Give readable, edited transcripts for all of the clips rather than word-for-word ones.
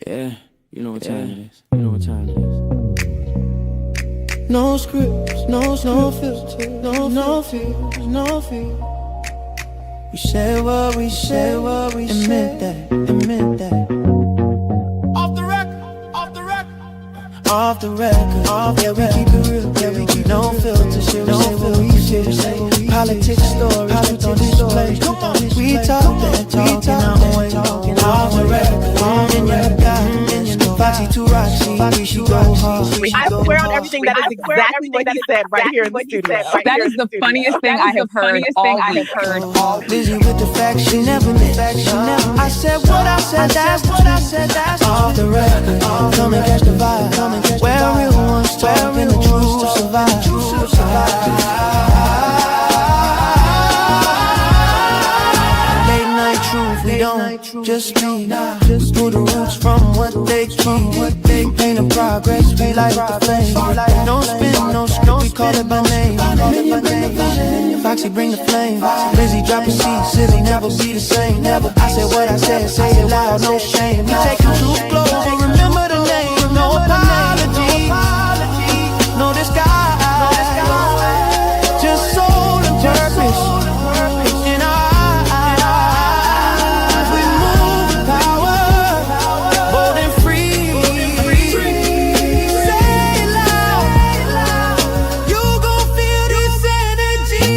Yeah, you know what time it is. You know what time it is. No scripts, no filter, no fear, no fear. We said what we said, and meant that. Off the record, yeah, we keep it real, yeah, we keep no filter, shit, we say what we feel, politics, stories, truth on display. We talk that talk in our own way, off the record, and you got Foxy to Roxy, we should go hard. I swear on everything that is exactly what he said right here in the studio. That is the funniest thing I have heard all week. Busy with the facts, she never missed. I said what I said, that's off the record. Come and catch the vibe. Where real ones talk and the truth survive. Late night truth, we don't just speak. Through the roots from what they keep. Paint the progress, we light the flame. No spin, no script, we call it by name. Foxy bring the flame. Busy dropping seats, it'll never be the same. I said what I said, say it loud, no shame. We take you too close, but remember the name. No apology, no disguise. Just soul and purpose in our eyes. We move with power, bold and free. Say it loud, you gon' feel this energy.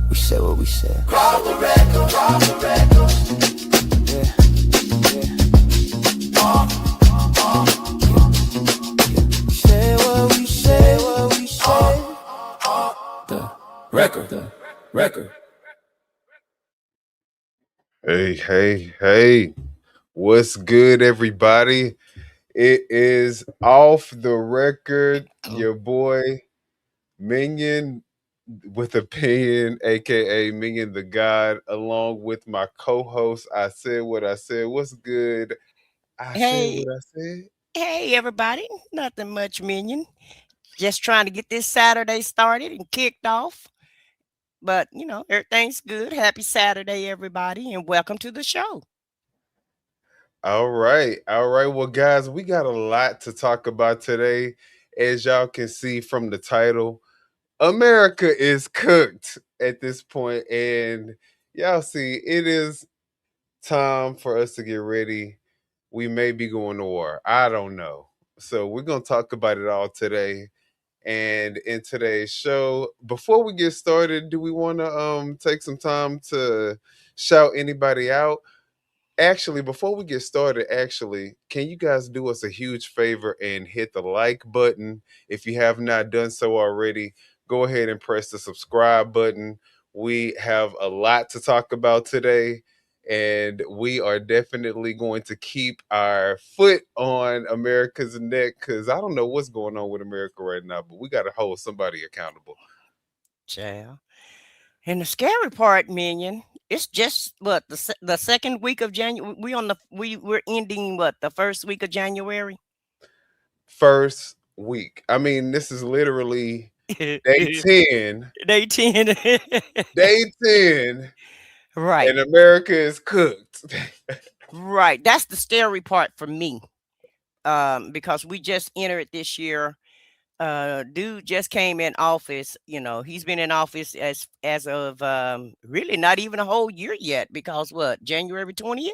We said what we said. Rock the record, rock the record. Yeah, yeah. We said what we said, what we said. The record. Hey. What's good, everybody? It is Off the Record. Your boy, Minion with Opinion, aka Minion the God, along with my co-host. I said what I said. What's good? I said Hey, what I said. hey, everybody. Nothing much, Minion. Just trying to get this Saturday started and kicked off. But, everything's good. Happy Saturday, everybody, and welcome to the show. All right. Well, guys, we got a lot to talk about today. As y'all can see from the title, America is cooked at this point, and y'all see it is time for us to get ready. We may be going to war. I don't know. So we're gonna talk about it all today. And in today's show, before we get started, do we want to take some time to shout anybody out? Actually, before we get started, can you guys do us a huge favor and hit the like button? If you have not done so already, go ahead and press the subscribe button. We have a lot to talk about today, and we are definitely going to keep our foot on America's neck because I don't know what's going on with America right now, but we got to hold somebody accountable. Child. And the scary part, Minion, it's just what the second week of January. We're ending what, the first week of January. First week. I mean, this is literally day 10. Day 10. Day 10, Right. and America is cooked. Right. That's the scary part for me. Because we just entered this year. Dude just came in office. He's been in office as of really not even a whole year yet, because what, January 20th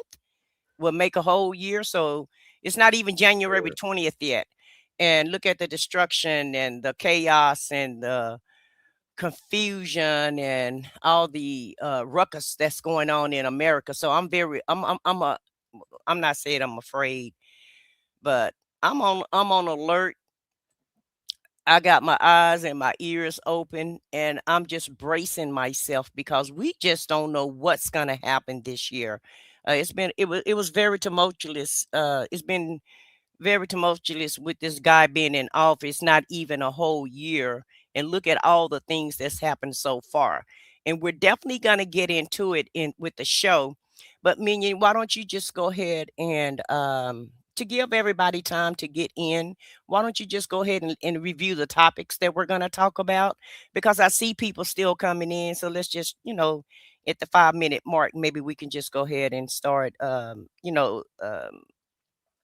will make a whole year. So it's not even January 20th yet. And look at the destruction and the chaos and the confusion and all the ruckus that's going on in America. So I'm not saying I'm afraid, but I'm on alert. I got my eyes and my ears open, and I'm just bracing myself because we just don't know what's going to happen this year. It was very tumultuous. It's been very tumultuous with this guy being in office not even a whole year, and look at all the things that's happened so far. And we're definitely going to get into it in with the show. But Minion, why don't you just go ahead and to give everybody time to get in, why don't you just go ahead and review the topics that we're going to talk about, because I see people still coming in. So let's just, at the 5 minute mark, maybe we can just go ahead and start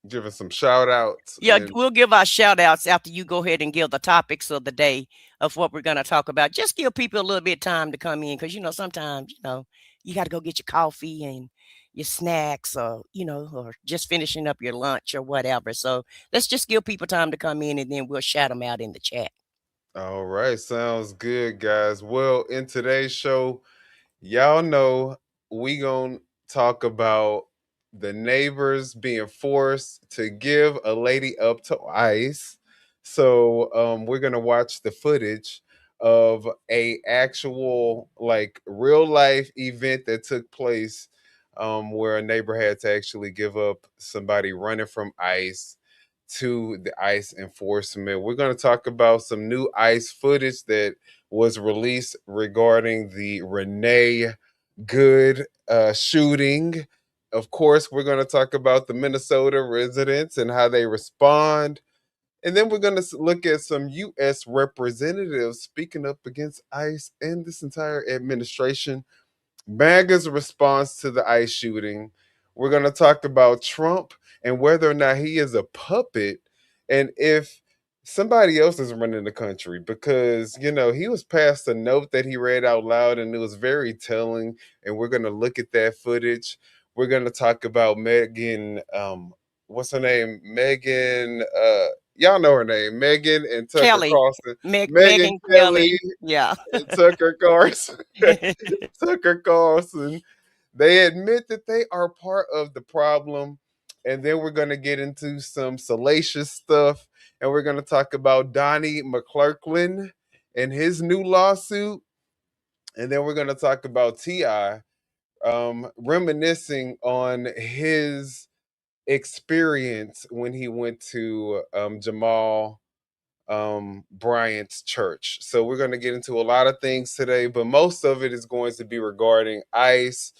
Giving some shout outs yeah, and we'll give our shout outs after you go ahead and give the topics of the day of what we're going to talk about. Just give people a little bit of time to come in because, sometimes, you got to go get your coffee and your snacks or, or just finishing up your lunch or whatever. So let's just give people time to come in and then we'll shout them out in the chat. all right, sounds good, guys. Well, in today's show, y'all know we gonna talk about the neighbors being forced to give a lady up to ICE. So we're gonna watch the footage of a actual like real life event that took place where a neighbor had to actually give up somebody running from ICE to the ICE enforcement. We're going to talk about some new ICE footage that was released regarding the Renee Good shooting. Of course, we're going to talk about the Minnesota residents and how they respond. And then we're going to look at some U.S. representatives speaking up against ICE and this entire administration. MAGA's response to the ICE shooting. We're going to talk about Trump and whether or not he is a puppet and if somebody else is running the country because, he was passed a note that he read out loud and it was very telling. And we're going to look at that footage. We're going to talk about Megan, what's her name? Megan, y'all know her name, Megan and Tucker Kelly, Carlson. Megan Megan Kelly Kelly. Yeah. and Tucker Carlson. Tucker Carlson. They admit that they are part of the problem. And then we're going to get into some salacious stuff. And we're going to talk about Donnie McClurkin and his new lawsuit. And then we're going to talk about T.I. Reminiscing on his experience when he went to Jamal Bryant's church. So we're going to get into a lot of things today, but most of it is going to be regarding ICE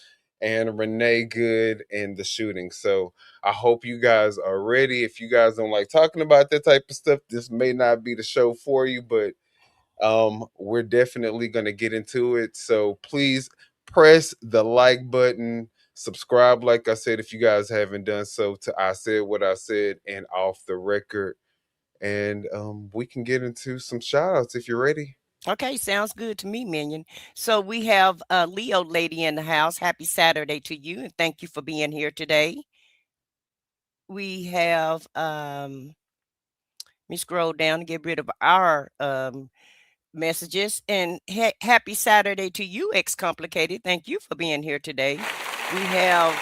and Renee Good and the shooting. So I hope you guys are ready. If you guys don't like talking about that type of stuff, this may not be the show for you, but we're definitely going to get into it. So please press the like button, subscribe, like I said, if you guys haven't done so, to I Said What I Said and Off the Record. And we can get into some shout outs if you're ready. Okay, sounds good to me, Minion. So we have a Leo lady in the house. Happy Saturday to you, and thank you for being here today. We have let me scroll down and get rid of our messages. And happy Saturday to you, X Complicated. Thank you for being here today. We have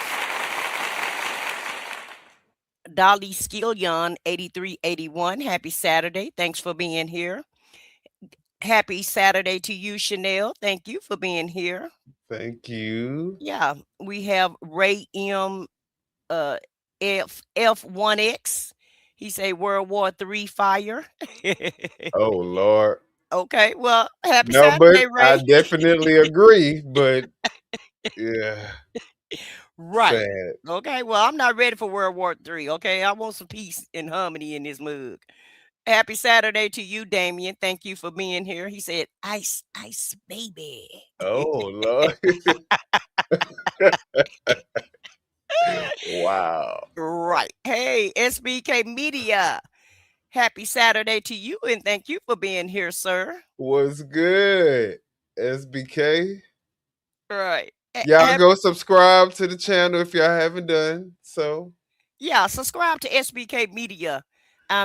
Dolly Skillion 8381. Happy Saturday. Thanks for being here. Happy Saturday to you, Chanel. Thank you for being here. Thank you. Yeah, we have Ray M. F1X. He say World War III fire. Oh Lord. Okay, well, happy No, but Saturday, I Ray. definitely agree. But yeah, Right. sad. Okay, well, I'm not ready for World War III. Okay, I want some peace and harmony in this mug. Happy Saturday to you, Damien. Thank you for being here. He said, "Ice, ice, baby." Oh Lord. Wow. Right. Hey, SBK Media. Happy Saturday to you, and thank you for being here, sir. What's good? SBK. Right. Y'all go subscribe to the channel if y'all haven't done so. Yeah, subscribe to SBK Media.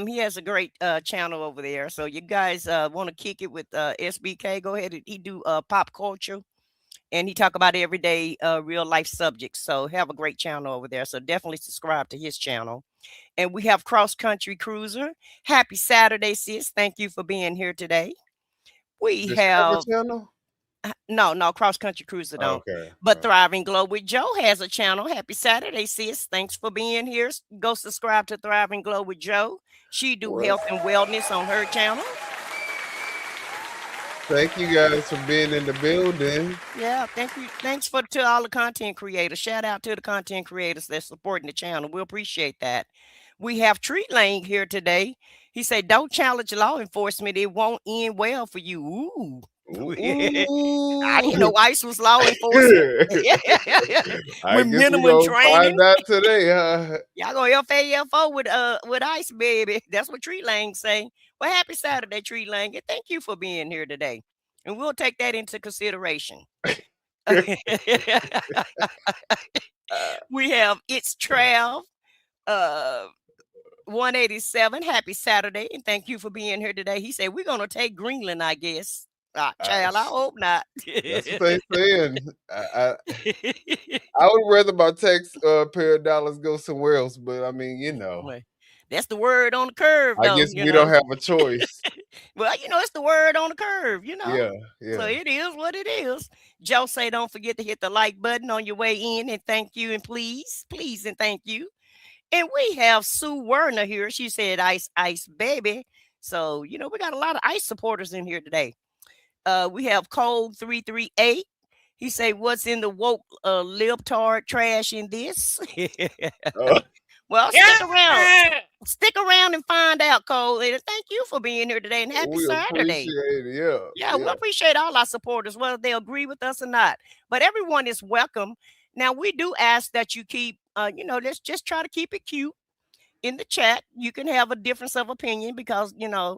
He has a great channel over there. So you guys want to kick it with SBK? Go ahead. He do pop culture, and he talk about everyday real life subjects. So have a great channel over there. So definitely subscribe to his channel. And we have Cross Country Cruiser. Happy Saturday, sis. Thank you for being here today. We Discover have Channel? no, Cross Country Cruiser don't. Okay. But Thriving Glow with Joe has a channel. Happy Saturday, sis. Thanks for being here. Go subscribe to Thriving Glow with Joe. She do What? health and wellness on her channel. Thank you guys for being in the building. Yeah, thank you. Thanks to all the content creators. Shout out to the content creators that's supporting the channel. We appreciate that. We have Tree Lane here today. He said, "Don't challenge law enforcement. It won't end well for you." Ooh. I didn't know ICE was law enforcement. I With guess minimum we're gonna training. find out today, huh? Y'all go FAFO with ICE, baby. That's what Tree Lang say. Well, happy Saturday, Tree Lang, and thank you for being here today. And we'll take that into consideration. We have It's Trav 187. Happy Saturday, and thank you for being here today. He said we're gonna take Greenland, I guess. Child, I hope not. That's what they saying. I would rather my tax pair of dollars go somewhere else, but I mean, That's the word on the curve, I though. guess we don't have a choice. Well, it's the word on the curve, Yeah. So it is what it is. Joe say, don't forget to hit the like button on your way in, and thank you, and please, and thank you. And we have Sue Werner here. She said, "Ice, ice, baby." So we got a lot of ICE supporters in here today. We have Code 338. He say, "What's in the woke libtard trash in this?" Well, stick around and find out, Cole. And thank you for being here today, and happy Saturday. Appreciate it. Yeah, we appreciate all our supporters, whether they agree with us or not. But everyone is welcome. Now, we do ask that you keep, let's just try to keep it cute in the chat. You can have a difference of opinion because,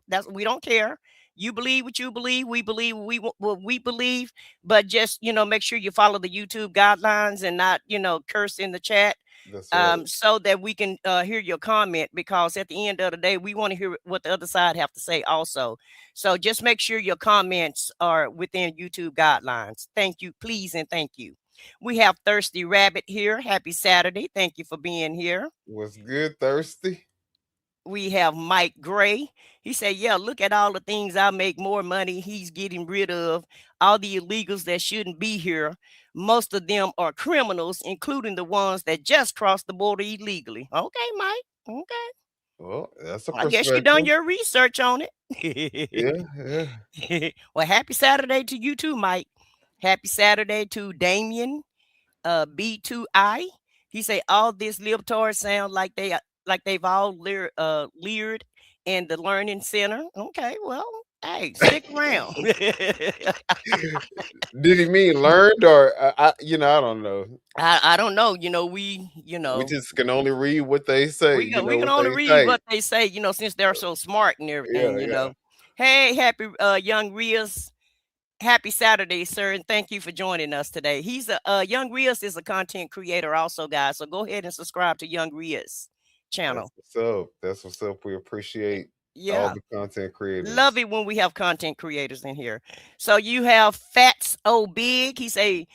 that's we don't care. You believe what you believe. We believe what we believe. But just, make sure you follow the YouTube guidelines and not, curse in the chat. That's right. So that we can hear your comment, because at the end of the day, we want to hear what the other side have to say also. So just make sure your comments are within YouTube guidelines. Thank you, please, and thank you. We have Thirsty Rabbit here. Happy Saturday. Thank you for being here. What's good, Thirsty? We have Mike Gray. He said, "Yeah, look at all the things I make more money he's getting rid of. All the illegals that shouldn't be here. Most of them are criminals, including the ones that just crossed the border illegally." Okay, Mike. Okay. Well, that's a I guess you done your research on it. Yeah. Well, happy Saturday to you too, Mike. Happy Saturday to Damien B2I. He say, "All this libtard sound like they've all leered in the learning center." Okay, well, hey, stick around. Did he mean learned, or I don't know. I don't know. We just can only read what they say. We can only read what they say. Since they're so smart and everything. Yeah. Hey, happy Young Rios. Happy Saturday, sir, and thank you for joining us today. He's Young Rios is a content creator also, guys. So go ahead and subscribe to Young Rios channel. That's what's up. We appreciate all the content creators. Love it when we have content creators in here. So you have Fats O Big. He say,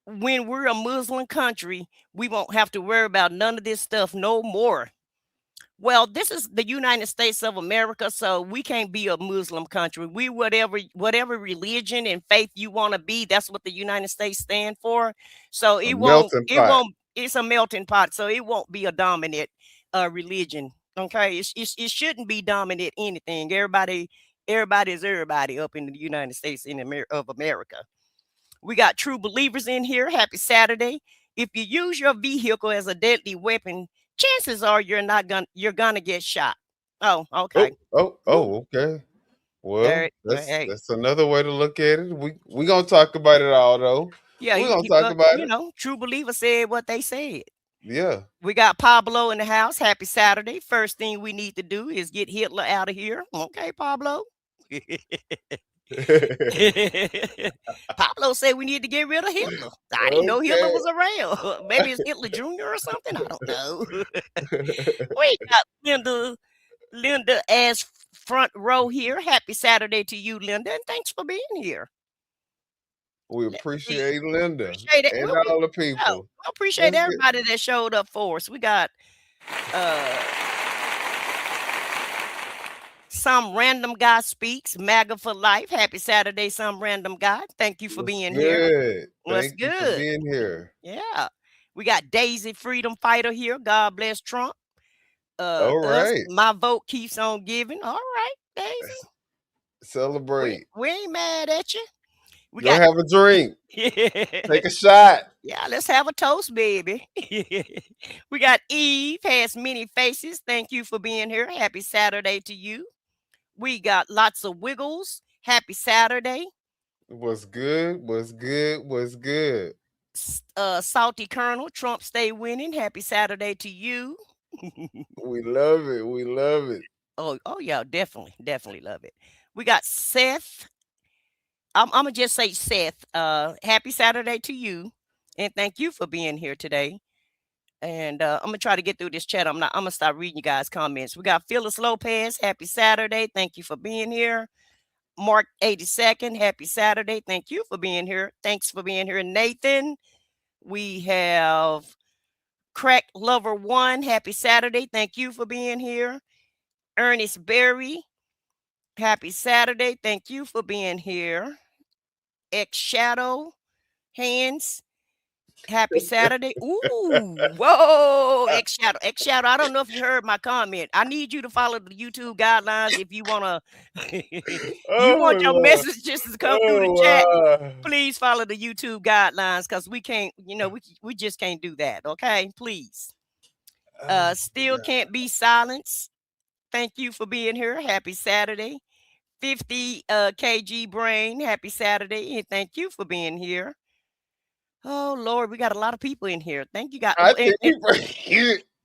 "When we're a Muslim country, we won't have to worry about none of this stuff no more." Well, this is the United States of America, so we can't be a Muslim country. We whatever religion and faith you want to be, that's what the United States stand for. So it's a melting pot, so it won't be a dominant religion. Okay, it shouldn't be dominant anything. Everybody is everybody up in the United States of America. We got true believers in here. Happy Saturday. If you use your vehicle as a deadly weapon, chances are you're gonna get shot. Oh, okay. Okay. Well, that's another way to look at it. We gonna talk about it all though. Yeah, we're gonna talk about it. True believer said what they said. Yeah. We got Pablo in the house. Happy Saturday. First thing we need to do is get Hitler out of here. Okay, Pablo. Pablo said we need to get rid of Hitler. I didn't know Hitler was around. Maybe it's Hitler Jr. or something. I don't know. We got Linda as front row here. Happy Saturday to you, Linda, and thanks for being here. We appreciate Linda and all the people. We appreciate everybody that showed up for us. We got Uh, some random guy speaks. MAGA for life. Happy Saturday, some random guy. Thank you for What's being here. good? What's Thank you for good? being here. Yeah. We got Daisy Freedom Fighter here. God bless Trump. All Us, right. my vote keeps on giving. All right, Daisy. Celebrate. We ain't mad at you. We Go got have a drink. yeah, Take a shot. let's have a toast, baby. We got Eve, has many faces. Thank you for being here. Happy Saturday to you. We got lots of wiggles. Happy Saturday. What's good? What's good? What's good? Salty Colonel, Trump stay winning. Happy Saturday to you. We love it. We love it. Oh yeah, definitely love it. We got Seth. I'm gonna just say Seth. Happy Saturday to you, and thank you for being here today. And I'm gonna try to get through this chat. I'm gonna start reading you guys' comments. We got Phyllis Lopez. Happy Saturday. Thank you for being here. Mark 82nd. Happy Saturday. Thank you for being here. Thanks for being here, Nathan. We have Crack Lover One. Happy Saturday. Thank you for being here. Ernest Berry. Happy Saturday. Thank you for being here. X Shadow Hands. Happy Saturday. Ooh, whoa, X Shadow. X Shadow. I don't know if you heard my comment. I need you to follow the YouTube guidelines if you wanna you Oh, want your Lord. messages to come through the Oh, chat. wow. Please follow the YouTube guidelines because we can't, we just can't do that. Okay, please. Oh, Still can't be silenced. Thank you for being here. Happy Saturday. 50 kg brain. Happy Saturday. And thank you for being here. Oh Lord, we got a lot of people in here. Thank you, guys. I think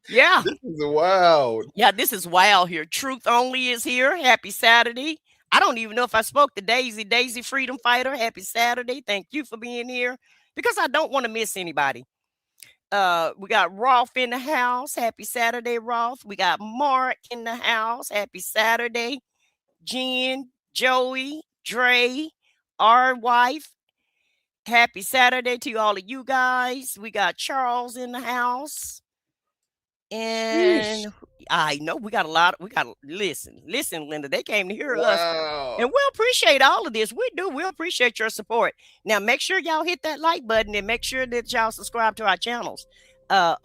Yeah, this is wild. yeah, this is wild here. Truth Only is here. Happy Saturday. I don't even know if I spoke to Daisy Freedom Fighter. Happy Saturday. Thank you for being here because I don't want to miss anybody. We got Rolf in the house. Happy Saturday, Rolf. We got Mark in the house. Happy Saturday. Jen, Joey, Dre, our wife. Happy Saturday to all of you guys. We got Charles in the house. Sheesh. And I know we got a lot. Listen, Linda. They came to hear us. Wow. And we'll appreciate all of this. We do. We'll appreciate your support. Now, make sure y'all hit that like button and make sure that y'all subscribe to our channels. Off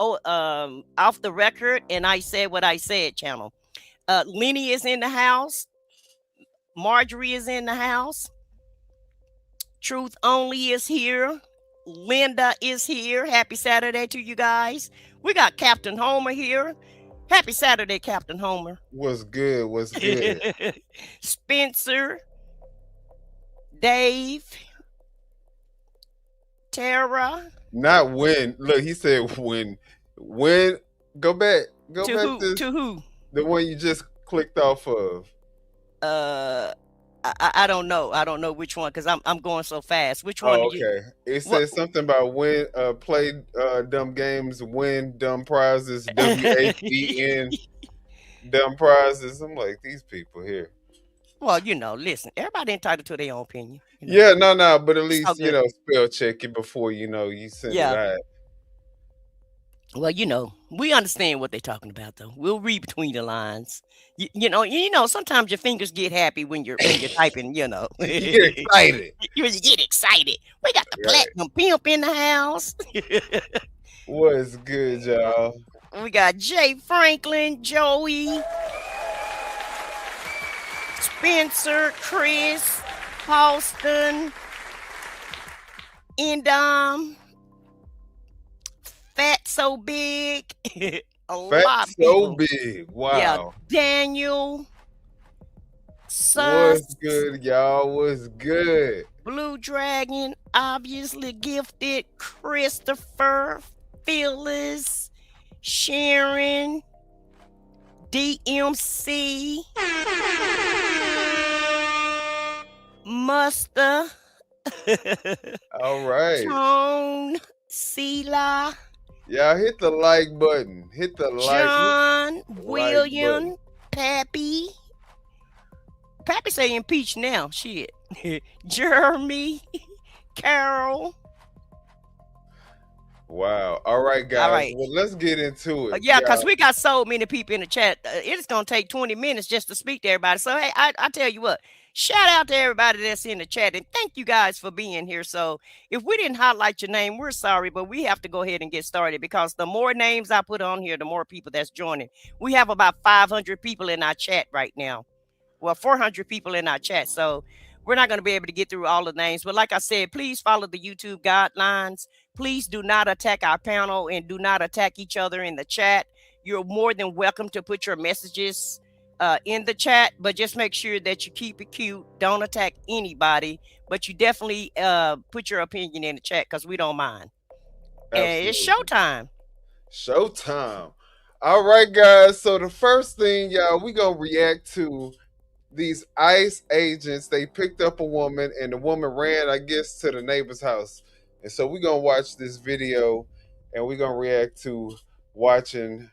the record, and I said what I said channel. Lenny is in the house. Marjorie is in the house. Truth Only is here. Linda is here. Happy Saturday to you guys. We got Captain Homer here. Happy Saturday, Captain Homer. What's good? What's good? Spencer, Dave, Tara. Not when. Look, he said when. When. Go back. Go To back who? To who? the one you just clicked off of. I don't know. I don't know which one because I'm going so fast. Which one Oh, did you? okay. It says something about win, play dumb games, win dumb prizes, WHEN dumb prizes. I'm like, these people here. Well, listen, everybody entitled to their own opinion. Yeah, no, but at least, all good. spell check it before, you send it out. Well, we understand what they're talking about, though. We'll read between the lines. Sometimes your fingers get happy when you're typing. You get excited. You get excited. We got the platinum pimp in the house. What's good, y'all? We got Jay Franklin, Joey, Spencer, Chris, Halston, Endom, Fat So Big. A lot of people. So big. Wow. Yeah, Daniel. What's good, y'all? What's good? Blue Dragon, obviously gifted. Christopher, Phyllis, Sharon, DMC, Muster. All right. Tone, Sela. Y'all hit the like button. Hit the like. John, William, Pappy. Pappy say impeach now. Shit. Jeremy, Carol. Wow. All right, guys. All right. Well, let's get into it. Yeah, because we got so many people in the chat. It's going to take 20 minutes just to speak to everybody. So, hey, I tell you what, shout out to everybody that's in the chat. And thank you guys for being here. So, if we didn't highlight your name, we're sorry, but we have to go ahead and get started because the more names I put on here, the more people that's joining. We have about 500 people in our chat right now. Well, 400 people in our chat. So, we're not going to be able to get through all the names. But like I said, please follow the YouTube guidelines. Please do not attack our panel and do not attack each other in the chat. You're more than welcome to put your messages in the chat, but just make sure that you keep it cute. Don't attack anybody, but you definitely put your opinion in the chat because we don't mind. And it's showtime. Showtime. All right, guys. So the first thing, y'all, we going to react to these ICE agents. They picked up a woman and the woman ran, I guess, to the neighbor's house. And so we're going to watch this video and we're going to react to watching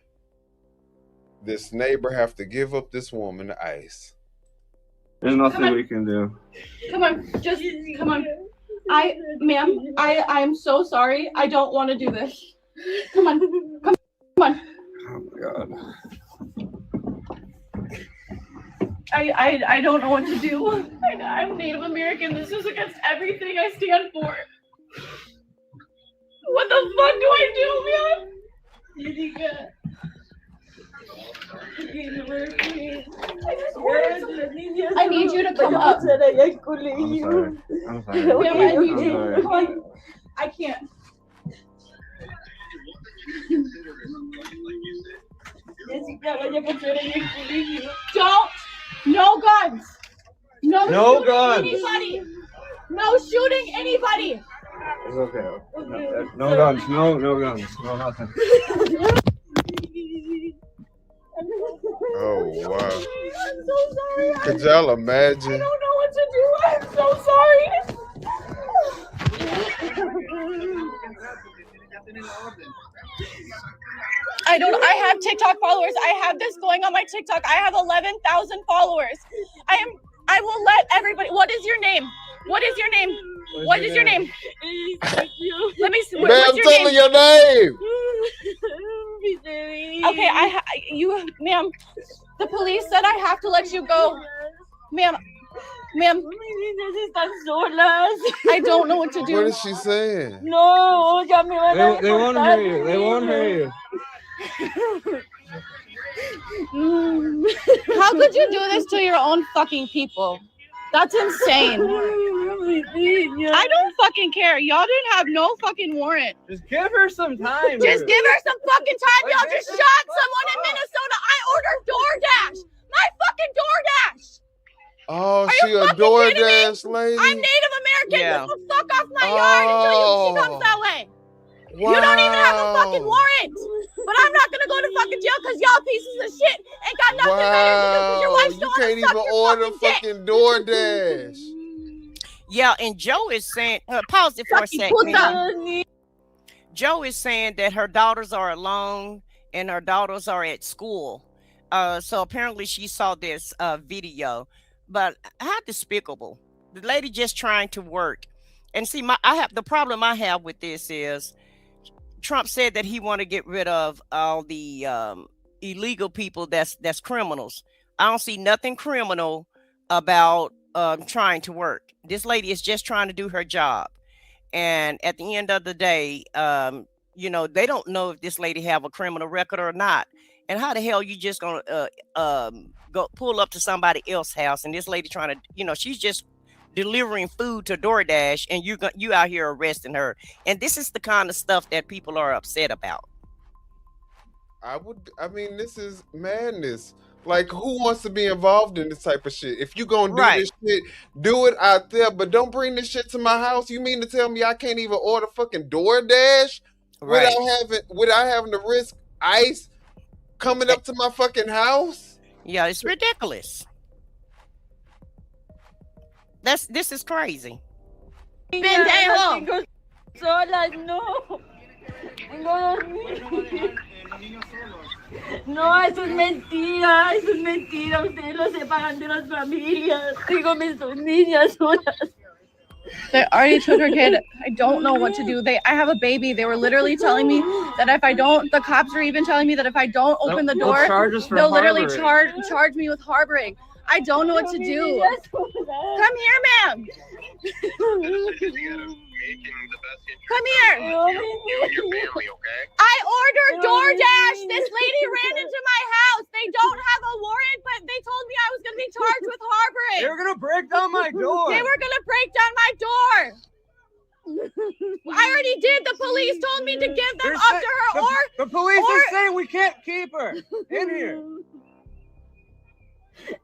this neighbor have to give up this woman to ICE. There's nothing we can do. Come on, just come on. Ma'am, I'm so sorry. I don't want to do this. Come on. Come on. Oh my God. I don't know what to do. I'm Native American. This is against everything I stand for. What the fuck do I do, man? I need you to come up. I'm sorry. Ma'am, I need you. Come on. I can't. Don't. No guns. No guns. Anybody. No shooting anybody. It's okay. No guns. No guns. No nothing. Oh, wow. I'm so sorry. Could y'all imagine? I don't know what to do. I'm so sorry. I have TikTok followers. I have this going on my TikTok. I have 11,000 followers. I will let everybody. What is your name? What is your name? What is your name? Let me see. Ma'am, tell me your name. Okay, ma'am. The police said I have to let you go. Ma'am. I don't know what to do. What is she saying? No, they won't hear you. They won't hear you. How could you do this to your own fucking people? That's insane. I don't fucking care. Y'all didn't have no fucking warrant. Just give her some time. Just give her some fucking time. Y'all just shot someone in Minnesota. I ordered DoorDash. My fucking DoorDash. Oh, Are she you a fucking kidding me? DoorDash lady? I'm Native American. Yeah. Get the fuck off my yard until she comes that way. Wow. You don't even have a fucking warrant. But I'm not gonna go to fucking jail because y'all pieces of shit ain't got nothing better to do because your wife's You still can't even order fucking DoorDash. Yeah, and Joe is saying, pause it for a second. Joe is saying that her daughters are alone and her daughters are at school. So apparently she saw this video. But how despicable. The lady just trying to work. And see, the problem I have with this is Trump said that he want to get rid of all the illegal people that's criminals. I don't see nothing criminal about trying to work. This lady is just trying to do her job. And at the end of the day, they don't know if this lady have a criminal record or not. And how the hell you just gonna go pull up to somebody else's house and this lady trying to, she's just delivering food to DoorDash and you out here arresting her. And this is the kind of stuff that people are upset about. This is madness. Like, who wants to be involved in this type of shit? If you gonna do this shit, do it out there, but don't bring this shit to my house. You mean to tell me I can't even order fucking DoorDash without having to risk ICE coming up to my fucking house? Yeah, it's ridiculous. This is crazy. Pendejo. Solas, no. Tengo dos niños. No, eso es mentira, Ustedes lo separan de las familias. Tengo mis dos niñas solas. They already took her kid. I don't know what to do. I have a baby. They were literally telling me that if I don't, the cops were even telling me that if I don't open the door, they'll literally charge me with harboring. I don't know what to do. Come here, ma'am. Come here. I ordered DoorDash. This lady ran into my house. They don't have a warrant, but they told me I was going to be charged with harboring. They were gonna break down my door. They were going to break down my door. I already did. The police told me to give them up to her, the police are saying we can't keep her in here.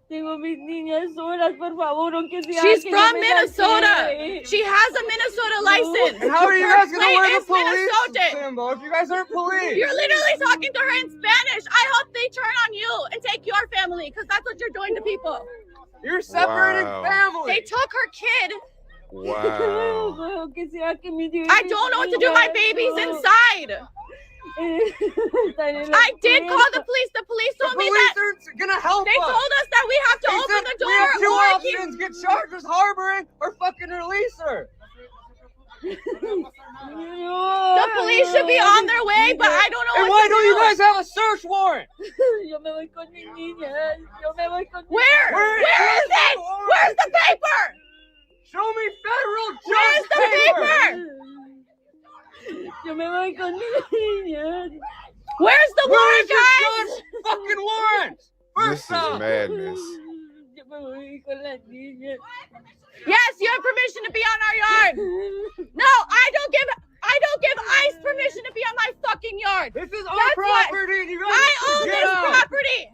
Tengo mis niñas solas, por favor, aunque sea. She's from Minnesota. She has a Minnesota license. And how are you guys gonna wear the police Minnesota symbol if you guys aren't police? You're literally talking to her in Spanish. I hope they turn on you and take your family, because that's what you're doing to people. You're separating families. They took her kid. Wow. I don't know what to do. My baby's inside. I did call the police. The police told me that are gonna help they told us that we have to open the door. We have two options: get charged with harboring or fucking release her. The police should be on their way, but I don't know. And why don't you guys have a search warrant? Where is it? Where's the paper? Show me federal judge Where's the paper? Yo me voy con mis niñas. Where's the warrant, guys? Fucking warrant. This is madness. Yo me voy con las niñas. Yes, you have permission to be on our yard. No, I don't give ICE permission to be on my fucking yard. This is our property. You guys I own this property.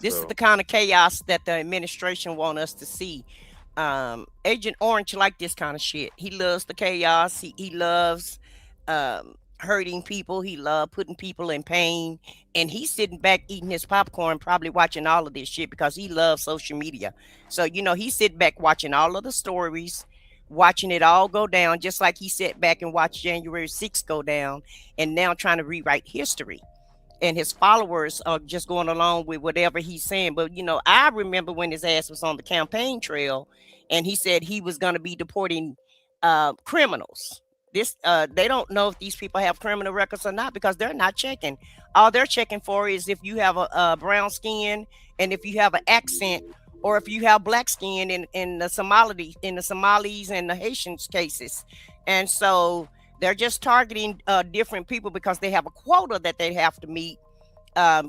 This is the kind of chaos that the administration want us to see. Agent Orange like this kind of shit. He loves the chaos. He loves hurting people. He loves putting people in pain. And he's sitting back eating his popcorn, probably watching all of this shit because he loves social media. So, you know, he's sitting back watching all of the stories, watching it all go down, just like he sat back and watched January 6th go down, and now trying to rewrite history. And his followers are just going along with whatever he's saying. But, you know, I remember when his ass was on the campaign trail and he said he was going to be deporting criminals. They don't know if these people have criminal records or not because they're not checking. All they're checking for is if you have a brown skin and if you have an accent or if you have black skin in the Somalis and the Haitians cases. And so they're just targeting different people because they have a quota that they have to meet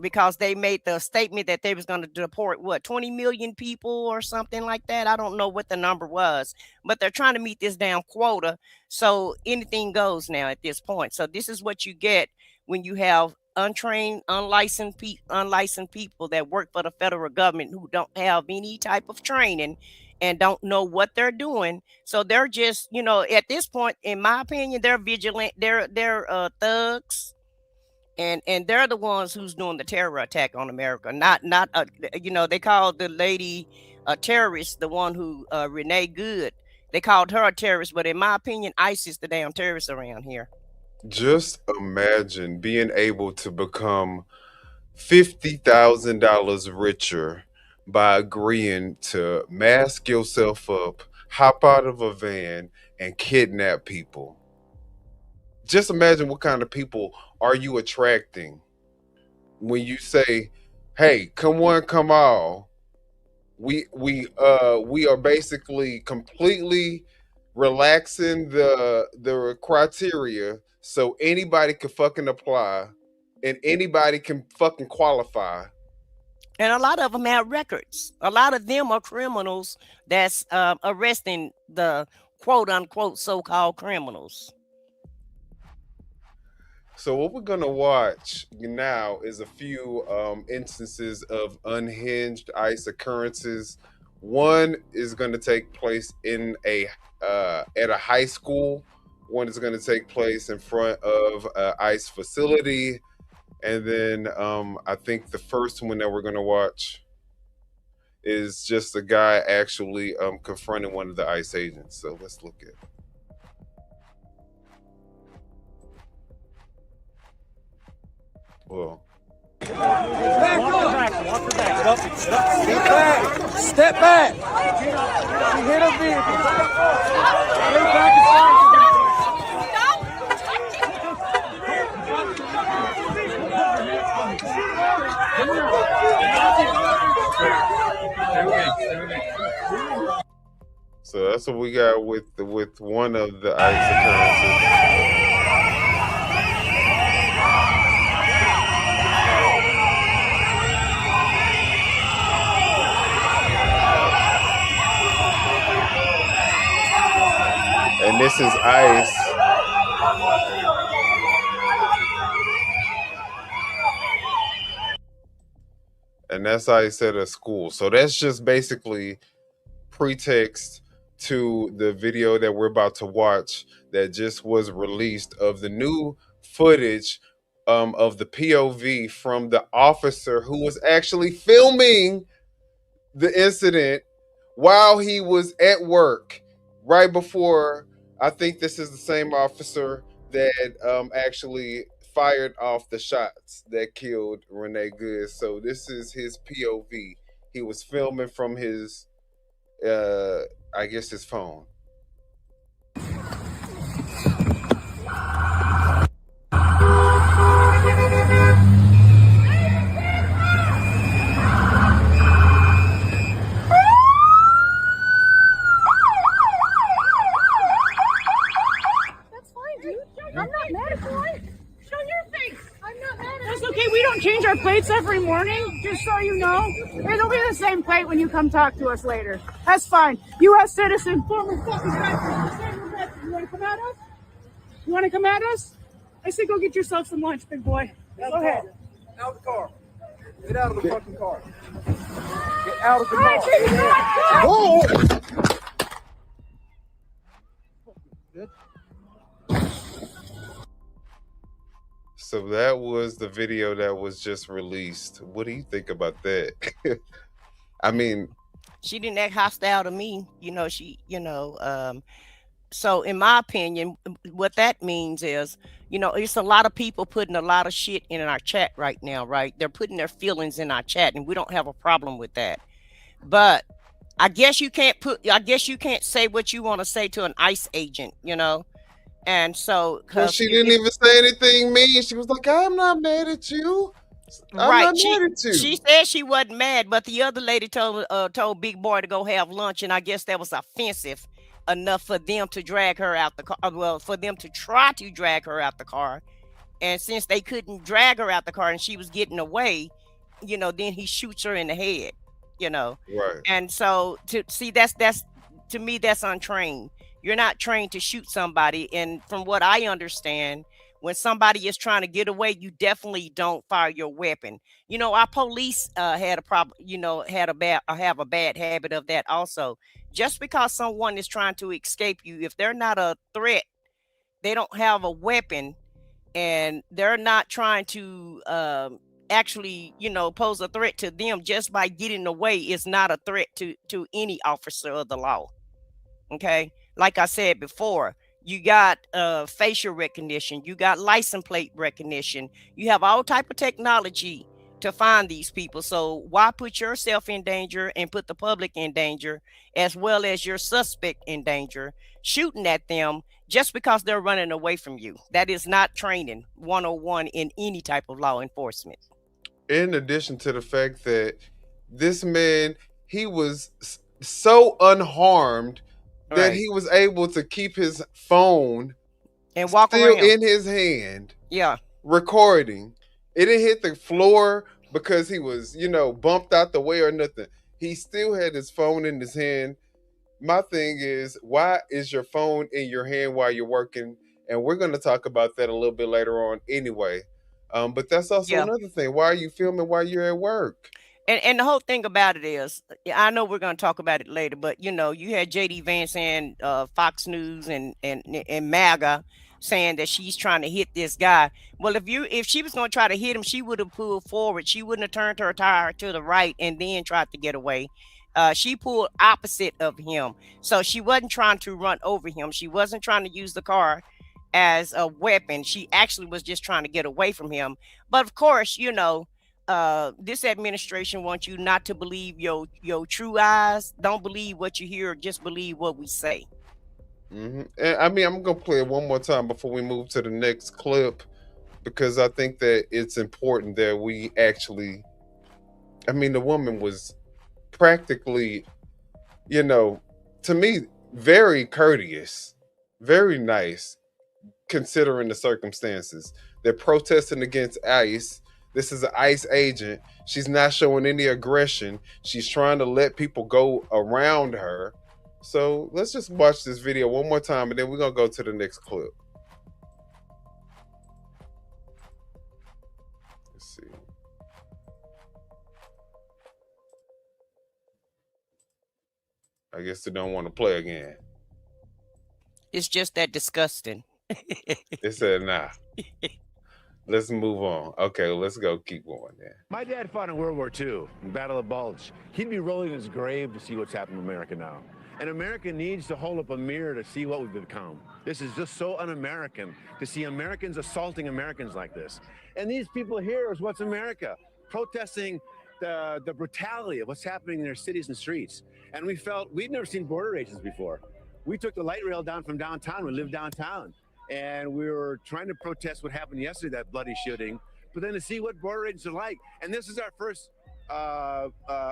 because they made the statement that they was going to deport, 20 million people or something like that. I don't know what the number was, but they're trying to meet this damn quota. So anything goes now at this point. So this is what you get when you have untrained, unlicensed people that work for the federal government who don't have any type of training and don't know what they're doing. So they're just, you know, at this point, in my opinion, they're vigilant. They're thugs, and they're the ones who's doing the terror attack on America. Not you know, they called the lady a terrorist, the one who Renee Good. They called her a terrorist, but in my opinion, ICE is the damn terrorist around here. Just imagine being able to become $50,000 richer by agreeing to mask yourself up, hop out of a van, and kidnap people. Just imagine what kind of people are you attracting when you say, hey, come one, come all. We are basically completely relaxing the criteria so anybody can fucking apply and anybody can fucking qualify. And a lot of them have records. A lot of them are criminals that's arresting the quote unquote so-called criminals. So what we're gonna watch now is a few instances of unhinged ICE occurrences. One is going to take place in at a high school. One is going to take place in front of an ICE facility. And then I think the first one that we're going to watch is just a guy actually confronting one of the ICE agents. So let's look at it. Well. Back up! Walk her back. Get up. Get back. Step back. She hit a vehicle. Stay back and So that's what we got with one of the ICE occurrences. And this is ICE. And that's ICE at a school. So that's just basically pretext to the video that we're about to watch that just was released of the new footage of the POV from the officer who was actually filming the incident while he was at work right before. I think this is the same officer that actually fired off the shots that killed Renee Good. So this is his POV. He was filming from his I guess his phone. Change our plates every morning, just so you know. It'll be the same plate when you come talk to us later. That's fine. U.S. citizen, former fucking veteran. You want to come at us? You want to come at us? I say go get yourself some lunch, big boy. Go ahead. Out of the car. Get out of the fucking car. Get out of the car. Whoa! So that was the video that was just released. What do you think about that? I mean, she didn't act hostile to me. So in my opinion, what that means is, it's a lot of people putting a lot of shit in our chat right now, right? They're putting their feelings in our chat, and we don't have a problem with that. But I guess you can't say what you want to say to an ICE agent, And so, well, she didn't even say anything mean. She was like, "I'm not mad at you. I'm not mad at you." She said she wasn't mad, but the other lady told Big Boy to go have lunch, and I guess that was offensive enough for them to drag her out the car. Well, for them to try to drag her out the car, and since they couldn't drag her out the car and she was getting away, then he shoots her in the head. Right. And so to me, that's untrained. You're not trained to shoot somebody. And from what I understand, when somebody is trying to get away, you definitely don't fire your weapon. Our police had a problem, have a bad habit of that also. Just because someone is trying to escape you, if they're not a threat, they don't have a weapon, and they're not trying to actually, pose a threat to them, just by getting away is not a threat to any officer of the law. Okay. Like I said before, you got facial recognition, you got license plate recognition, you have all type of technology to find these people. So why put yourself in danger and put the public in danger, as well as your suspect in danger, shooting at them just because they're running away from you? That is not training 101 in any type of law enforcement. In addition to the fact that this man, he was so unharmed that he was able to keep his phone and walk still around in his hand. Yeah. Recording. It didn't hit the floor because he was, bumped out the way or nothing. He still had his phone in his hand. My thing is, why is your phone in your hand while you're working? And we're going to talk about that a little bit later on anyway. But that's also another thing. Why are you filming while you're at work? And the whole thing about it is, I know we're going to talk about it later, but you had JD Vance and Fox News and MAGA saying that she's trying to hit this guy. Well, if she was going to try to hit him, she would have pulled forward. She wouldn't have turned her tire to the right and then tried to get away. She pulled opposite of him. So she wasn't trying to run over him. She wasn't trying to use the car as a weapon. She actually was just trying to get away from him. But of course, this administration wants you not to believe your true eyes. Don't believe what you hear, just believe what we say. And I mean, I'm gonna play it one more time before we move to the next clip, because I think that it's important that we actually, I mean, the woman was practically, you know, to me, very courteous, very nice, considering the circumstances. They're protesting against ICE. This is an ICE agent. She's not showing any aggression. She's trying to let people go around her. So let's just watch this video one more time, and then we're going to go to the next clip. Let's see. I guess they don't want to play again. It's just that disgusting. They said, nah. Let's move on. Okay, let's go. Keep going there. My dad fought in World War II, in Battle of Bulge. He'd be rolling in his grave to see what's happened to America now. And America needs to hold up a mirror to see what we've become. This is just so un-American to see Americans assaulting Americans like this. And these people here is what's America, protesting the brutality of what's happening in their cities and streets. And we felt, we'd never seen border agents before. We took the light rail down from downtown. We live downtown. And we were trying to protest what happened yesterday, that bloody shooting, but then to see what border agents are like. And this is our first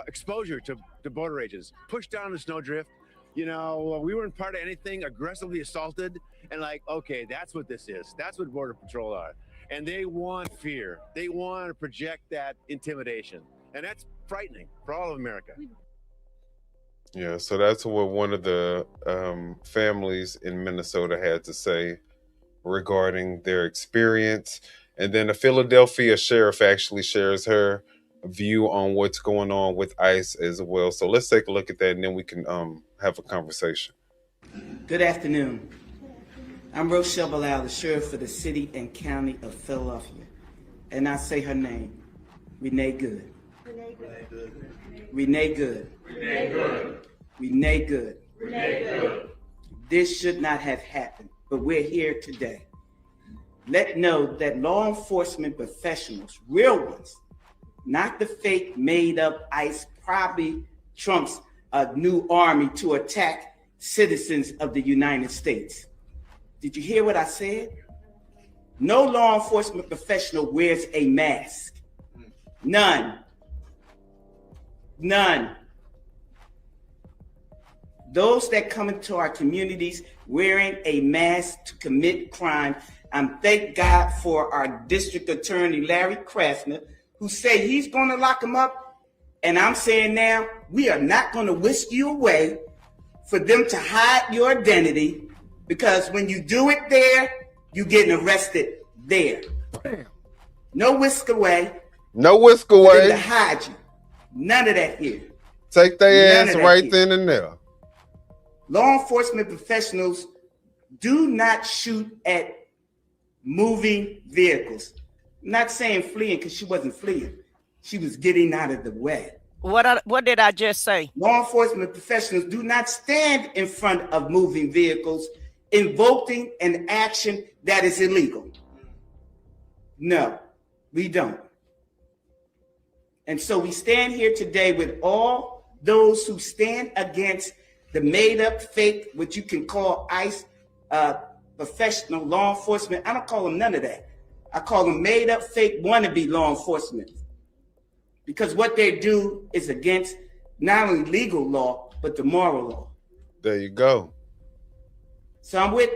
exposure to border agents. Pushed down the snowdrift. You know, we weren't part of anything, aggressively assaulted, and like, okay, that's what this is. That's what Border Patrol are. And they want fear. They want to project that intimidation. And that's frightening for all of America. Yeah, so that's what one of the families in Minnesota had to say regarding their experience. And then the Philadelphia sheriff actually shares her view on what's going on with ICE as well. So let's take a look at that, and then we can have a conversation. Good afternoon. I'm Rochelle Bilal, the sheriff for the city and county of Philadelphia. And I say her name, Renee Good. Renee Good. Renee Good. Renee Good. Renee Good. Renee Good. This should not have happened, but we're here today. Let know that law enforcement professionals, real ones, not the fake made up ICE, probably Trump's new army to attack citizens of the United States. Did you hear what I said? No law enforcement professional wears a mask. None. None. Those that come into our communities wearing a mask to commit crime, thank God for our district attorney, Larry Krasner, who say he's going to lock them up. And I'm saying now, we are not going to whisk you away for them to hide your identity, because when you do it there, you're getting arrested there. No whisk away. No whisk away. To hide you. None of that here. Take their ass right then and there. Law enforcement professionals do not shoot at moving vehicles. I'm not saying fleeing, because she wasn't fleeing. She was getting out of the way. What did I just say? Law enforcement professionals do not stand in front of moving vehicles invoking an action that is illegal. No, we don't. And so we stand here today with all those who stand against the made up fake, what you can call ICE professional law enforcement. I don't call them none of that. I call them made up fake wannabe law enforcement, because what they do is against not only legal law, but the moral law. There you go. So I'm with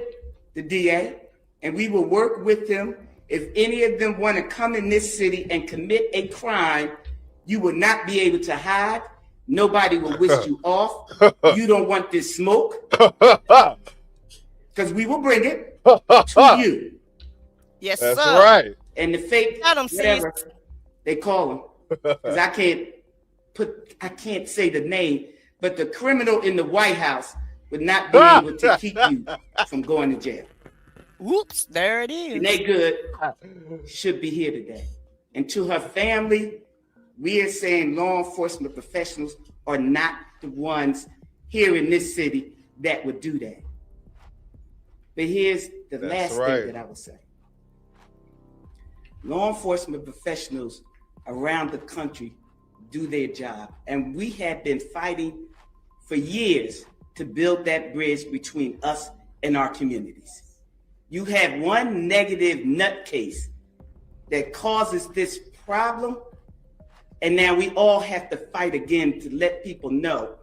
the DA, and we will work with them. If any of them want to come in this city and commit a crime, you will not be able to hide. Nobody will whisk you off. You don't want this smoke, because we will bring it to you. Yes, that's sir. Right. And the fake, whatever they call them, because I can't say the name, but the criminal in the White House would not be able to keep you from going to jail. Whoops, there it is. Renee Good should be here today. And to her family, we are saying law enforcement professionals are not the ones here in this city that would do that. But here's the last thing that I would say. Law enforcement professionals around the country do their job. And we have been fighting for years to build that bridge between us and our communities. You have one negative nutcase that causes this problem, and now we all have to fight again to let people know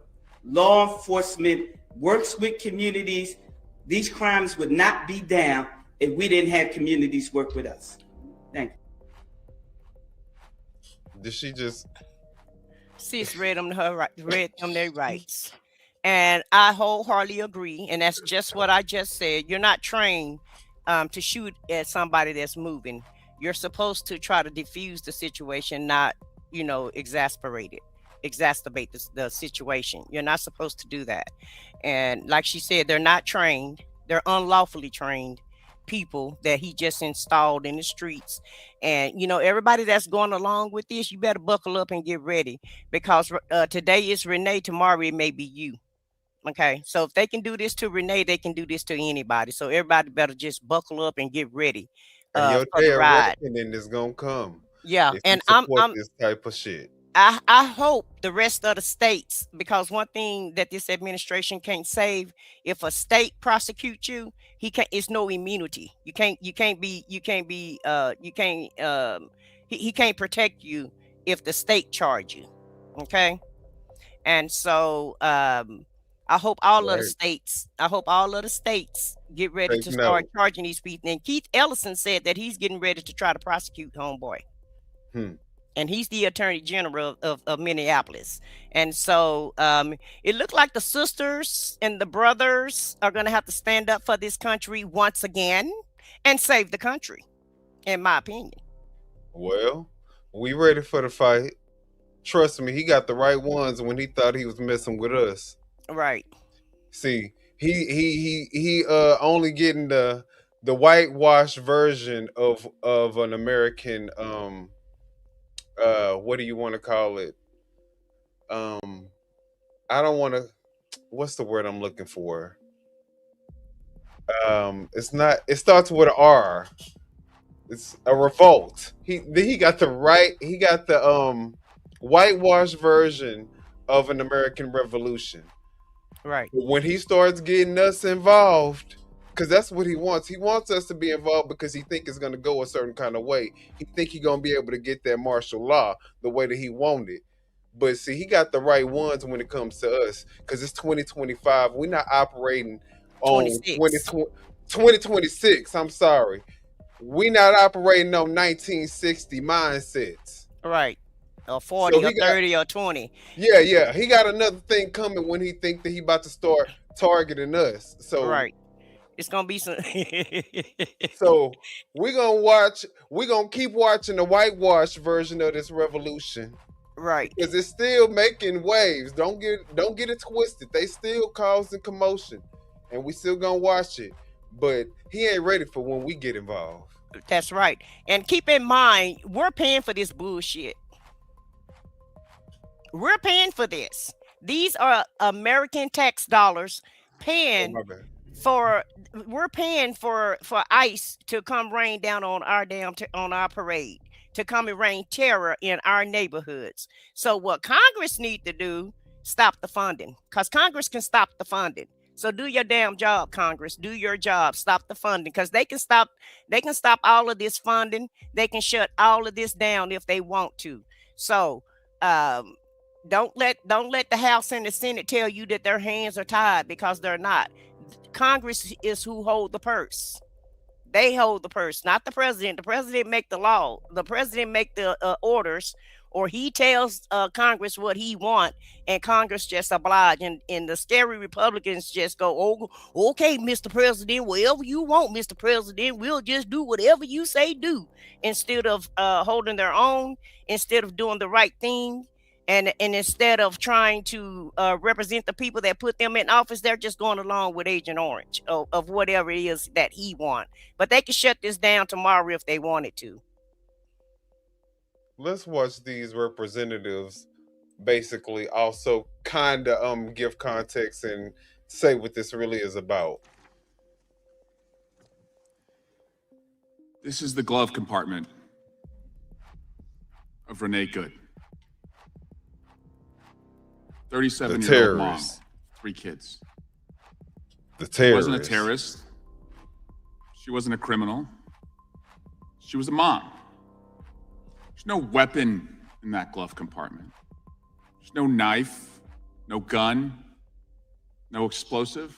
law enforcement works with communities. These crimes would not be down if we didn't have communities work with us. Thank you. Did she just? Sis read them their rights, and I wholeheartedly agree. And that's just what I just said. You're not trained to shoot at somebody that's moving. You're supposed to try to diffuse the situation, not exacerbate the situation. You're not supposed to do that. And like she said, they're not trained. They're unlawfully trained people that he just installed in the streets. And everybody that's going along with this, you better buckle up and get ready, because today is Renee, tomorrow it may be you. Okay, so if they can do this to Renee, they can do this to anybody. So everybody better just buckle up and get ready Your for day the of ride. reckoning is gonna come. Yeah, if and you I'm support this type of shit. I hope the rest of the states, because one thing that this administration can't save, if a state prosecutes you, it's no immunity. He can't protect you if the state charge you. Okay. And so I hope all of the states get ready to start charging these people. And Keith Ellison said that he's getting ready to try to prosecute homeboy. And he's the attorney general of Minneapolis. And so it looked like the sisters and the brothers are going to have to stand up for this country once again and save the country, in my opinion. Well, we ready for the fight. Trust me, he got the right ones when he thought he was messing with us. Right. See, he only getting the whitewashed version of an American what do you want to call it? I don't want to. What's the word I'm looking for? It's not. It starts with an R. It's a revolt. He got the right. He got the whitewashed version of an American Revolution. Right. But when he starts getting us involved, because that's what he wants. He wants us to be involved because he think it's going to go a certain kind of way. He think he's going to be able to get that martial law the way that he wanted. But see, he got the right ones when it comes to us, because it's 2025. We're not operating on 2026. I'm sorry. We're not operating on 1960 mindsets. Right. Or 40 or 30 or 20. Yeah. He got another thing coming when he think that he about to start targeting us. So right. It's gonna be some. So we're gonna keep watching the whitewashed version of this revolution. Right. Because it's still making waves. Don't get it twisted. They still causing commotion. And we still gonna watch it. But he ain't ready for when we get involved. That's right. And keep in mind, we're paying for this bullshit. We're paying for this. These are American tax dollars paying we're paying for ICE to come rain down on our on our parade, to come and rain terror in our neighborhoods. So what Congress need to do, stop the funding, because Congress can stop the funding. So do your damn job, Congress. Do your job. Stop the funding, because they can stop all of this funding. They can shut all of this down if they want to. So don't let the House and the Senate tell you that their hands are tied, because they're not. Congress is who hold the purse. They hold the purse, not the president. The president make the law. The president make the orders, or he tells Congress what he want, and Congress just oblige. And the scary Republicans just go, oh, okay, Mr. President, whatever you want, Mr. President, we'll just do whatever you say do, instead of holding their own, instead of doing the right thing. And instead of trying to represent the people that put them in office, they're just going along with Agent Orange of whatever it is that he wants. But they can shut this down tomorrow if they wanted to. Let's watch these representatives basically also kind of give context and say what this really is about. This is the glove compartment. of Renee Good. 37-year-old mom, 3 kids. The terrorist. She wasn't a terrorist. She wasn't a criminal. She was a mom. There's no weapon in that glove compartment. There's no knife, no gun, no explosive.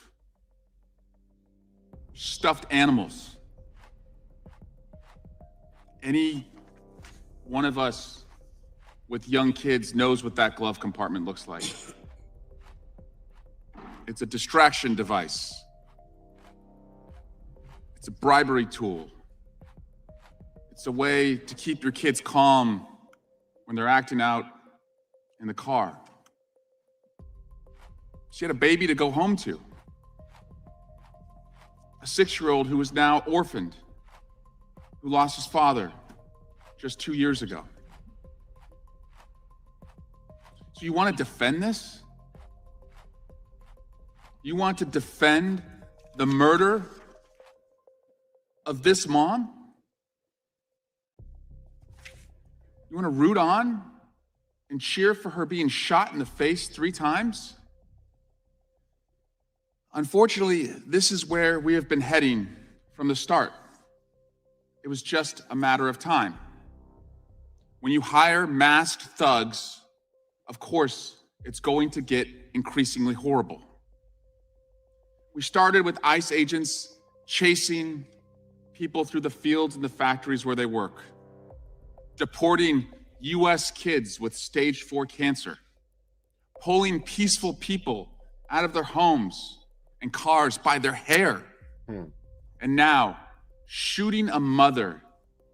Stuffed animals. Any one of us with young kids knows what that glove compartment looks like. It's a distraction device. It's a bribery tool. It's a way to keep your kids calm when they're acting out in the car. She had a baby to go home to. A 6-year-old who is now orphaned, who lost his father just 2 years ago. So you want to defend this? You want to defend the murder of this mom? You want to root on and cheer for her being shot in the face 3 times? Unfortunately, this is where we have been heading from the start. It was just a matter of time. When you hire masked thugs, of course, it's going to get increasingly horrible. We started with ICE agents chasing people through the fields and the factories where they work, deporting US kids with stage 4 cancer, pulling peaceful people out of their homes and cars by their hair. And now, shooting a mother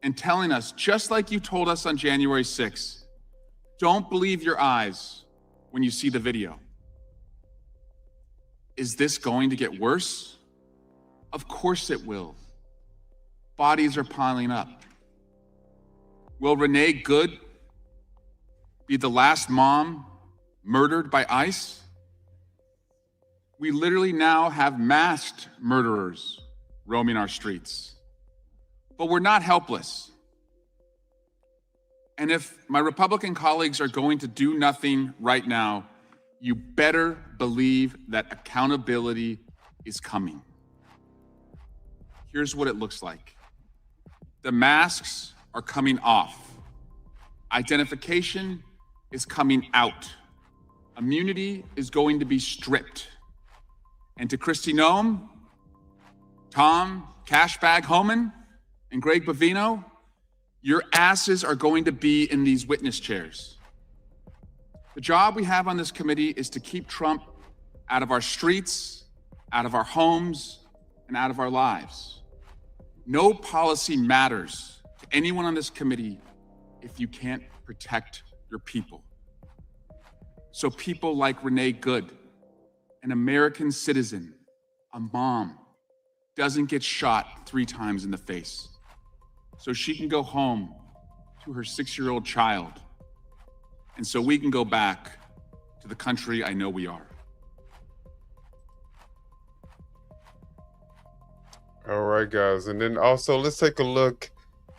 and telling us, just like you told us on January 6th, don't believe your eyes when you see the video. Is this going to get worse? Of course it will. Bodies are piling up. Will Renee Good be the last mom murdered by ICE? We literally now have masked murderers roaming our streets. But we're not helpless. And if my Republican colleagues are going to do nothing right now, you better believe that accountability is coming. Here's what it looks like. The masks are coming off. Identification is coming out. Immunity is going to be stripped. And to Kristi Noem, Tom Cashbag Homan, and Greg Bovino, your asses are going to be in these witness chairs. The job we have on this committee is to keep Trump out of our streets, out of our homes, and out of our lives. No policy matters to anyone on this committee if you can't protect your people. So people like Renee Good, an American citizen, a mom, doesn't get shot 3 times in the face, so she can go home to her 6-year-old child, and so we can go back to the country I know we are. All right, guys. And then also let's take a look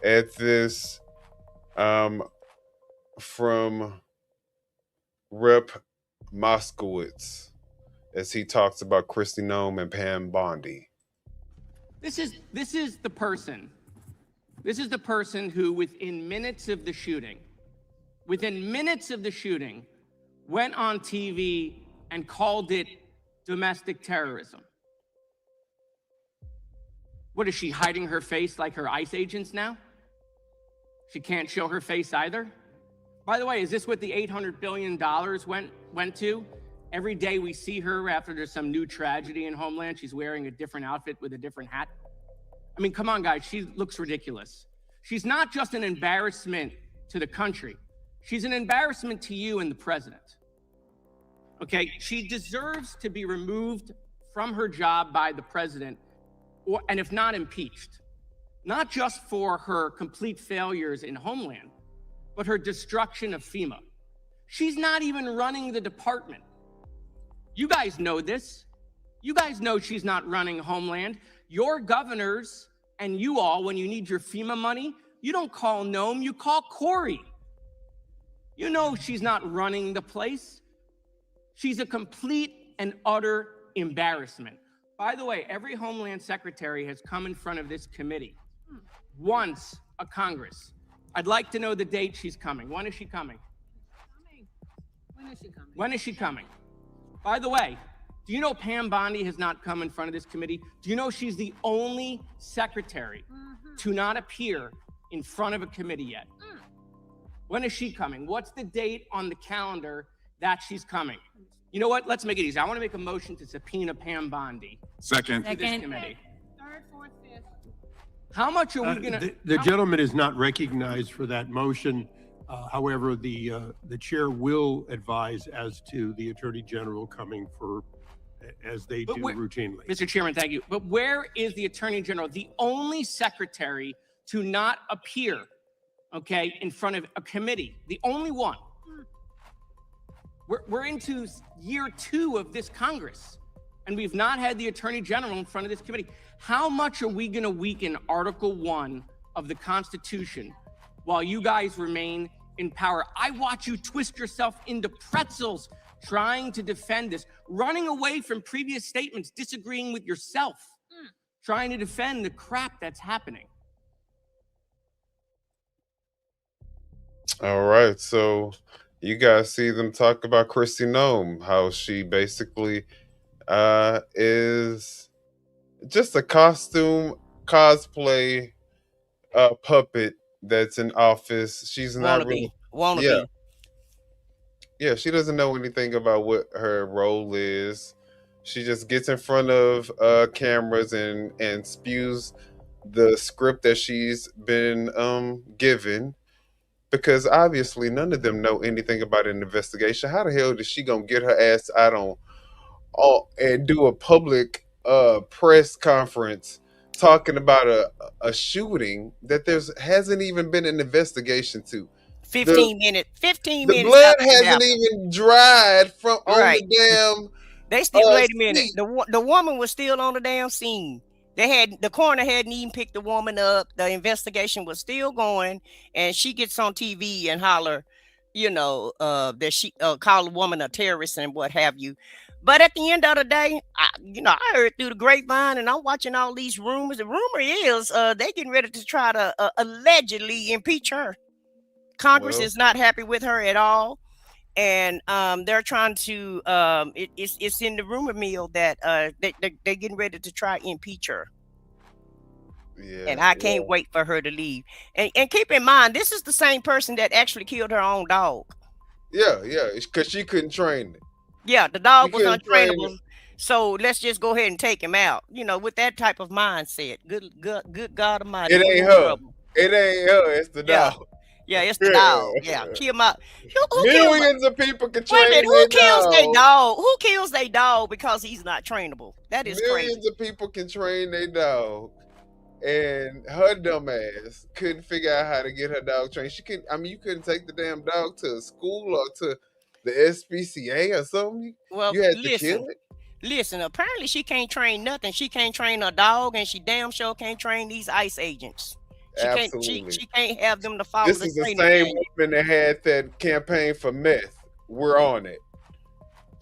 at this from Rep. Moskowitz as he talks about Kristi Noem and Pam Bondi. This is the person. This is the person who, within minutes of the shooting, went on TV and called it domestic terrorism. What is she, hiding her face like her ICE agents now? She can't show her face either? By the way, is this what the $800 billion went to? Every day we see her after there's some new tragedy in Homeland, she's wearing a different outfit with a different hat. I mean, come on, guys, she looks ridiculous. She's not just an embarrassment to the country. She's an embarrassment to you and the president. Okay, she deserves to be removed from her job by the president, and if not impeached, not just for her complete failures in Homeland, but her destruction of FEMA. She's not even running the department. You guys know this. You guys know she's not running Homeland. Your governors and you all, when you need your FEMA money, you don't call Noem, you call Corey. You know she's not running the place. She's a complete and utter embarrassment. By the way, every Homeland Secretary has come in front of this committee once a Congress. I'd like to know the date she's coming. When is she coming? When is she coming? By the way, do you know Pam Bondi has not come in front of this committee? Do you know she's the only secretary to not appear in front of a committee yet? When is she coming? What's the date on the calendar that she's coming? You know what? Let's make it easy. I want to make a motion to subpoena Pam Bondi. Second. To this committee. How much are we going to... The gentleman is not recognized for that motion. However, the chair will advise as to the Attorney General coming for, as they do routinely. Mr. Chairman, thank you. But where is the Attorney General, the only secretary to not appear, okay, in front of a committee? The only one. We're into year 2 of this Congress, and we've not had the Attorney General in front of this committee. How much are we going to weaken Article 1 of the Constitution while you guys remain in power? I watch you twist yourself into pretzels trying to defend this, running away from previous statements, disagreeing with yourself, trying to defend the crap that's happening. All right, so you guys see them talk about Kristi Noem, how she basically is just a cosplay puppet that's in office. She's not really wannabe. Yeah, she doesn't know anything about what her role is. She just gets in front of cameras and spews the script that she's been given. Because obviously none of them know anything about an investigation. How the hell is she gonna get her ass out on and do a public press conference talking about a shooting that hasn't even been an investigation to? 15 minutes. The blood hasn't even dried from on the damn. They still wait a minute. The woman was still on the damn scene. The coroner hadn't even picked the woman up. The investigation was still going, and she gets on TV and holler, that she call a woman a terrorist and what have you. But at the end of the day, I heard through the grapevine, and I'm watching all these rumors. The rumor is they getting ready to try to allegedly impeach her. Congress is not happy with her at all, and they're trying to. It's in the rumor mill that they're getting ready to try to impeach her. Yeah, and I can't wait for her to leave. And keep in mind, this is the same person that actually killed her own dog. Yeah, because she couldn't train it. Yeah, the dog was untrainable. So let's just go ahead and take him out. With that type of mindset. Good God Almighty. It ain't her. It ain't her. It's the dog. Yeah, it's the dog. Yeah, kill him out. Millions of people can train their who kills their dog? Who kills their dog because he's not trainable? That is crazy. Millions of people can train their dog, and her dumb ass couldn't figure out how to get her dog trained. You couldn't take the damn dog to a school or to the SPCA or something. Well, you had to kill it. Listen, apparently she can't train nothing. She can't train a dog, and she damn sure can't train these ICE agents. She can't have them to follow this is the same woman that had that campaign for meth. We're on it.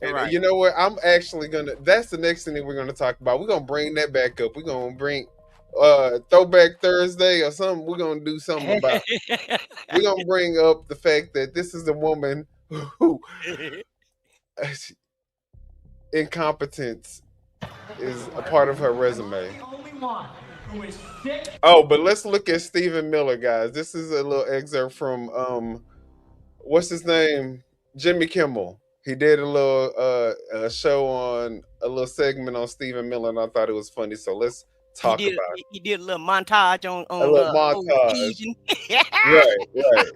And you know what? I'm actually that's the next thing that we're gonna talk about. We're gonna bring that back up. We're gonna bring Throwback Thursday or something. We're gonna do something about it. We're gonna bring up the fact that this is a woman who incompetence is a part of her resume. Oh, but let's look at Stephen Miller, guys. This is a little excerpt from what's his name? Jimmy Kimmel. He did a little show on a little segment on Stephen Miller, and I thought it was funny. So let's talk about it. He did a little montage on a little montage.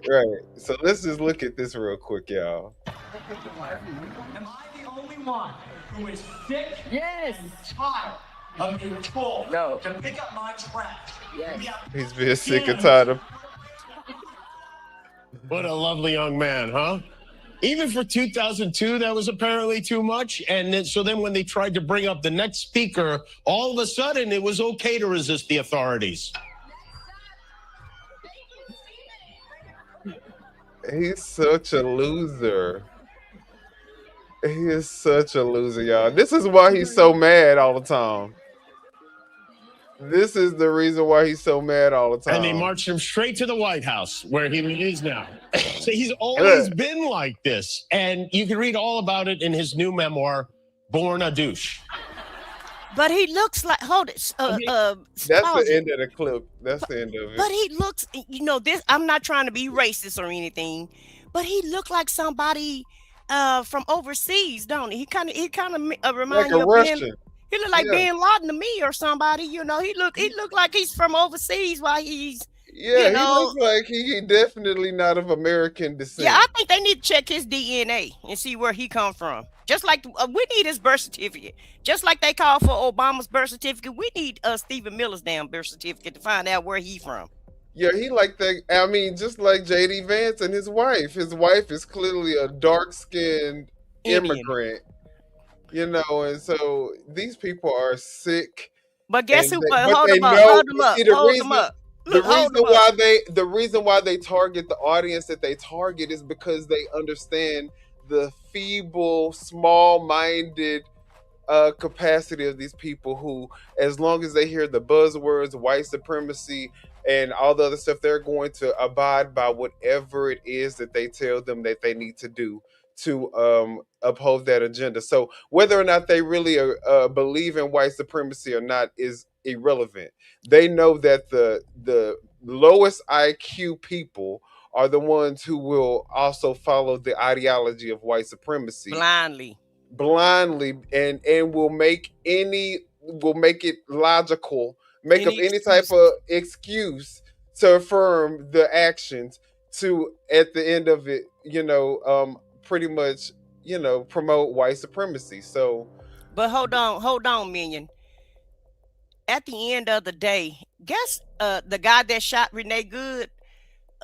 Right. So let's just look at this real quick, y'all. Am I the only one who is sick and tired of being told to pick up my trash? Yes. He's been sick and tired of. What a lovely young man, huh? Even for 2002, that was apparently too much. And then when they tried to bring up the next speaker, all of a sudden it was okay to resist the authorities. He's such a loser. He is such a loser, y'all. This is why he's so mad all the time. This is the reason why he's so mad all the time. And they marched him straight to the White House, where he is now. So he's always been like this. And you can read all about it in his new memoir, Born a Douche. But he looks like, hold it. That's the end of the clip. That's the end of it. But he looks, this, I'm not trying to be racist or anything, but he looked like somebody from overseas, don't he? He kind of reminds like me a of Russian. He looked like Ben Laden to me or somebody, He looked like he's from overseas while he's, he looks like he definitely not of American descent. Yeah, I think they need to check his DNA and see where he come from. Just like we need his birth certificate. Just like they call for Obama's birth certificate, we need Stephen Miller's damn birth certificate to find out where he from. Yeah, he like that. I mean, just like JD Vance and his wife. His wife is clearly a dark-skinned immigrant. And so these people are sick. But guess who? Hold them up. The reason why they target the audience that they target is because they understand the feeble, small-minded capacity of these people who, as long as they hear the buzzwords, white supremacy, and all the other stuff, they're going to abide by whatever it is that they tell them that they need to do to uphold that agenda. So whether or not they really believe in white supremacy or not is irrelevant. They know that the lowest IQ people are the ones who will also follow the ideology of white supremacy blindly and will make it logical, make up any type of excuse to affirm the actions to, at the end of it, pretty much, promote white supremacy. So, but hold on, Minion. At the end of the day, guess the guy that shot Renee Good,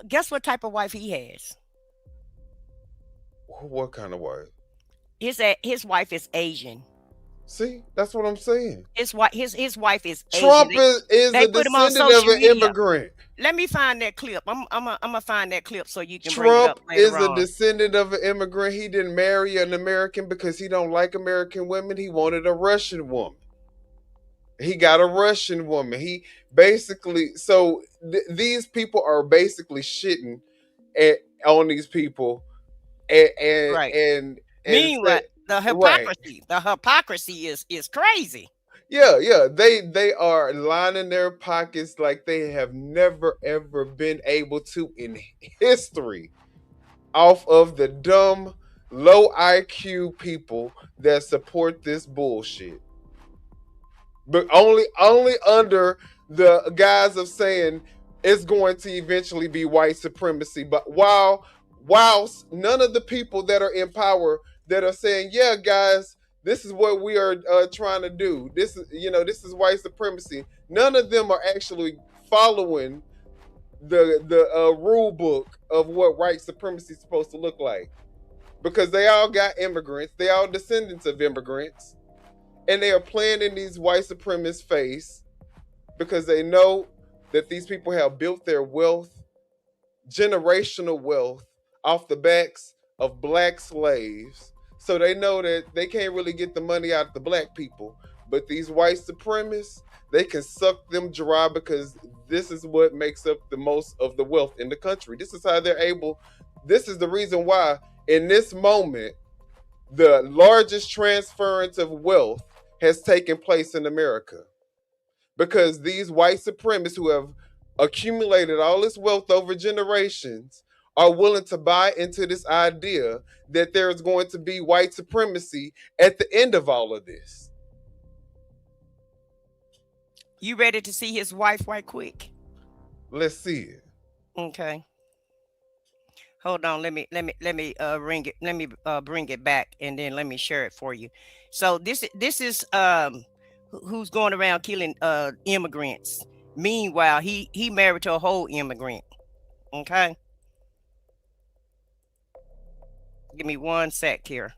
guess what type of wife he has? What kind of wife? His wife is Asian. See, that's what I'm saying. His wife is Asian. Trump is a descendant of an immigrant. Let me find that clip. I'm gonna find that clip so you can Trump bring it up later is a descendant of an immigrant. He didn't marry an American because he don't like American women. He wanted a Russian woman. He got a Russian woman. He basically, these people are basically shitting on these people, and meanwhile, the hypocrisy is crazy. Yeah, they are lining their pockets like they have never ever been able to in history, off of the dumb, low IQ people that support this bullshit. But only under the guise of saying it's going to eventually be white supremacy. But while none of the people that are in power that are saying, yeah, guys, this is what we are trying to do. This is white supremacy. None of them are actually following the rule book of what white supremacy is supposed to look like, because they all got immigrants. They all descendants of immigrants. And they are playing in these white supremacists' face because they know that these people have built their wealth, generational wealth, off the backs of black slaves. So they know that they can't really get the money out of the black people. But these white supremacists, they can suck them dry because this is what makes up the most of the wealth in the country. This is how they're able. This is the reason why in this moment, the largest transference of wealth has taken place in America, because these white supremacists who have accumulated all this wealth over generations are willing to buy into this idea that there is going to be white supremacy at the end of all of this. You ready to see his wife right quick? Let's see it. Okay. Hold on, let me bring it back, and then let me share it for you. So this is who's going around killing immigrants. Meanwhile, he married to a whole immigrant. Okay. Give me 1 sec here.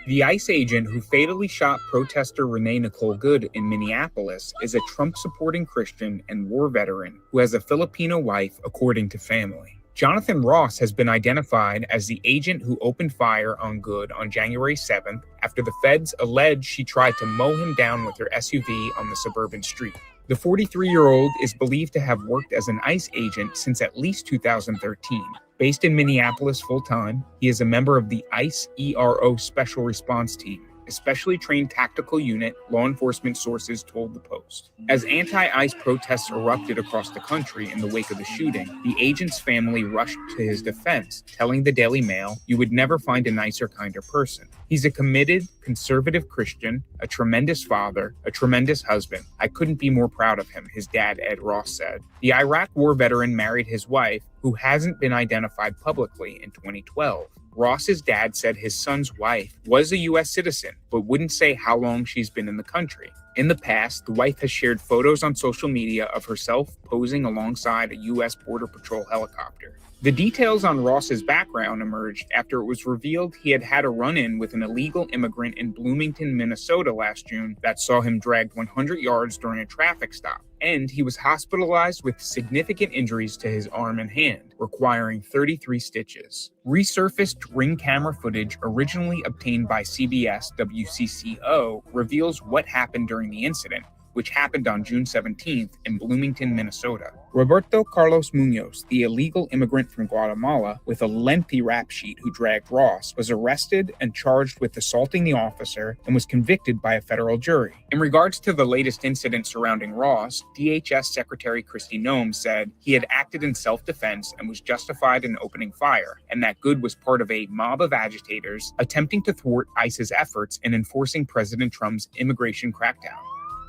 The ICE agent who fatally shot protester Renee Nicole Good in Minneapolis is a Trump-supporting Christian and war veteran who has a Filipino wife, according to family. Jonathan Ross has been identified as the agent who opened fire on Good on January 7th after the feds allege she tried to mow him down with her SUV on the suburban street. The 43-year-old is believed to have worked as an ICE agent since at least 2013. Based in Minneapolis full-time, he is a member of the ICE ERO Special Response Team, a specially trained tactical unit, law enforcement sources told the Post. As anti-ICE protests erupted across the country in the wake of the shooting, the agent's family rushed to his defense, telling the Daily Mail, "You would never find a nicer, kinder person. He's a committed, conservative Christian, a tremendous father, a tremendous husband. I couldn't be more proud of him," his dad, Ed Ross, said. The Iraq war veteran married his wife, who hasn't been identified publicly, in 2012. Ross's dad said his son's wife was a U.S. citizen, but wouldn't say how long she's been in the country. In the past, the wife has shared photos on social media of herself posing alongside a U.S. Border Patrol helicopter. The details on Ross's background emerged after it was revealed he had had a run-in with an illegal immigrant in Bloomington, Minnesota last June that saw him dragged 100 yards during a traffic stop, and he was hospitalized with significant injuries to his arm and hand, requiring 33 stitches. Resurfaced Ring camera footage originally obtained by CBS WCCO reveals what happened during the incident, which happened on June 17th in Bloomington, Minnesota. Roberto Carlos Munoz, the illegal immigrant from Guatemala with a lengthy rap sheet who dragged Ross, was arrested and charged with assaulting the officer and was convicted by a federal jury. In regards to the latest incident surrounding Ross, DHS Secretary Kristi Noem said he had acted in self-defense and was justified in opening fire, and that Good was part of a mob of agitators attempting to thwart ICE's efforts in enforcing President Trump's immigration crackdown.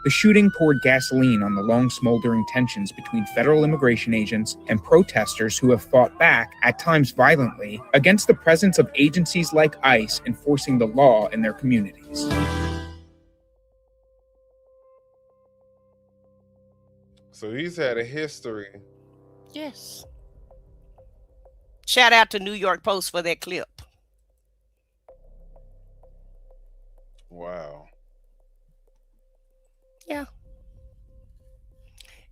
The shooting poured gasoline on the long smoldering tensions between federal immigration agents and protesters who have fought back, at times violently, against the presence of agencies like ICE enforcing the law in their communities. So he's had a history. Yes. Shout out to New York Post for that clip. Wow. Yeah.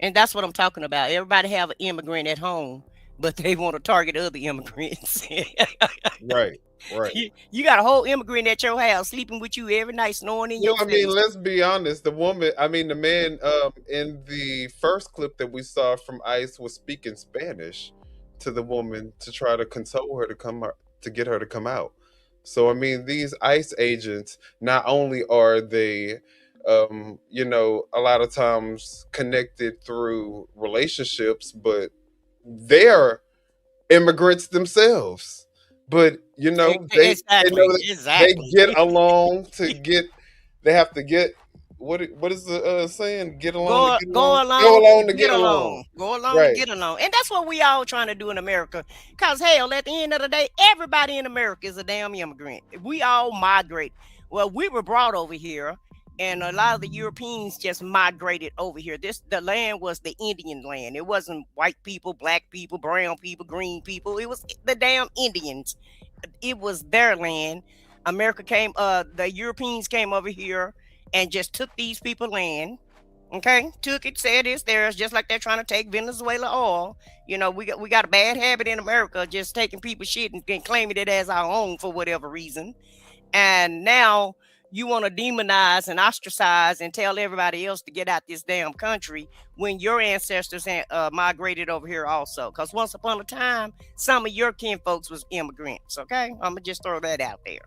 And that's what I'm talking about. Everybody have an immigrant at home, but they want to target other immigrants. Right. You got a whole immigrant at your house sleeping with you every night, snoring in your face. I mean, let's be honest. The man in the first clip that we saw from ICE was speaking Spanish to the woman to try to console her to get her to come out. So, I mean, these ICE agents, not only are they a lot of times connected through relationships, but they're immigrants themselves. But they get along they have to get what is the saying? Get along to get along. Go along to get along. Go along to get along. And that's what we all trying to do in America. Because hell, at the end of the day, everybody in America is a damn immigrant. We all migrate. Well, we were brought over here. And a lot of the Europeans just migrated over here. The land was the Indian land. It wasn't white people, black people, brown people, green people. It was the damn Indians. It was their land. The Europeans came over here and just took these people's land. Okay, took it, said it's theirs, just like they're trying to take Venezuela oil. We got a bad habit in America, just taking people's shit and claiming it as our own for whatever reason. And now you want to demonize and ostracize and tell everybody else to get out this damn country when your ancestors migrated over here also. Because once upon a time, some of your kin folks was immigrants. Okay, I'm gonna just throw that out there.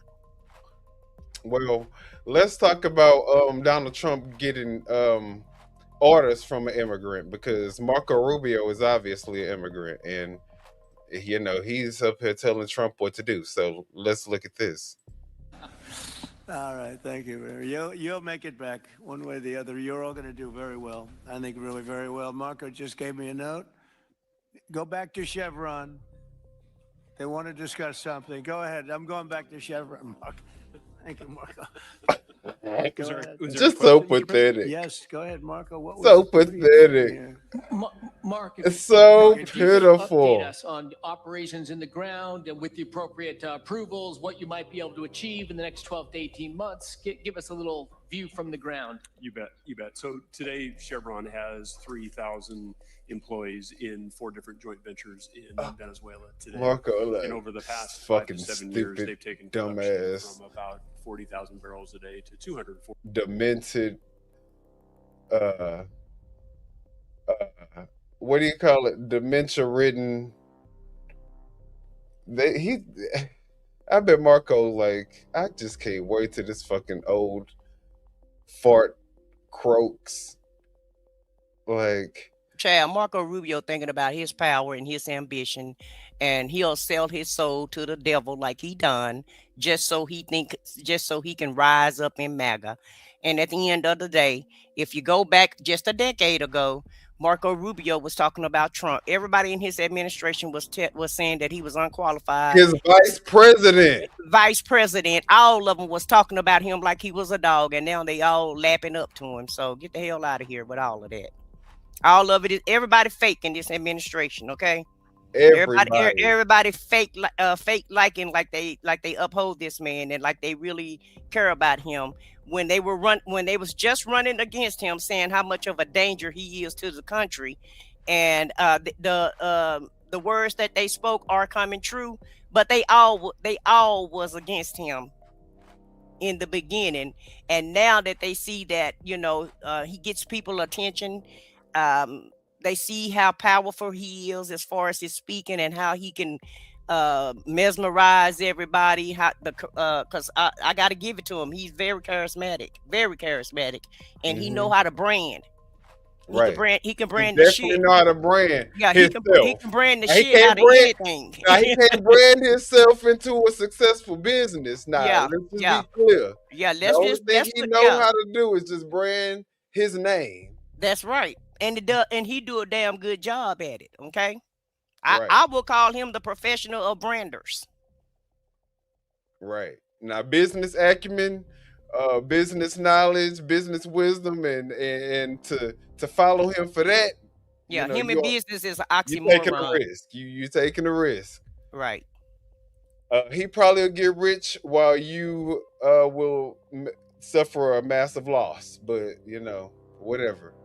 Well, let's talk about Donald Trump getting orders from an immigrant, because Marco Rubio is obviously an immigrant, and he's up here telling Trump what to do. So let's look at this. All right, thank you. You'll make it back one way or the other. You're all going to do very well. I think really very well. Marco just gave me a note. Go back to Chevron. They want to discuss something. Go ahead. I'm going back to Chevron, Marco. Thank you, Marco. Go ahead. Just so pathetic. Yes, go ahead, Marco. What was So what are you thinking pathetic. here? Mark, It's so if you could update pitiful. us on operations in the ground and with the appropriate approvals, what you might be able to achieve in the next 12 to 18 months. Give us a little view from the ground. You bet. So today, Chevron has 3,000 employees in 4 different joint ventures in Venezuela today. Marco, like, and over the past 5 fucking to 7 years, stupid, they've taken dumbass, production from about 40,000 barrels a day to 240. demented, what do you call it? Dementia-ridden. I bet Marco, like, I just can't wait till this fucking old fart croaks. Like, Chad, Marco Rubio thinking about his power and his ambition, and he'll sell his soul to the devil like he done, just so he can rise up in MAGA. And at the end of the day, if you go back just a decade ago, Marco Rubio was talking about Trump. Everybody in his administration was saying that he was unqualified. His vice president, all of them was talking about him like he was a dog, and now they all lapping up to him. So get the hell out of here with all of that. All of it is everybody fake in this administration, okay? Everybody fake liking like they uphold this man and like they really care about him. When they was just running against him, saying how much of a danger he is to the country, and the words that they spoke are coming true, but they all was against him in the beginning, and now that they see that he gets people attention. They see how powerful he is as far as his speaking and how he can mesmerize everybody. Because I got to give it to him. He's very charismatic, and he know how to brand. He can brand the shit. Know how to brand. Yeah, he can brand the shit out of anything. Now he can't brand himself into a successful business. Now, let's just be clear. Yeah, the only thing he know how to do is just brand his name. That's right. And he do a damn good job at it. Okay, I will call him the professional of branders. Right. Now, business acumen, business knowledge, business wisdom, and to follow him for that. Yeah, him in business is an oxymoron. You're taking a risk. You're taking a risk. Right. He probably will get rich while you will suffer a massive loss. But whatever.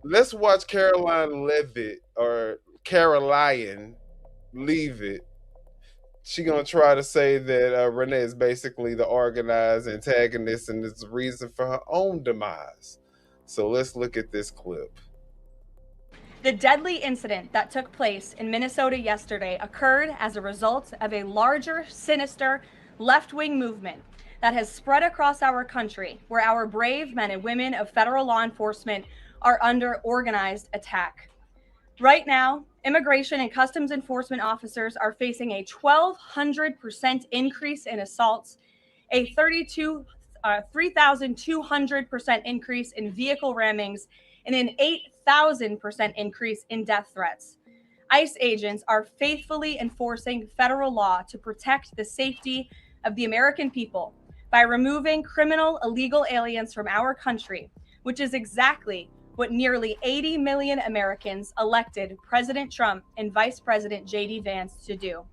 Let's watch Caroline leave it. She gonna try to say that Renee is basically the organized antagonist and it's the reason for her own demise. So let's look at this clip. The deadly incident that took place in Minnesota yesterday occurred as a result of a larger, sinister, left-wing movement that has spread across our country, where our brave men and women of federal law enforcement are under organized attack. Right now, immigration and customs enforcement officers are facing a 1,200% increase in assaults, a 3,200% increase in vehicle rammings, and an 8,000% increase in death threats. ICE agents are faithfully enforcing federal law to protect the safety of the American people by removing criminal illegal aliens from our country, which is exactly what nearly 80 million Americans elected President Trump and Vice President J.D. Vance to do.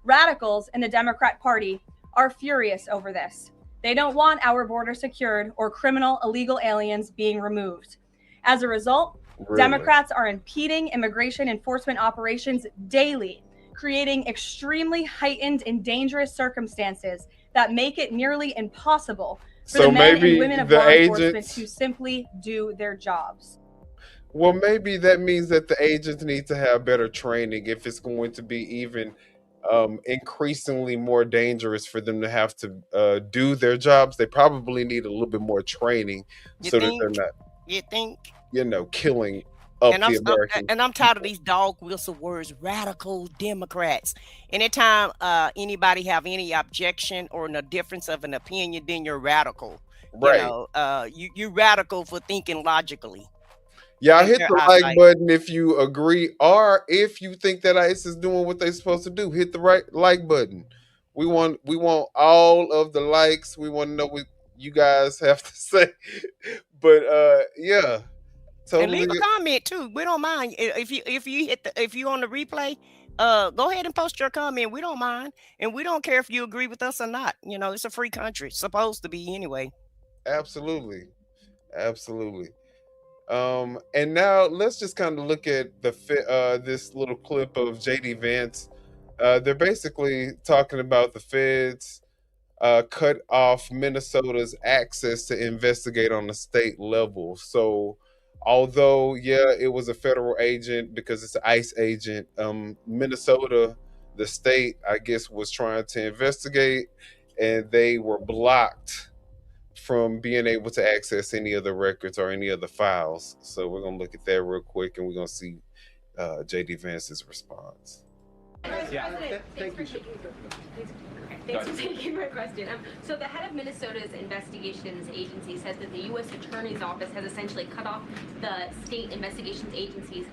Radicals in the Democrat Party are furious over this. They don't want our border secured or criminal illegal aliens being removed. As a result, Democrats are impeding immigration enforcement operations daily, creating extremely heightened and dangerous circumstances that make it nearly impossible for the men and women of law enforcement to simply do their jobs. Well, maybe that means that the agents need to have better training if it's going to be even increasingly more dangerous for them to have to do their jobs. They probably need a little bit more training that they're not, killing up the American. And I'm tired of these dog whistle words, radical Democrats. Anytime anybody have any objection or a difference of an opinion, then you're radical. Right. You're radical for thinking logically. Y'all hit the like button if you agree, or if you think that ICE is doing what they're supposed to do. Hit the like button. We want all of the likes. We want to know you guys have to say. But yeah, And leave totally. a comment too. We don't mind if you on the replay. Go ahead and post your comment. We don't mind, and we don't care if you agree with us or not. You know, it's a free country. It's supposed to be anyway. Absolutely. Absolutely. And now let's just kind of look at this little clip of JD Vance. They're basically talking about the feds cut off Minnesota's access to investigate on the state level. So, although it was a federal agent because it's an ICE agent, Minnesota, the state, I guess, was trying to investigate, and they were blocked from being able to access any of the records or any of the files. So we're gonna look at that real quick, and we're gonna see JD Vance's response. Yeah. Thanks for taking my question. So the head of Minnesota's investigations agency says that the U.S. Attorney's Office has essentially cut off the state investigations agency's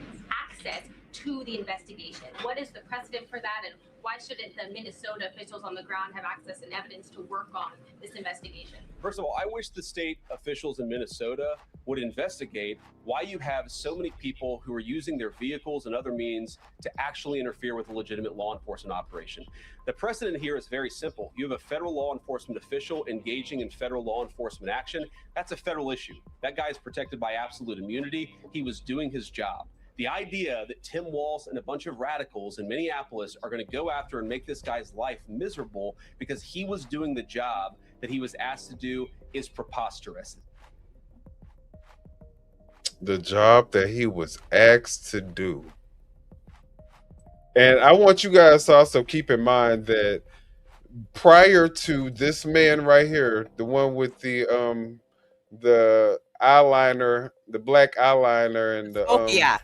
access to the investigation. What is the precedent for that, and why shouldn't the Minnesota officials on the ground have access and evidence to work on this investigation? First of all, I wish the state officials in Minnesota would investigate why you have so many people who are using their vehicles and other means to actually interfere with a legitimate law enforcement operation. The precedent here is very simple. You have a federal law enforcement official engaging in federal law enforcement action. That's a federal issue. That guy is protected by absolute immunity. He was doing his job. The idea that Tim Walz and a bunch of radicals in Minneapolis are going to go after and make this guy's life miserable because he was doing the job that he was asked to do is preposterous. The job that he was asked to do. And I want you guys to also keep in mind that prior to this man right here, the one with the eyeliner, the black eyeliner, and the smoky eye.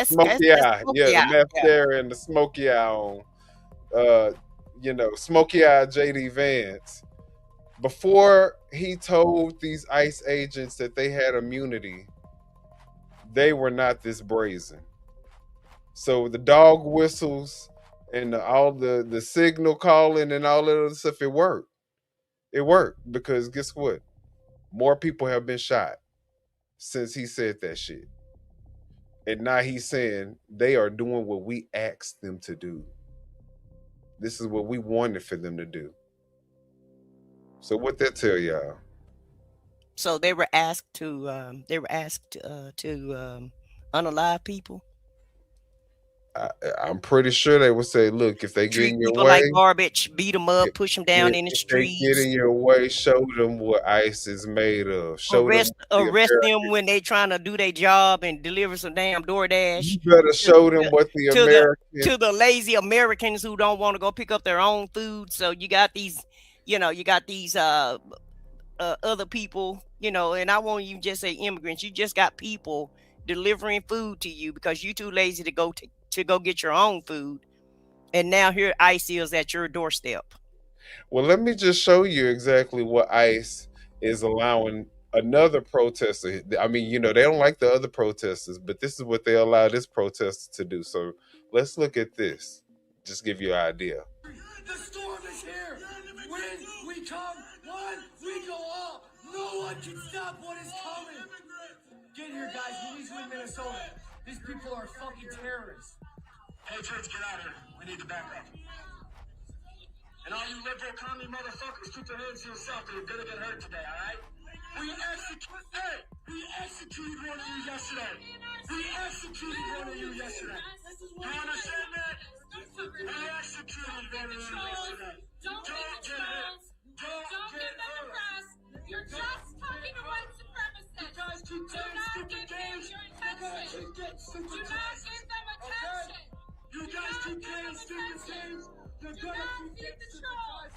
Smoky eye. Smoky The eye. meth there and the smoky eye on. Smoky eye JD Vance. Before he told these ICE agents that they had immunity, they were not this brazen. So the dog whistles and all the signal calling and all that other stuff, it worked. It worked because guess what? More people have been shot since he said that shit. And now he's saying they are doing what we asked them to do. This is what we wanted for them to do. So what that tell y'all? So they were asked to unalive people. I'm pretty sure they would say, look, if they get Treat in your people way, like garbage, beat them up, push them down in the if streets. they get in your way, show them what ICE is made of. Arrest them when they trying to do their job and deliver some damn DoorDash. You better show them what the American to the lazy Americans who don't want to go pick up their own food. So you got these, other people, and I won't even just say immigrants. You just got people delivering food to you because you're too lazy to go get your own food. And now here ICE is at your doorstep. Well, let me just show you exactly what ICE is allowing another protester. I mean, they don't like the other protesters, but this is what they allow this protester to do. So let's look at this. Just give you an idea. The storm is here. When we come, one, we go all. No one can stop what is coming. Get here, guys. We need you in Minnesota. These people are fucking terrorists. Patriots, get out of here. We need to back up. And all you liberal commie motherfuckers, keep your hands to yourself or you're gonna get hurt today, all right? We executed one of you yesterday. You understand that? We executed one of you yesterday. Don't get hurt. Don't get hurt. You're just talking to white supremacists. You guys keep playing stupid games. Do not give them attention. You guys keep playing stupid games. You're gonna keep getting stupid.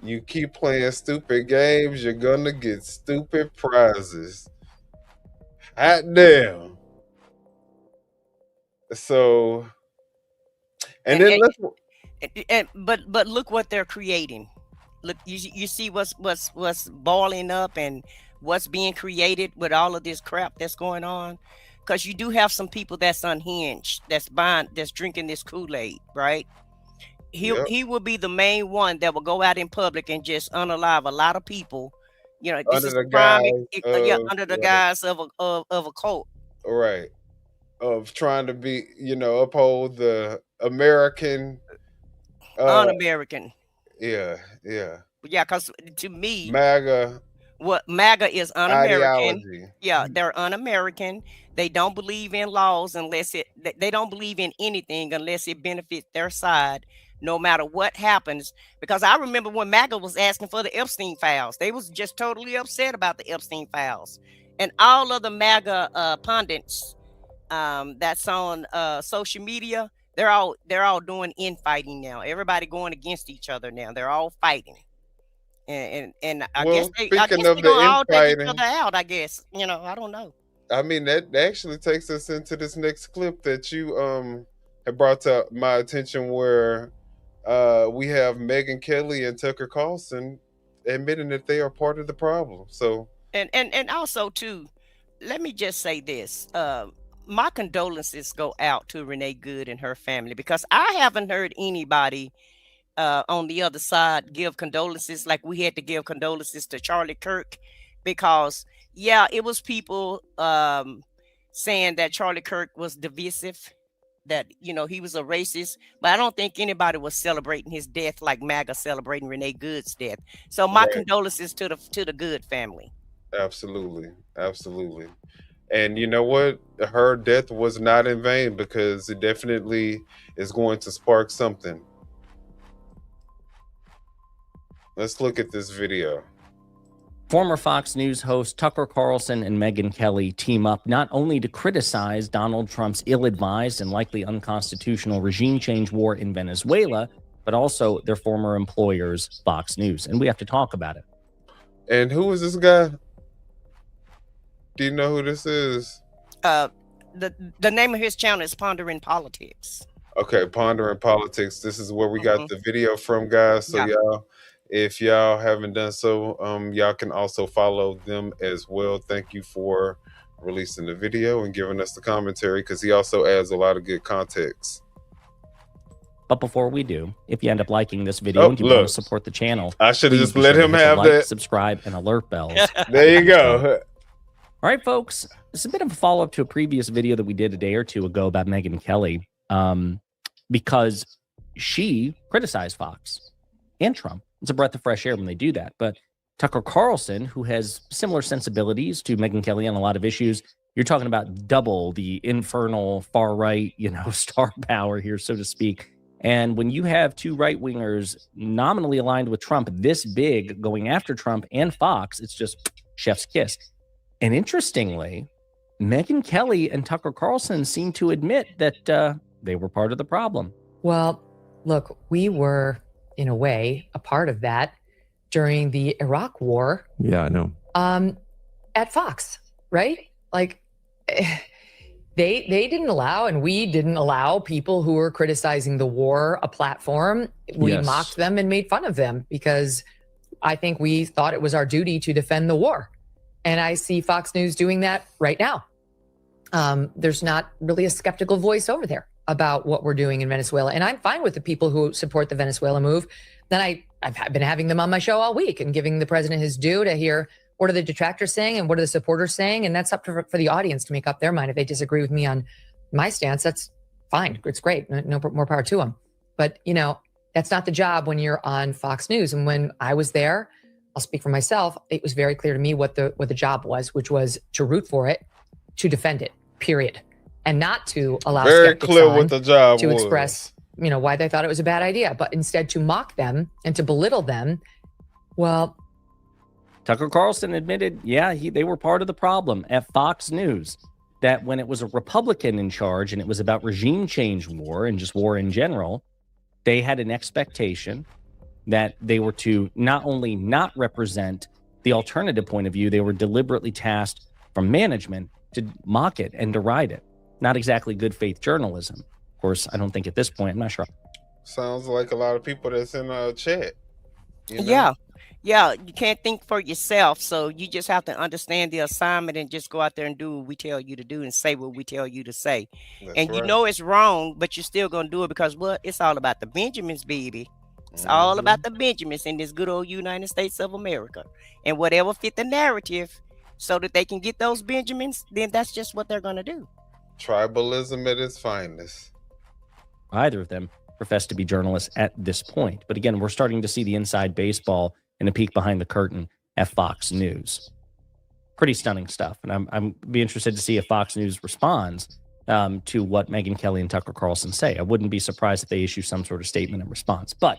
You keep playing stupid games, you're gonna get stupid prizes. Hot damn. So, but look what they're creating. Look, you see what's boiling up and what's being created with all of this crap that's going on. Because you do have some people that's unhinged, that's drinking this Kool-Aid, right? he will be the main one that will go out in public and just unalive a lot of people. You know, this Under is the the prime, guise yeah, of under the guise of a cult. right, of trying to be, uphold the American, Un-American. yeah, yeah, Yeah, because to me, MAGA what MAGA is un-American. ideology. Yeah, they're un-American. They don't believe in laws unless they don't believe in anything unless it benefits their side, no matter what happens. Because I remember when MAGA was asking for the Epstein files, they was just totally upset about the Epstein files. And all of the MAGA pundits that's on social media, they're all doing infighting now. Everybody going against each other now. They're all fighting. And I guess Well, they speaking of the gonna all take each infighting, other out. I guess I don't know. I mean that actually takes us into this next clip that you have brought to my attention, where we have Megyn Kelly and Tucker Carlson admitting that they are part of the problem. So And also too, let me just say this. My condolences go out to Renee Good and her family, because I haven't heard anybody on the other side give condolences like we had to give condolences to Charlie Kirk, because yeah, it was people saying that Charlie Kirk was divisive, that he was a racist, but I don't think anybody was celebrating his death like MAGA celebrating Renee Good's death. So my Right. condolences to the Good family. absolutely, absolutely. And you know what? Her death was not in vain, because it definitely is going to spark something. Let's look at this video. Former Fox News host Tucker Carlson and Megyn Kelly team up not only to criticize Donald Trump's ill-advised and likely unconstitutional regime change war in Venezuela, but also their former employers, Fox News. And we have to talk about it. And who is this guy? Do you know who this is? The name of his channel is Pondering Politics. Okay, Pondering Politics. This is where we got the video from, guys. So Yeah. y'all, if y'all haven't done so, y'all can also follow them as well. Thank you for releasing the video and giving us the commentary, because he also adds a lot of good context. But before we do, if you end up liking this video and you want to support the channel, I should have please just be let sure to him hit the have like, that. subscribe, and alert bells. There you go. All right, folks. This is a bit of a follow-up to a previous video that we did a day or two ago about Megyn Kelly, because she criticized Fox and Trump. It's a breath of fresh air when they do that. But Tucker Carlson, who has similar sensibilities to Megyn Kelly on a lot of issues, you're talking about double the infernal far-right, star power here, so to speak. And when you have two right-wingers nominally aligned with Trump this big going after Trump and Fox, it's just chef's kiss. And interestingly, Megyn Kelly and Tucker Carlson seem to admit that they were part of the problem. Well, look, we were, in a way, a part of that during the Iraq War. Yeah, I know. At Fox, right? Like, they didn't allow, and we didn't allow people who were criticizing the war a platform. We Yes. mocked them and made fun of them because I think we thought it was our duty to defend the war. And I see Fox News doing that right now. There's not really a skeptical voice over there about what we're doing in Venezuela. And I'm fine with the people who support the Venezuela move. Then I've been having them on my show all week and giving the president his due to hear what are the detractors saying and what are the supporters saying. And that's up for the audience to make up their mind. If they disagree with me on my stance, that's fine. It's great. No more power to them. But, that's not the job when you're on Fox News. And when I was there, I'll speak for myself, it was very clear to me what the job was, which was to root for it, to defend it, period. And not to allow Very skeptics clear on what the job to was. express, why they thought it was a bad idea, but instead to mock them and to belittle them. Well, Tucker Carlson admitted, they were part of the problem at Fox News, that when it was a Republican in charge and it was about regime change war and just war in general, they had an expectation that they were to not only not represent the alternative point of view, they were deliberately tasked from management to mock it and deride it. Not exactly good faith journalism. Of course, I don't think at this point, I'm not sure. Sounds like a lot of people that's in a chat. You know? Yeah, you can't think for yourself. So you just have to understand the assignment and just go out there and do what we tell you to do and say what we tell you to say. That's And you right. know it's wrong, but you're still gonna do it because what? It's all about the Benjamins, baby. It's all Mhm. about the Benjamins in this good old United States of America. And whatever fit the narrative so that they can get those Benjamins, then that's just what they're gonna do. Tribalism at its finest. Either of them profess to be journalists at this point. But again, we're starting to see the inside baseball and a peek behind the curtain at Fox News. Pretty stunning stuff. And I'm be interested to see if Fox News responds to what Megyn Kelly and Tucker Carlson say. I wouldn't be surprised if they issue some sort of statement in response. But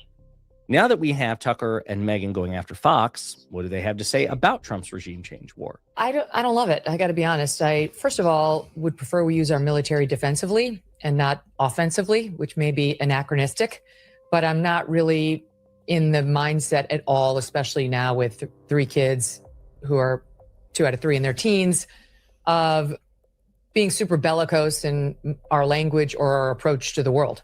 now that we have Tucker and Megyn going after Fox, what do they have to say about Trump's regime change war? I don't love it. I got to be honest. I, first of all, would prefer we use our military defensively and not offensively, which may be anachronistic, but I'm not really in the mindset at all, especially now with 3 kids who are 2 out of 3 in their teens, of being super bellicose in our language or our approach to the world.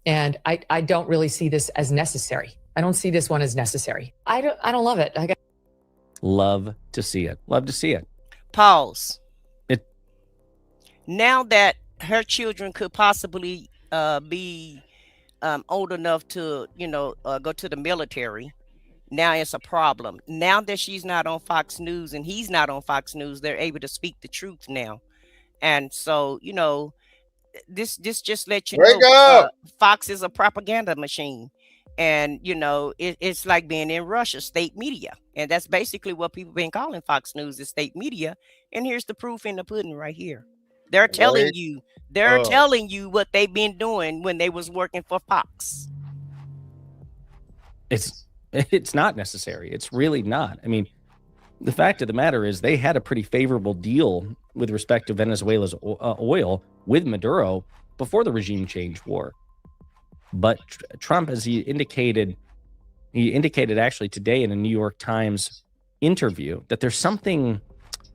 And I don't really see this as necessary. I don't see this one as necessary. I don't love it. Love to see it. Love to see it. Pause. It now that her children could possibly be old enough to, go to the military, now it's a problem. Now that she's not on Fox News and he's not on Fox News, they're able to speak the truth now. And so, this just let you Wake know up! Fox is a propaganda machine. And, it's like being in Russia, state media. And that's basically what people been calling Fox News, is state media. And here's the proof in the pudding right here. They're telling you what they've been doing when they was working for Fox. It's not necessary. It's really not. I mean, the fact of the matter is they had a pretty favorable deal with respect to Venezuela's oil with Maduro before the regime change war. But Trump, as he indicated actually today in a New York Times interview, that there's something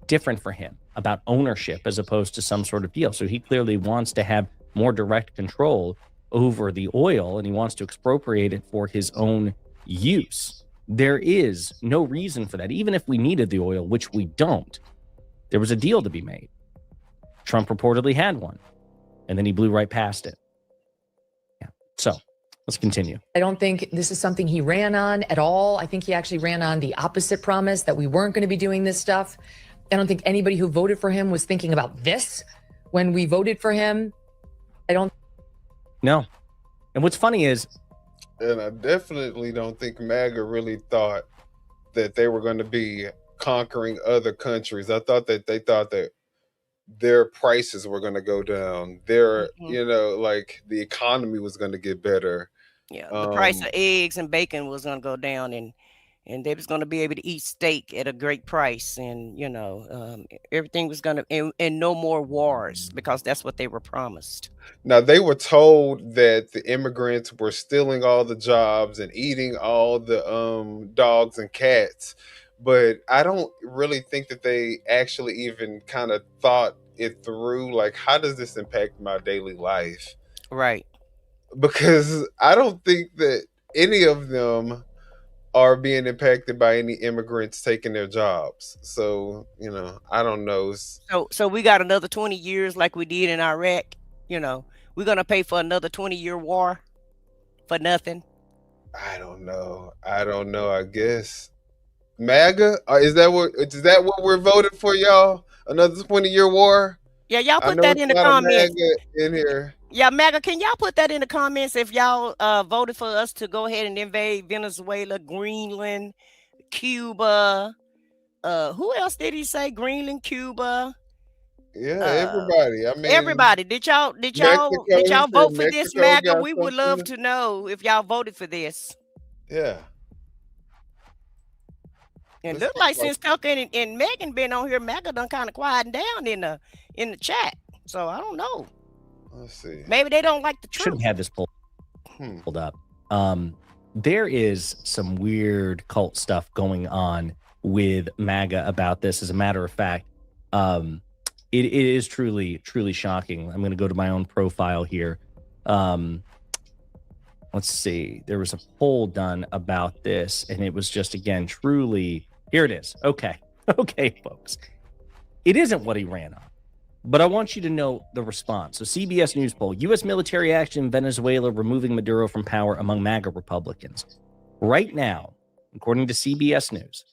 different for him about ownership as opposed to some sort of deal. So he clearly wants to have more direct control over the oil, and he wants to expropriate it for his own use. There is no reason for that. Even if we needed the oil, which we don't, there was a deal to be made. Trump reportedly had one, and then he blew right past it. Yeah. So let's continue. I don't think this is something he ran on at all. I think he actually ran on the opposite promise, that we weren't going to be doing this stuff. I don't think anybody who voted for him was thinking about this when we voted for him. No. And what's funny is, and I definitely don't think MAGA really thought that they were going to be conquering other countries. I thought that they thought that their prices were going to go down. Their, like the economy was going to get better. Yeah, the price of eggs and bacon was going to go down, and they was going to be able to eat steak at a great price, and everything was going to, and no more wars, because that's what they were promised. Now, they were told that the immigrants were stealing all the jobs and eating all the dogs and cats, but I don't really think that they actually even kind of thought it through. Like, how does this impact my daily life? Right. Because I don't think that any of them are being impacted by any immigrants taking their jobs. So, I don't know. So we got another 20 years like we did in Iraq. We're going to pay for another 20-year war for nothing. I don't know. I guess. MAGA? Is that what we're voting for, y'all? Another 20-year war? Yeah, y'all put that in the comments. In here. Yeah, MAGA, can y'all put that in the comments if y'all voted for us to go ahead and invade Venezuela, Greenland, Cuba? Who else did he say? Greenland, Cuba. Yeah, everybody. I mean, everybody. Did y'all vote for this, MAGA? We would love to know if y'all voted for this. Yeah. And look like since Tucker and Megyn been on here, MAGA done kind of quieting down in the chat. So I don't know. Let's see. Maybe they don't like the truth. Shouldn't have this pulled up. There is some weird cult stuff going on with MAGA about this. As a matter of fact, it is truly, truly shocking. I'm going to go to my own profile here. Hold let's see. There was a poll done about this, and it was just, again, truly, here it is. Okay. Okay, folks. It isn't what he ran on, but I want you to know the response. So CBS News poll, U.S. military action in Venezuela removing Maduro from power among MAGA Republicans. Right now, according to CBS News,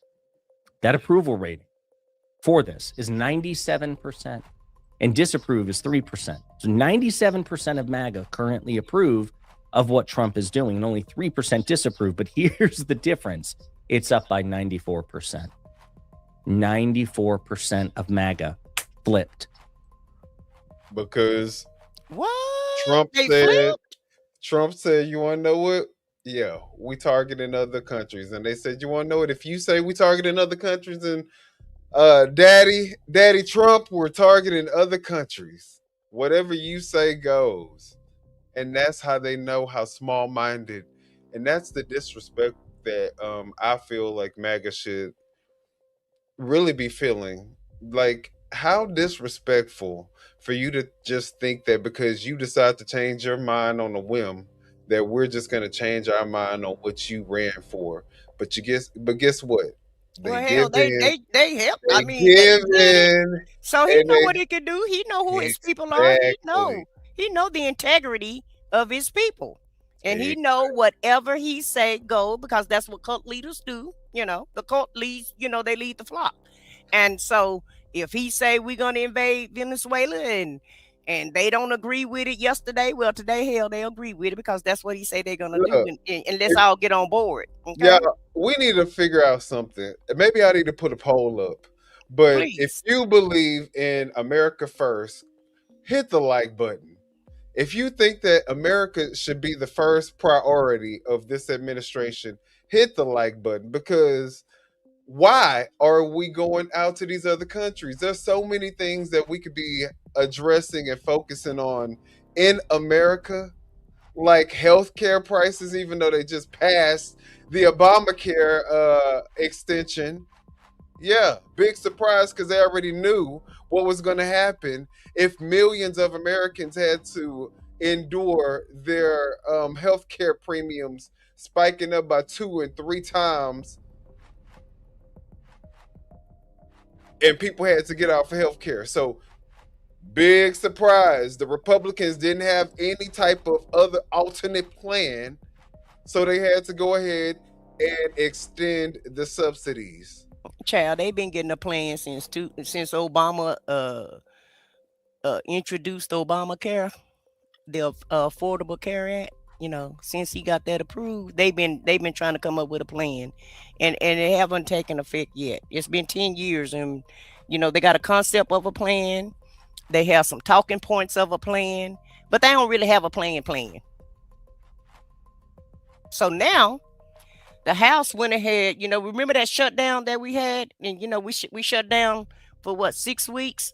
that approval rating for this is 97%, and disapprove is 3%. So 97% of MAGA currently approve of what Trump is doing, and only 3% disapprove. But here's the difference. It's up by 94%. 94% of MAGA flipped. Because what? Trump said, you want to know what? Yeah, we targeting other countries. And they said, you want to know what? If you say we targeting other countries, then Daddy Trump, we're targeting other countries. Whatever you say goes. And that's how they know how small-minded. And that's the disrespect that I feel like MAGA should really be feeling. Like, how disrespectful for you to just think that because you decide to change your mind on a whim, that we're just going to change our mind on what you ran for. But guess what? They help. I mean, so he know what he can do. He know who his people are. He know the integrity of his people, and he know whatever he say go, because that's what cult leaders do. You know, the cult leads. You know, they lead the flock, and so if he say we're gonna invade Venezuela and they don't agree with it yesterday, well, today, hell, they agree with it, because that's what he say they're gonna do, and let's all get on board. Okay? Yeah, we need to figure out something. Maybe I need to put a poll up. But if you believe in America first, hit the like button. If you think that America should be the first priority of this administration, hit the like button, because why are we going out to these other countries? There's so many things that we could be addressing and focusing on in America, like healthcare prices, even though they just passed the Obamacare extension. Yeah, big surprise, because they already knew what was going to happen if millions of Americans had to endure their healthcare premiums spiking up by 2 and 3 times, and people had to get out for healthcare. So, big surprise, the Republicans didn't have any type of other alternate plan, so they had to go ahead and extend the subsidies. Child, they've been getting a plan since Obama introduced Obamacare, the Affordable Care Act. You know, since he got that approved, they've been trying to come up with a plan, and they haven't taken effect yet. It's been 10 years, and you know, they got a concept of a plan. They have some talking points of a plan, but they don't really have a plan. So now the House went ahead, you know, remember that shutdown that we had? And, you know, we shut down for what, 6 weeks?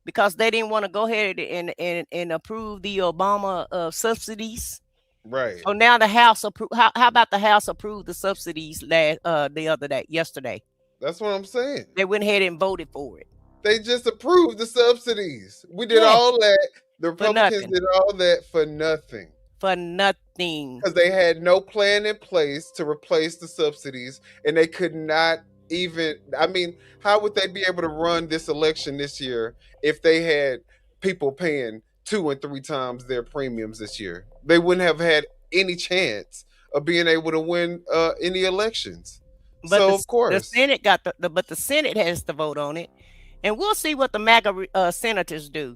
Because they didn't want to go ahead and approve the Obama subsidies. Right. So now the House approved. How about the House approved the subsidies yesterday? That's what I'm saying. They went ahead and voted for it. They just approved the subsidies. We did all that. The Republicans did all that for nothing. For nothing. Because they had no plan in place to replace the subsidies, and they could not even, I mean, how would they be able to run this election this year if they had people paying 2 and 3 times their premiums this year? They wouldn't have had any chance of being able to win any elections. But so of course the Senate got but the Senate has to vote on it, and we'll see what the MAGA senators do.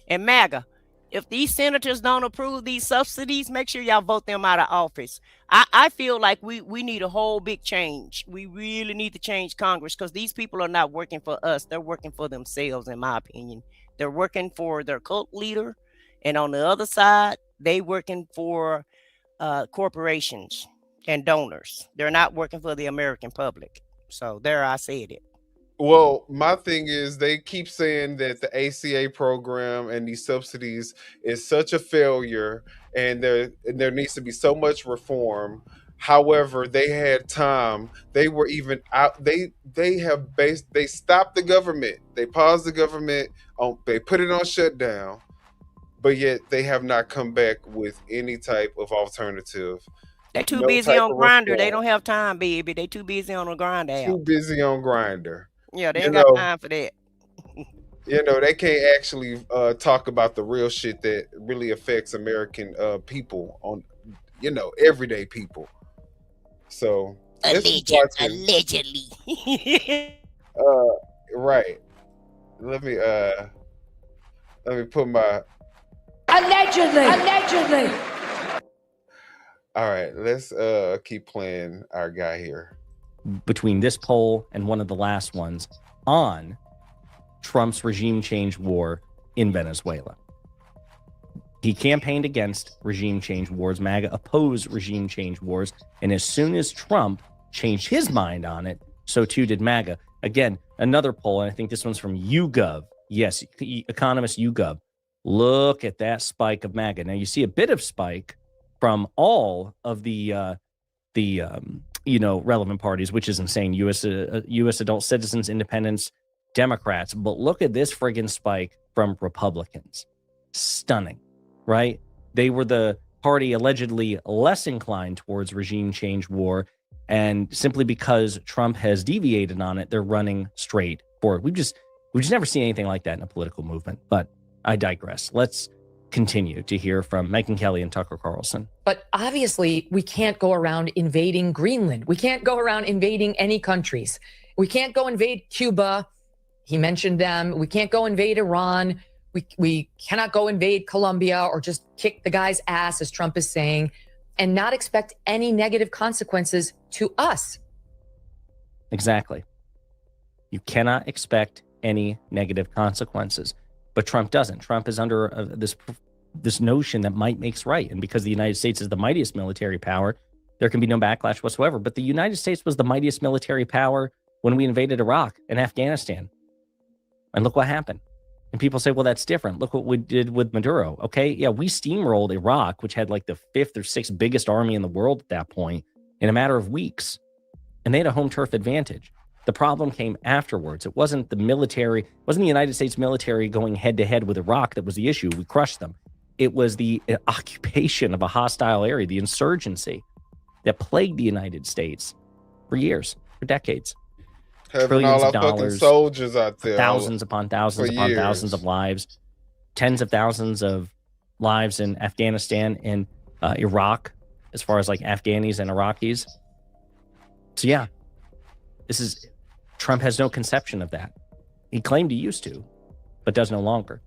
And MAGA, if these senators don't approve these subsidies, make sure y'all vote them out of office. I feel like we need a whole big change. We really need to change Congress, because these people are not working for us. They're working for themselves, in my opinion. They're working for their cult leader, and on the other side, they working for corporations and donors. They're not working for the American public. So there, I said it. Well, my thing is, they keep saying that the ACA program and these subsidies is such a failure, and there needs to be so much reform. However, they had time. They were even out. They stopped the government. They paused the government. They put it on shutdown. but yet they have not come back with any type of alternative. They too No busy type on of Grinder. They reform. don't have time, baby. They too busy on a Grinder app. Too busy on Grinder. Yeah, they You ain't got know, time for that. they can't actually talk about the real shit that really affects American people on, everyday people. So Allegedly. Right. Let me put my Allegedly. all right, let's keep playing our guy here. Between this poll and one of the last ones on Trump's regime change war in Venezuela. He campaigned against regime change wars. MAGA opposed regime change wars. And as soon as Trump changed his mind on it, so too did MAGA. Again, another poll, and I think this one's from YouGov. Yes, economist YouGov. Look at that spike of MAGA. Now you see a bit of spike from all of the relevant parties, which is insane. U.S. adult citizens, independents, Democrats. But look at this friggin' spike from Republicans. Stunning, right? They were the party allegedly less inclined towards regime change war. And simply because Trump has deviated on it, they're running straight forward. We've just never seen anything like that in a political movement. But I digress. Let's continue to hear from Megyn Kelly and Tucker Carlson. But obviously, we can't go around invading Greenland. We can't go around invading any countries. We can't go invade Cuba. He mentioned them. We can't go invade Iran. We cannot go invade Colombia or just kick the guy's ass, as Trump is saying, and not expect any negative consequences to us. Exactly. You cannot expect any negative consequences. But Trump doesn't. Trump is under this notion that might makes right. And because the United States is the mightiest military power, there can be no backlash whatsoever. But the United States was the mightiest military power when we invaded Iraq and Afghanistan. And look what happened. And people say, well, that's different. Look what we did with Maduro. Okay, yeah, we steamrolled Iraq, which had like the 5th or 6th biggest army in the world at that point, in a matter of weeks. And they had a home turf advantage. The problem came afterwards. It wasn't the military, it wasn't the United States military going head to head with Iraq that was the issue. We crushed them. It was the occupation of a hostile area, the insurgency that plagued the United States for years, for decades. Having Trillions all of our fucking dollars, soldiers out there, thousands upon thousands upon years. thousands of lives, tens of thousands of lives in Afghanistan and Iraq, as far as like Afghanis and Iraqis. So yeah, Trump has no conception of that. He claimed he used to, but does no longer.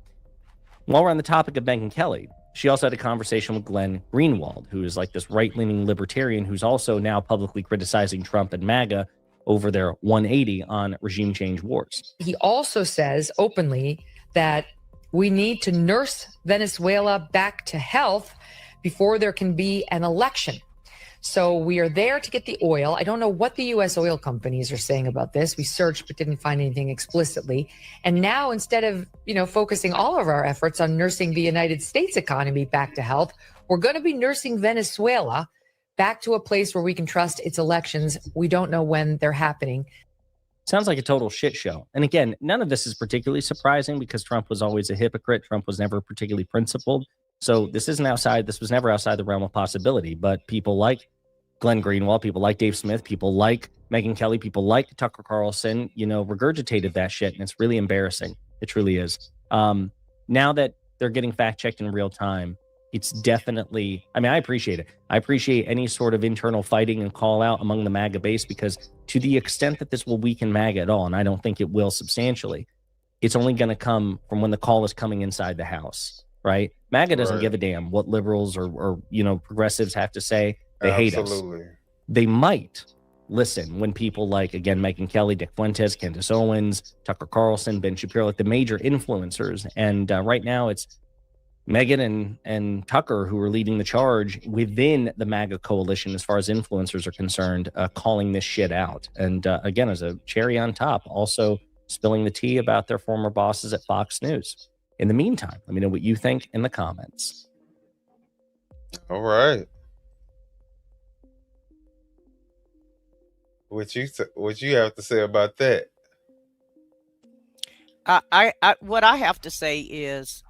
While we're on the topic of Megyn Kelly, she also had a conversation with Glenn Greenwald, who is like this right-leaning libertarian who's also now publicly criticizing Trump and MAGA over their 180 on regime change wars. He also says openly that we need to nurse Venezuela back to health before there can be an election. So we are there to get the oil. I don't know what the U.S. oil companies are saying about this. We searched but didn't find anything explicitly. And now instead of, focusing all of our efforts on nursing the United States economy back to health, we're going to be nursing Venezuela back to a place where we can trust its elections. We don't know when they're happening. Sounds like a total shit show. And again, none of this is particularly surprising because Trump was always a hypocrite. Trump was never particularly principled. So this was never outside the realm of possibility. But people like Glenn Greenwald, people like Dave Smith, people like Megyn Kelly, people like Tucker Carlson, regurgitated that shit. And it's really embarrassing. It truly is. Now that they're getting fact checked in real time, it's definitely, I appreciate it. I appreciate any sort of internal fighting and call out among the MAGA base, because to the extent that this will weaken MAGA at all, and I don't think it will substantially, it's only going to come from when the call is coming inside the House, right? MAGA doesn't give a damn what liberals or progressives have to say. They hate us. They might listen when people like, again, Megyn Kelly, Dick Fuentes, Candace Owens, Tucker Carlson, Ben Shapiro, like the major influencers. And right now it's Megyn and Tucker who are leading the charge within the MAGA coalition as far as influencers are concerned, calling this shit out. And again, as a cherry on top, also spilling the tea about their former bosses at Fox News. In the meantime, let me know what you think in the comments. All right. What you have to say about that? What I have to say is,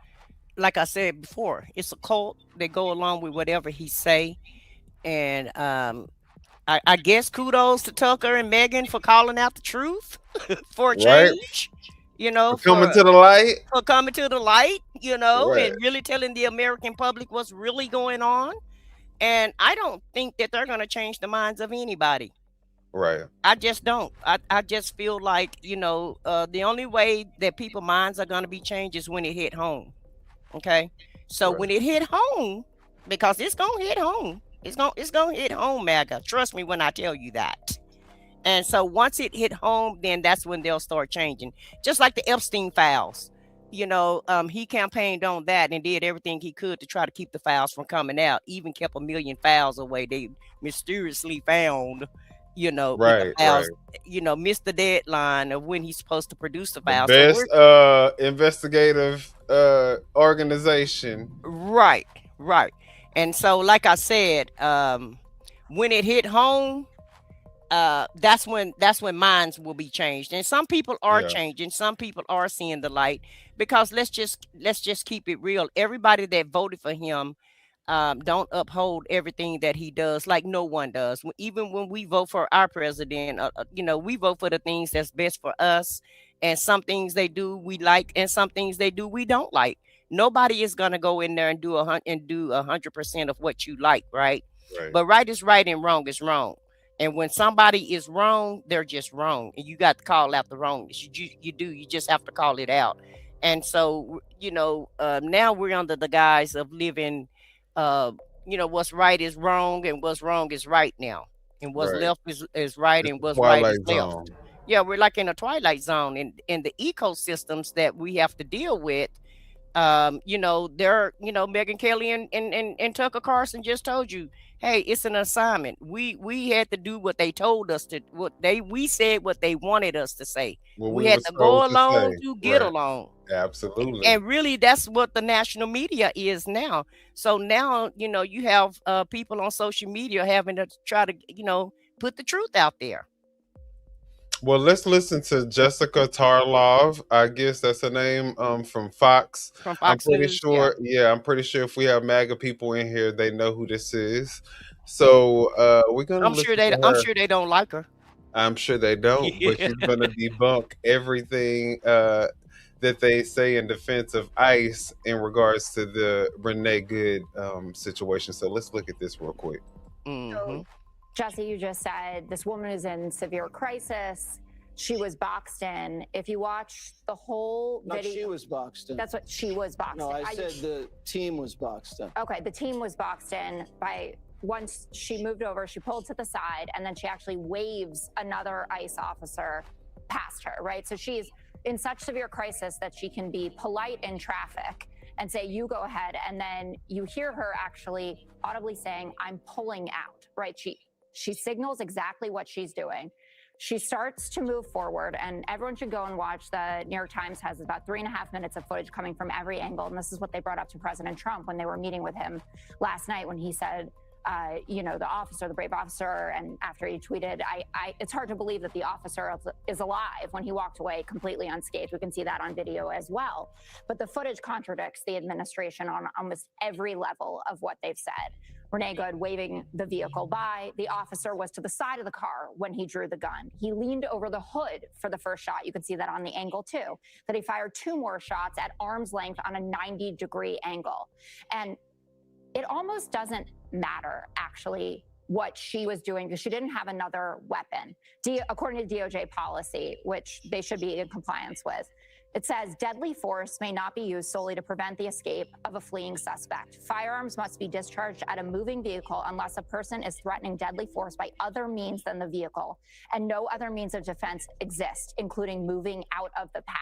like I said before, it's a cult. They go along with whatever he say. And I guess kudos to Tucker and Megan for calling out the truth for a Right? change, you know, For coming to the light. for coming to the light, you know, Right. and really telling the American public what's really going on. And I don't think that they're going to change the minds of anybody. Right. I just don't. I just feel like, you know, the only way that people's minds are going to be changed is when it hit home. Okay. So when it hit home, because it's going to hit home, it's going to hit home, MAGA. Trust me when I tell you that. And so once it hit home, then that's when they'll start changing. Just like the Epstein files. You know, he campaigned on that and did everything he could to try to keep the files from coming out, even kept 1 million files away. They mysteriously found, you know, with the Right. files, Right. you know, missed the deadline of when he's supposed to produce the The files. best investigative organization. Right, right. And so, like I said, when it hit home, that's when minds will be changed. And some people are changing. Some people are seeing the light, because let's just keep it real. Everybody that voted for him don't uphold everything that he does, like no one does. Even when we vote for our president, you know, we vote for the things that's best for us. And some things they do we like, and some things they do we don't like. Nobody is gonna go in there and do 100% of what you like, right? Right. But right is right and wrong is wrong. And when somebody is wrong, they're just wrong, and you got to call out the wrongness. You just have to call it out. And so, you know, now we're under the guise of living. You know, what's right is wrong, and what's wrong is right now, and what's Right. left is right, It's and the what's right is Twilight left. Zone. Yeah, we're like in a twilight zone, and the ecosystems that we have to deal with. You know, they're, you know, Megyn Kelly and Tucker Carlson just told you, hey, it's an assignment. We had to do what they told us to, we said what they wanted us to say. What We we had was to go told to along say. to get Right. along. Absolutely. And really, that's what the national media is now. So now, you know, you have people on social media having to try to, you know, put the truth out there. Well, let's listen to Jessica Tarlov. I guess that's her name. From Fox. From I'm Fox pretty News, yeah. sure. Yeah, I'm pretty sure if we have MAGA people in here, they know who this is. So we're gonna I'm listen sure to her. they don't like her. I'm sure they don't, but she's gonna debunk everything that they say in defense of ICE in regards to the Renee Good situation. So let's look at this real quick. Mhm. Jesse, you just said this woman is in severe crisis. She was boxed in. If you watch the whole No, video, she was boxed in. that's what she was boxed No, in. I said the team was boxed in. Okay, the team was boxed in by once she moved over, she pulled to the side, and then she actually waves another ICE officer past her, right? So she's in such severe crisis that she can be polite in traffic and say, you go ahead. And then you hear her actually audibly saying, I'm pulling out, right? She signals exactly what she's doing. She starts to move forward, and everyone should go and watch. The New York Times has about 3.5 minutes of footage coming from every angle. And this is what they brought up to President Trump when they were meeting with him last night, when he said, you know, the officer, the brave officer, and after he tweeted, it's hard to believe that the officer is alive when he walked away completely unscathed. We can see that on video as well. But the footage contradicts the administration on almost every level of what they've said. Renee Good waving the vehicle by. The officer was to the side of the car when he drew the gun. He leaned over the hood for the first shot. You can see that on the angle too. That he fired 2 more shots at arm's length on a 90-degree angle. And it almost doesn't matter, actually, what she was doing, because she didn't have another weapon. According to DOJ policy, which they should be in compliance with, it says deadly force may not be used solely to prevent the escape of a fleeing suspect. Firearms must be discharged at a moving vehicle unless a person is threatening deadly force by other means than the vehicle, and no other means of defense exist, including moving out of the path.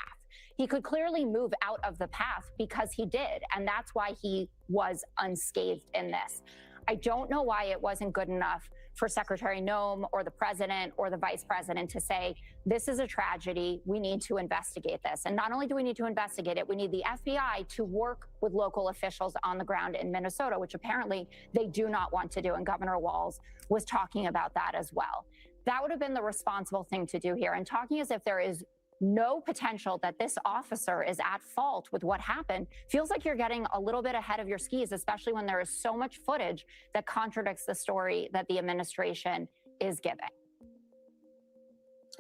He could clearly move out of the path because he did, and that's why he was unscathed in this. I don't know why it wasn't good enough for Secretary Noem or the president or the vice president to say, this is a tragedy, we need to investigate this. And not only do we need to investigate it, we need the FBI to work with local officials on the ground in Minnesota, which apparently they do not want to do. And Governor Walz was talking about that as well. That would have been the responsible thing to do here. And talking as if there is no potential that this officer is at fault with what happened, feels like you're getting a little bit ahead of your skis, especially when there is so much footage that contradicts the story that the administration is giving.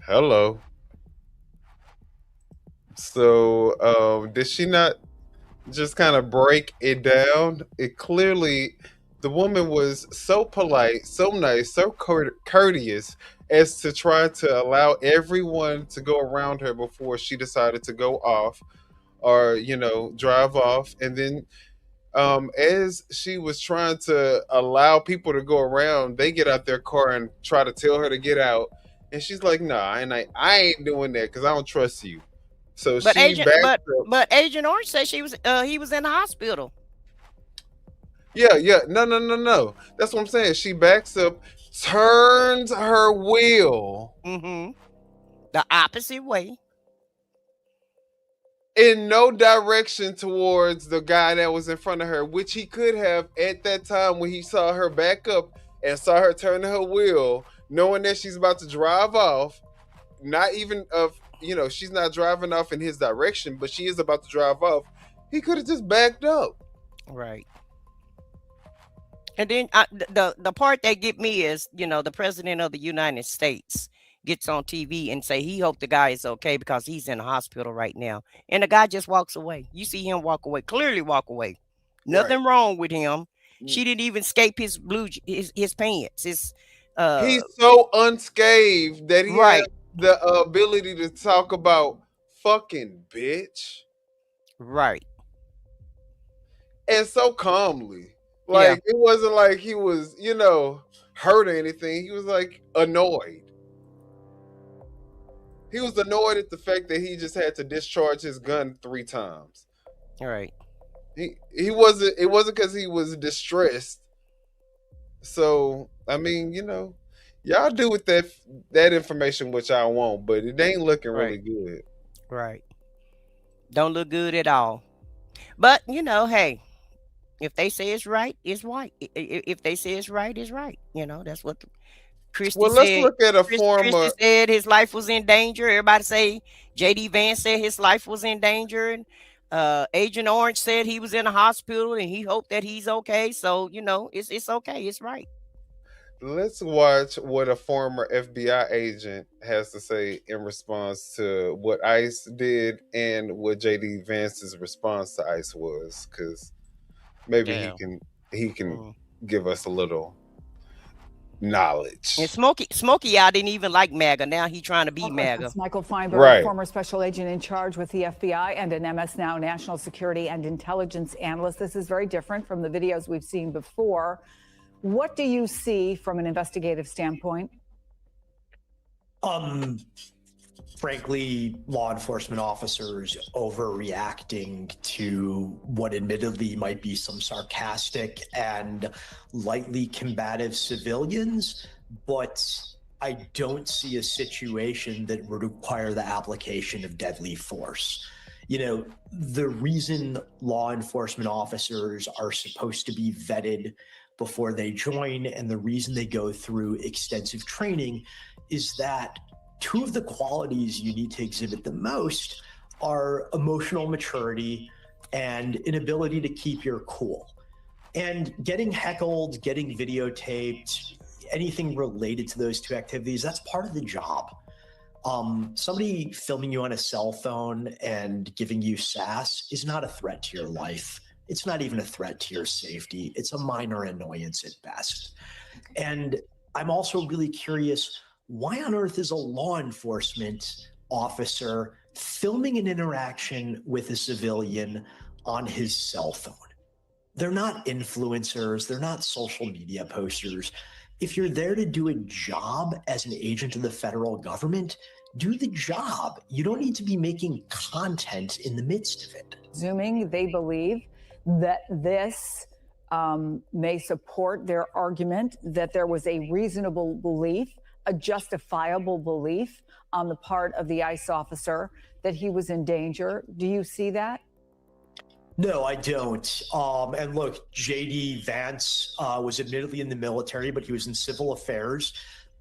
Hello. So, did she not just kind of break it down? It clearly, the woman was so polite, so nice, so courteous as to try to allow everyone to go around her before she decided to go off or, drive off. And then as she was trying to allow people to go around, they get out their car and try to tell her to get out. And she's like, nah, and I ain't doing that because I don't trust you. So But she Agent, backed but up. but Agent Orange said he was in the hospital. Yeah. No. That's what I'm saying. She backs up, turns her wheel The opposite way. in no direction towards the guy that was in front of her, which he could have at that time when he saw her back up and saw her turn her wheel, knowing that she's about to drive off. Not even she's not driving off in his direction, but she is about to drive off. He could have just backed up. Right. And then the part that get me is, the president of the United States gets on TV and say he hope the guy is okay because he's in the hospital right now. And the guy just walks away. You see him walk away, clearly walk away. Nothing wrong with him. She didn't even escape his pants. He's so unscathed that he has the ability to talk about fucking bitch. Right. And so calmly. Like, it wasn't like he was, hurt or anything. He was like annoyed. He was annoyed at the fact that he just had to discharge his gun 3 times. All right. It wasn't because he was distressed. So, I mean, y'all do with that information what y'all want, but it ain't looking really good. Right. Don't look good at all. But, hey, if they say it's right, it's right. If they say it's right, it's right. That's what Christie said. Let's look at a former. Christie said his life was in danger. Everybody say J.D. Vance said his life was in danger. And Agent Orange said he was in a hospital and he hoped that he's okay. So, it's okay. It's right. Let's watch what a former FBI agent has to say in response to what ICE did and what J.D. Vance's response to ICE was, because maybe he can give us a little knowledge. And Smokey I didn't even like MAGA. Now he's trying to be MAGA. It's Michael Feinberg, former special agent in charge with the FBI and an MS Now national security and intelligence analyst. This is very different from the videos we've seen before. What do you see from an investigative standpoint? Frankly, law enforcement officers overreacting to what admittedly might be some sarcastic and lightly combative civilians, but I don't see a situation that would require the application of deadly force. The reason law enforcement officers are supposed to be vetted before they join, and the reason they go through extensive training, is that 2 of the qualities you need to exhibit the most are emotional maturity and an ability to keep your cool. And getting heckled, getting videotaped, anything related to those 2 activities, that's part of the job. Somebody filming you on a cell phone and giving you sass is not a threat to your life. It's not even a threat to your safety. It's a minor annoyance at best. And I'm also really curious, why on earth is a law enforcement officer filming an interaction with a civilian on his cell phone? They're not influencers. They're not social media posters. If you're there to do a job as an agent of the federal government, do the job. You don't need to be making content in the midst of it. Assuming they believe that this may support their argument that there was a reasonable belief, a justifiable belief on the part of the ICE officer that he was in danger. Do you see that? No, I don't. And look, J.D. Vance was admittedly in the military, but he was in civil affairs.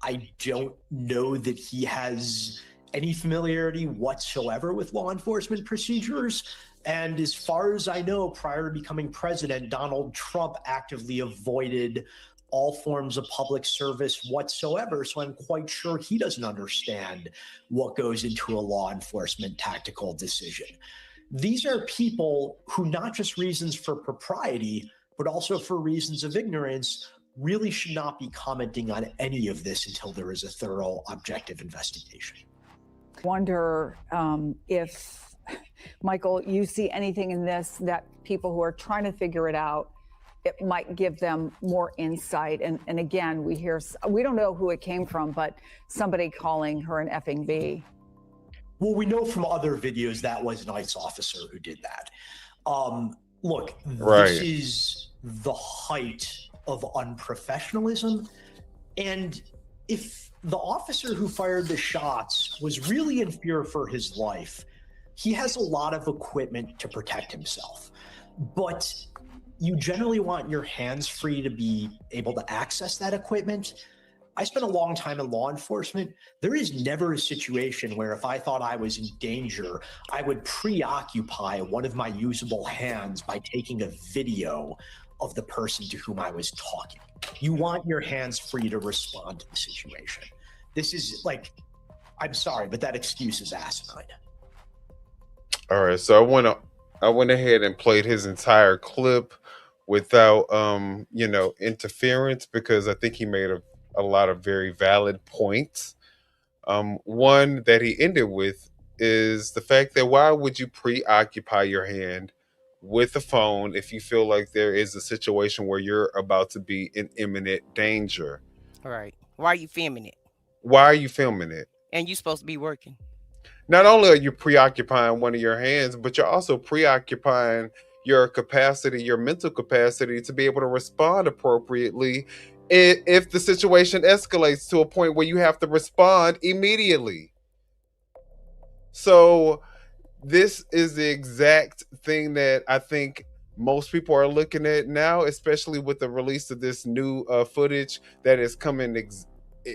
I don't know that he has any familiarity whatsoever with law enforcement procedures. And as far as I know, prior to becoming president, Donald Trump actively avoided all forms of public service whatsoever. So I'm quite sure he doesn't understand what goes into a law enforcement tactical decision. These are people who, not just reasons for propriety, but also for reasons of ignorance, really should not be commenting on any of this until there is a thorough, objective investigation. Wonder if, Michael, you see anything in this that people who are trying to figure it out, it might give them more insight. And again, we don't know who it came from, but somebody calling her an effing B. Well, we know from other videos that was an ICE officer who did that. Look, this is the height of unprofessionalism. And if the officer who fired the shots was really in fear for his life, he has a lot of equipment to protect himself. But you generally want your hands free to be able to access that equipment. I spent a long time in law enforcement. There is never a situation where if I thought I was in danger, I would preoccupy one of my usable hands by taking a video of the person to whom I was talking. You want your hands free to respond to the situation. This is like, I'm sorry, but that excuse is asinine. All right, so I went ahead and played his entire clip without interference, because I think he made a lot of very valid points. One that he ended with is the fact that why would you preoccupy your hand with a phone if you feel like there is a situation where you're about to be in imminent danger? All right. Why are you filming it? Why are you filming it? And you're supposed to be working. Not only are you preoccupying one of your hands, but you're also preoccupying your capacity, your mental capacity to be able to respond appropriately if the situation escalates to a point where you have to respond immediately. So this is the exact thing that I think most people are looking at now, especially with the release of this new footage that is coming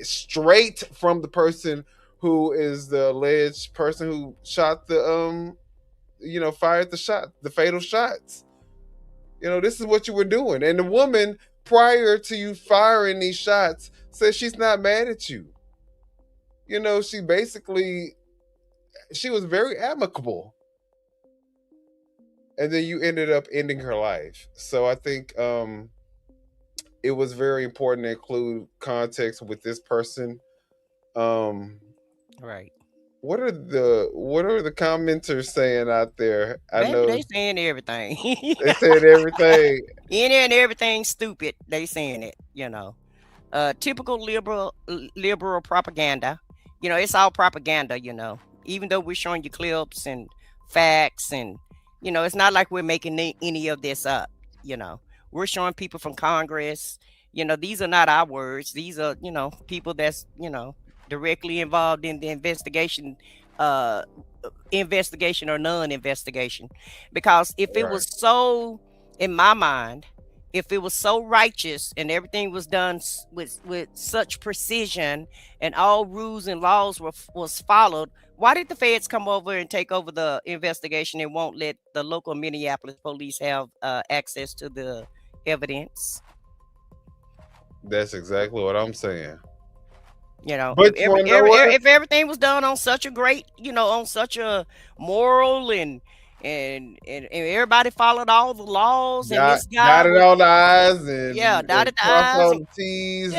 straight from the person who is the alleged person who shot the fired the fatal shots. This is what you were doing. And the woman, prior to you firing these shots, says she's not mad at you. She was very amicable. And then you ended up ending her life. So I think it was very important to include context with this person. Right. What are the commenters saying out there? I know they saying everything. They saying everything. Any and everything stupid. They saying it. Typical liberal propaganda. It's all propaganda. Even though we're showing you clips and facts, and it's not like we're making any of this up. We're showing people from Congress. These are not our words. These are people that's directly involved in the investigation or non-investigation. Because if it was so, in my mind, if it was so righteous and everything was done with such precision and all rules and laws was followed, why did the feds come over and take over the investigation and won't let the local Minneapolis police have access to the evidence? That's exactly what I'm saying. But if everything was done on such a great, on such a moral and everybody followed all the laws, and this guy dotted all the I's and dotted the crossed I's all and, the T's.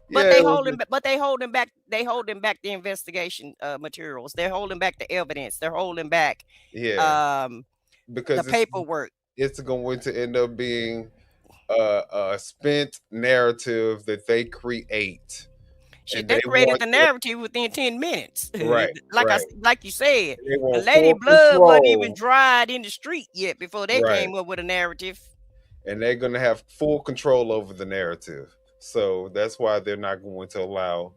But they holding back the investigation materials. They're holding back the evidence. They're holding back because the paperwork. It's going to end up being a spent narrative that they create. Shit, they created the narrative within 10 minutes. Right. Like you said, the lady blood wasn't even dried in the street yet before they came up with a narrative. And they're going to have full control over the narrative. So that's why they're not going to allow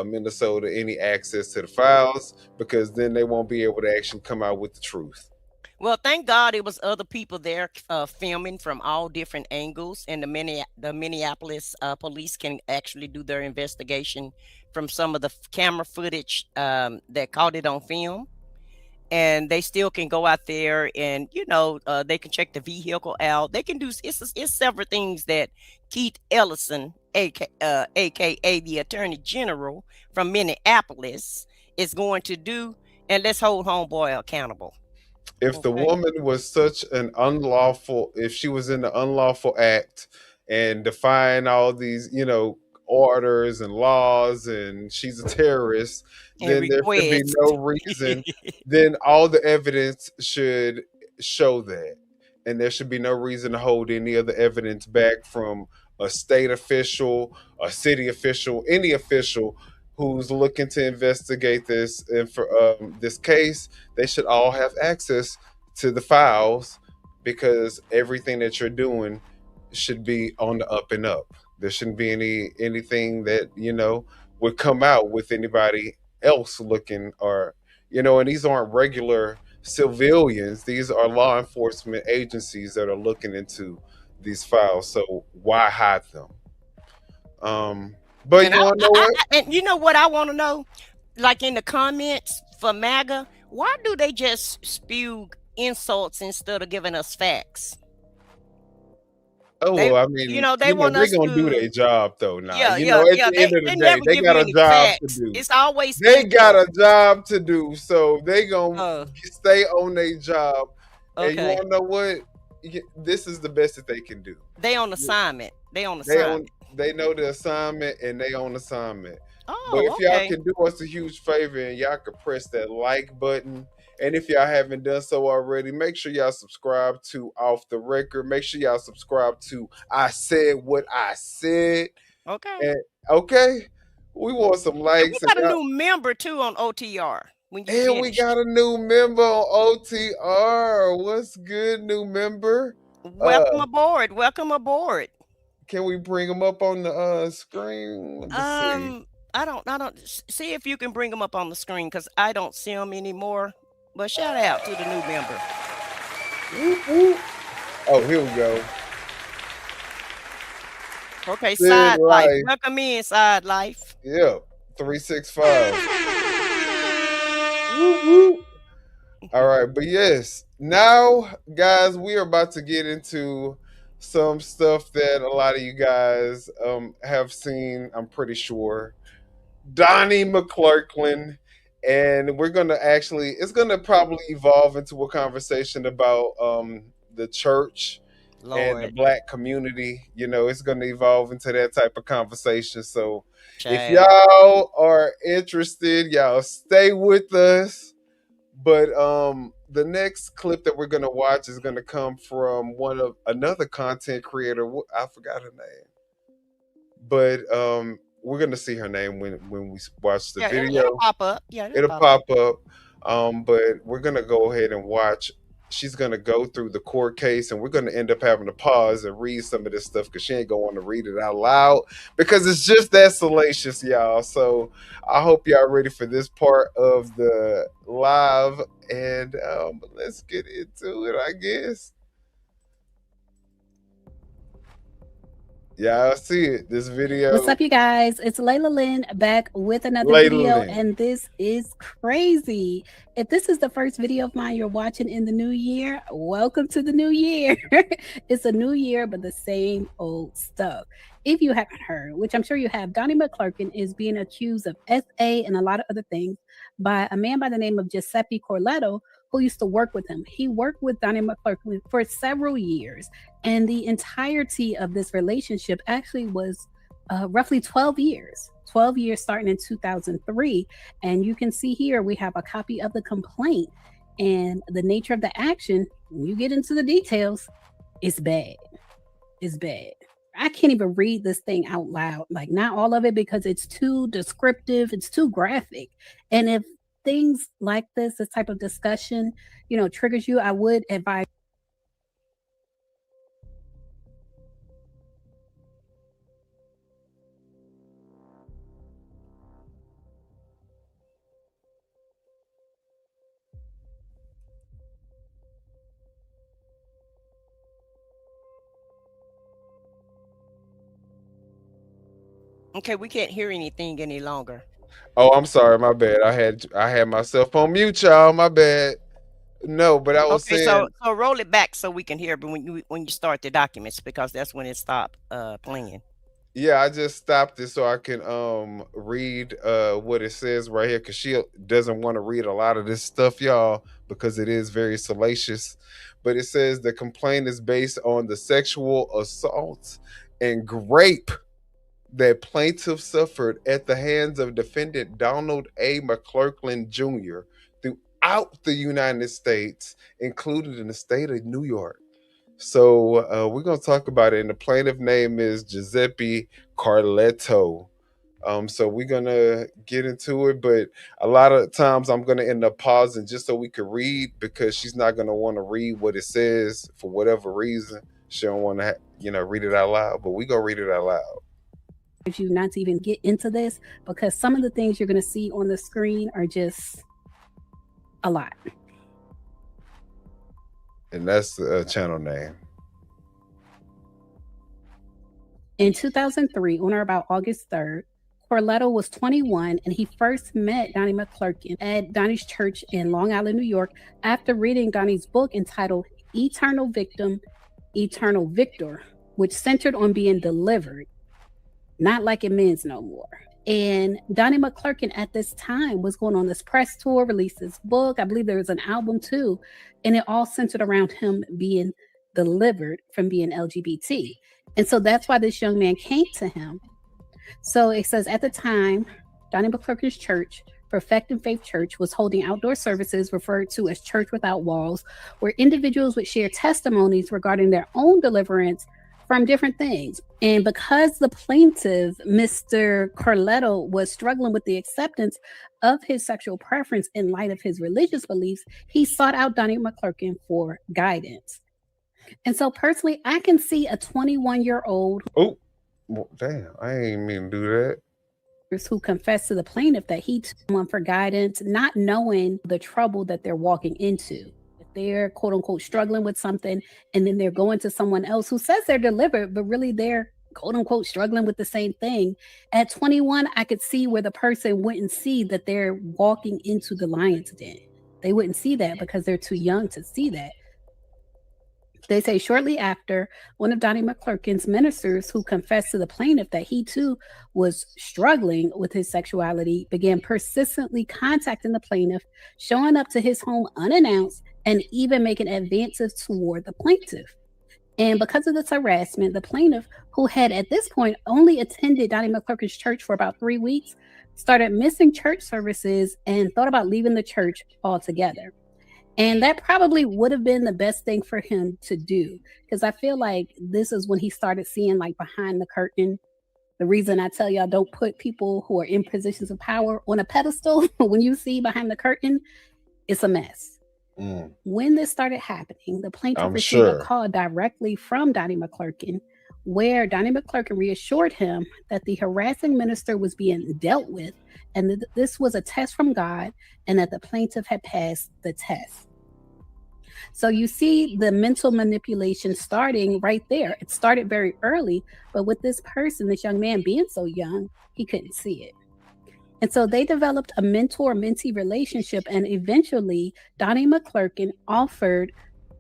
Minnesota any access to the files, because then they won't be able to actually come out with the truth. Well, thank God it was other people there filming from all different angles, and the Minneapolis police can actually do their investigation from some of the camera footage that caught it on film. And they still can go out there and, they can check the vehicle out. They can do, it's several things that Keith Ellison, aka the Attorney General from Minneapolis, is going to do. And let's hold homeboy accountable. If the woman was such an unlawful, if she was in the unlawful act and defying all these, orders and laws, and she's a terrorist, then there should be no reason. Then all the evidence should show that. And there should be no reason to hold any of the evidence back from a state official, a city official, any official who's looking to investigate this. And for this case, they should all have access to the files, because everything that you're doing should be on the up and up. There shouldn't be anything that would come out with anybody else looking, or and these aren't regular civilians. These are law enforcement agencies that are looking into these files. So why hide them? But and you want to know what? And you know what I want to know? Like in the comments for MAGA, why do they just spew insults instead of giving us facts? Oh, they, well, I mean, they want us they're gonna do to their job though. Now, Yeah, at yeah, the yeah. end of the They day, never they give got you a any job facts. to do. It's always They got info. a job to do, so they gonna stay on their job. And you Okay. wanna know what? This is the best that they can do. They on assignment. They on assignment. They know the assignment, and they on assignment. Oh, But if y'all okay. can do us a huge favor and y'all can press that like button, and if y'all haven't done so already, make sure y'all subscribe to Off the Record. Make sure y'all subscribe to I Said What I Said. Okay. And okay, we want some And likes. we got a new member too on OTR. When you And we finish. got a new member on OTR. What's good, new member? Welcome aboard. Welcome aboard. Can we bring them up on the screen? Let me see. I don't see if you can bring them up on the screen, because I don't see them anymore. But shout out to the new member. Whoop, whoop. Oh, here we go. Okay, Sid Side Life. Life. Welcome in, Side Life. Yep, 365. Whoop, whoop. All right, but yes, now, guys, we are about to get into some stuff that a lot of you guys have seen, I'm pretty sure. Donnie McClurkin, and we're gonna it's gonna probably evolve into a conversation about the church and the Black community. It's gonna evolve into that type of conversation. So if y'all are interested, y'all stay with us. But the next clip that we're gonna watch is gonna come from another content creator. I forgot her name, but we're gonna see her name when we watch the video. It'll pop up. Yeah, it'll pop up. But we're gonna go ahead and watch. She's gonna go through the court case, and we're gonna end up having to pause and read some of this stuff because she ain't gonna want to read it out loud because it's just that salacious, y'all. So I hope y'all ready for this part of the live, and let's get into it, I guess. Yeah, I see it. This video. What's up, you guys? It's Layla Lynn back with another Layla video, Lynn. and this is crazy. If this is the first video of mine you're watching in the new year, welcome to the new year. It's a new year, but the same old stuff. If you haven't heard, which I'm sure you have, Donnie McClurkin is being accused of SA and a lot of other things by a man by the name of Giuseppe Corletto, who used to work with him. He worked with Donnie McClurkin for several years, and the entirety of this relationship actually was roughly 12 years starting in 2003. And you can see here we have a copy of the complaint, and the nature of the action, when you get into the details, it's bad. It's bad. I can't even read this thing out loud, like not all of it, because it's too descriptive, it's too graphic. And if things like this type of discussion, triggers you, I would advise. Okay, we can't hear anything any longer. Oh, I'm sorry, my bad. I had myself on mute, y'all. My bad. No, but I was Okay, saying, so roll it back so we can hear, but when you start the documents, because that's when it stopped playing. yeah, I just stopped it so I can read what it says right here, because she doesn't want to read a lot of this stuff, y'all, because it is very salacious. But it says the complaint is based on the sexual assault and rape that plaintiff suffered at the hands of defendant Donald A. McClurkin Jr. throughout the United States, included in the state of New York. So we're going to talk about it. And the plaintiff name is Giuseppe Carletto. So we're going to get into it. But a lot of times I'm going to end up pausing just so we could read, because she's not going to want to read what it says for whatever reason. She don't want to, read it out loud. But we're going to read it out loud. You not to even get into this, because some of the things you're going to see on the screen are just a lot. And that's the channel name. In 2003, on or about August 3rd, Carletto was 21, and he first met Donnie McClurkin at Donnie's church in Long Island, New York, after reading Donnie's book entitled Eternal Victim, Eternal Victor, which centered on being delivered, not like it means no more. And Donnie McClurkin at this time was going on this press tour, released his book. I believe there was an album too. And it all centered around him being delivered from being LGBT. And so that's why this young man came to him. So it says at the time, Donnie McClurkin's church, Perfecting Faith Church, was holding outdoor services referred to as Church Without Walls, where individuals would share testimonies regarding their own deliverance from different things. And because the plaintiff, Mr. Carletto, was struggling with the acceptance of his sexual preference in light of his religious beliefs, he sought out Donnie McClurkin for guidance. And so personally, I can see a 21-year-old oh, well, damn, I ain't mean to do that, who confessed to the plaintiff that he took one for guidance, not knowing the trouble that they're walking into. They're quote unquote struggling with something, and then they're going to someone else who says they're delivered, but really they're quote unquote struggling with the same thing. At 21, I could see where the person wouldn't see that they're walking into the lion's den. They wouldn't see that because they're too young to see that. They say shortly after, one of Donnie McClurkin's ministers, who confessed to the plaintiff that he too was struggling with his sexuality, began persistently contacting the plaintiff, showing up to his home unannounced, and even making advances toward the plaintiff. And because of this harassment, the plaintiff, who had at this point only attended Donnie McClurkin's church for about 3 weeks, started missing church services and thought about leaving the church altogether. And that probably would have been the best thing for him to do, because I feel like this is when he started seeing like behind the curtain. The reason I tell y'all don't put people who are in positions of power on a pedestal, when you see behind the curtain, it's a mess. When this started happening, the plaintiff received a call directly from Donnie McClurkin, where Donnie McClurkin reassured him that the harassing minister was being dealt with, and that this was a test from God, and that the plaintiff had passed the test. So you see the mental manipulation starting right there. It started very early, but with this person, this young man being so young, he couldn't see it. And so they developed a mentor-mentee relationship, and eventually Donnie McClurkin offered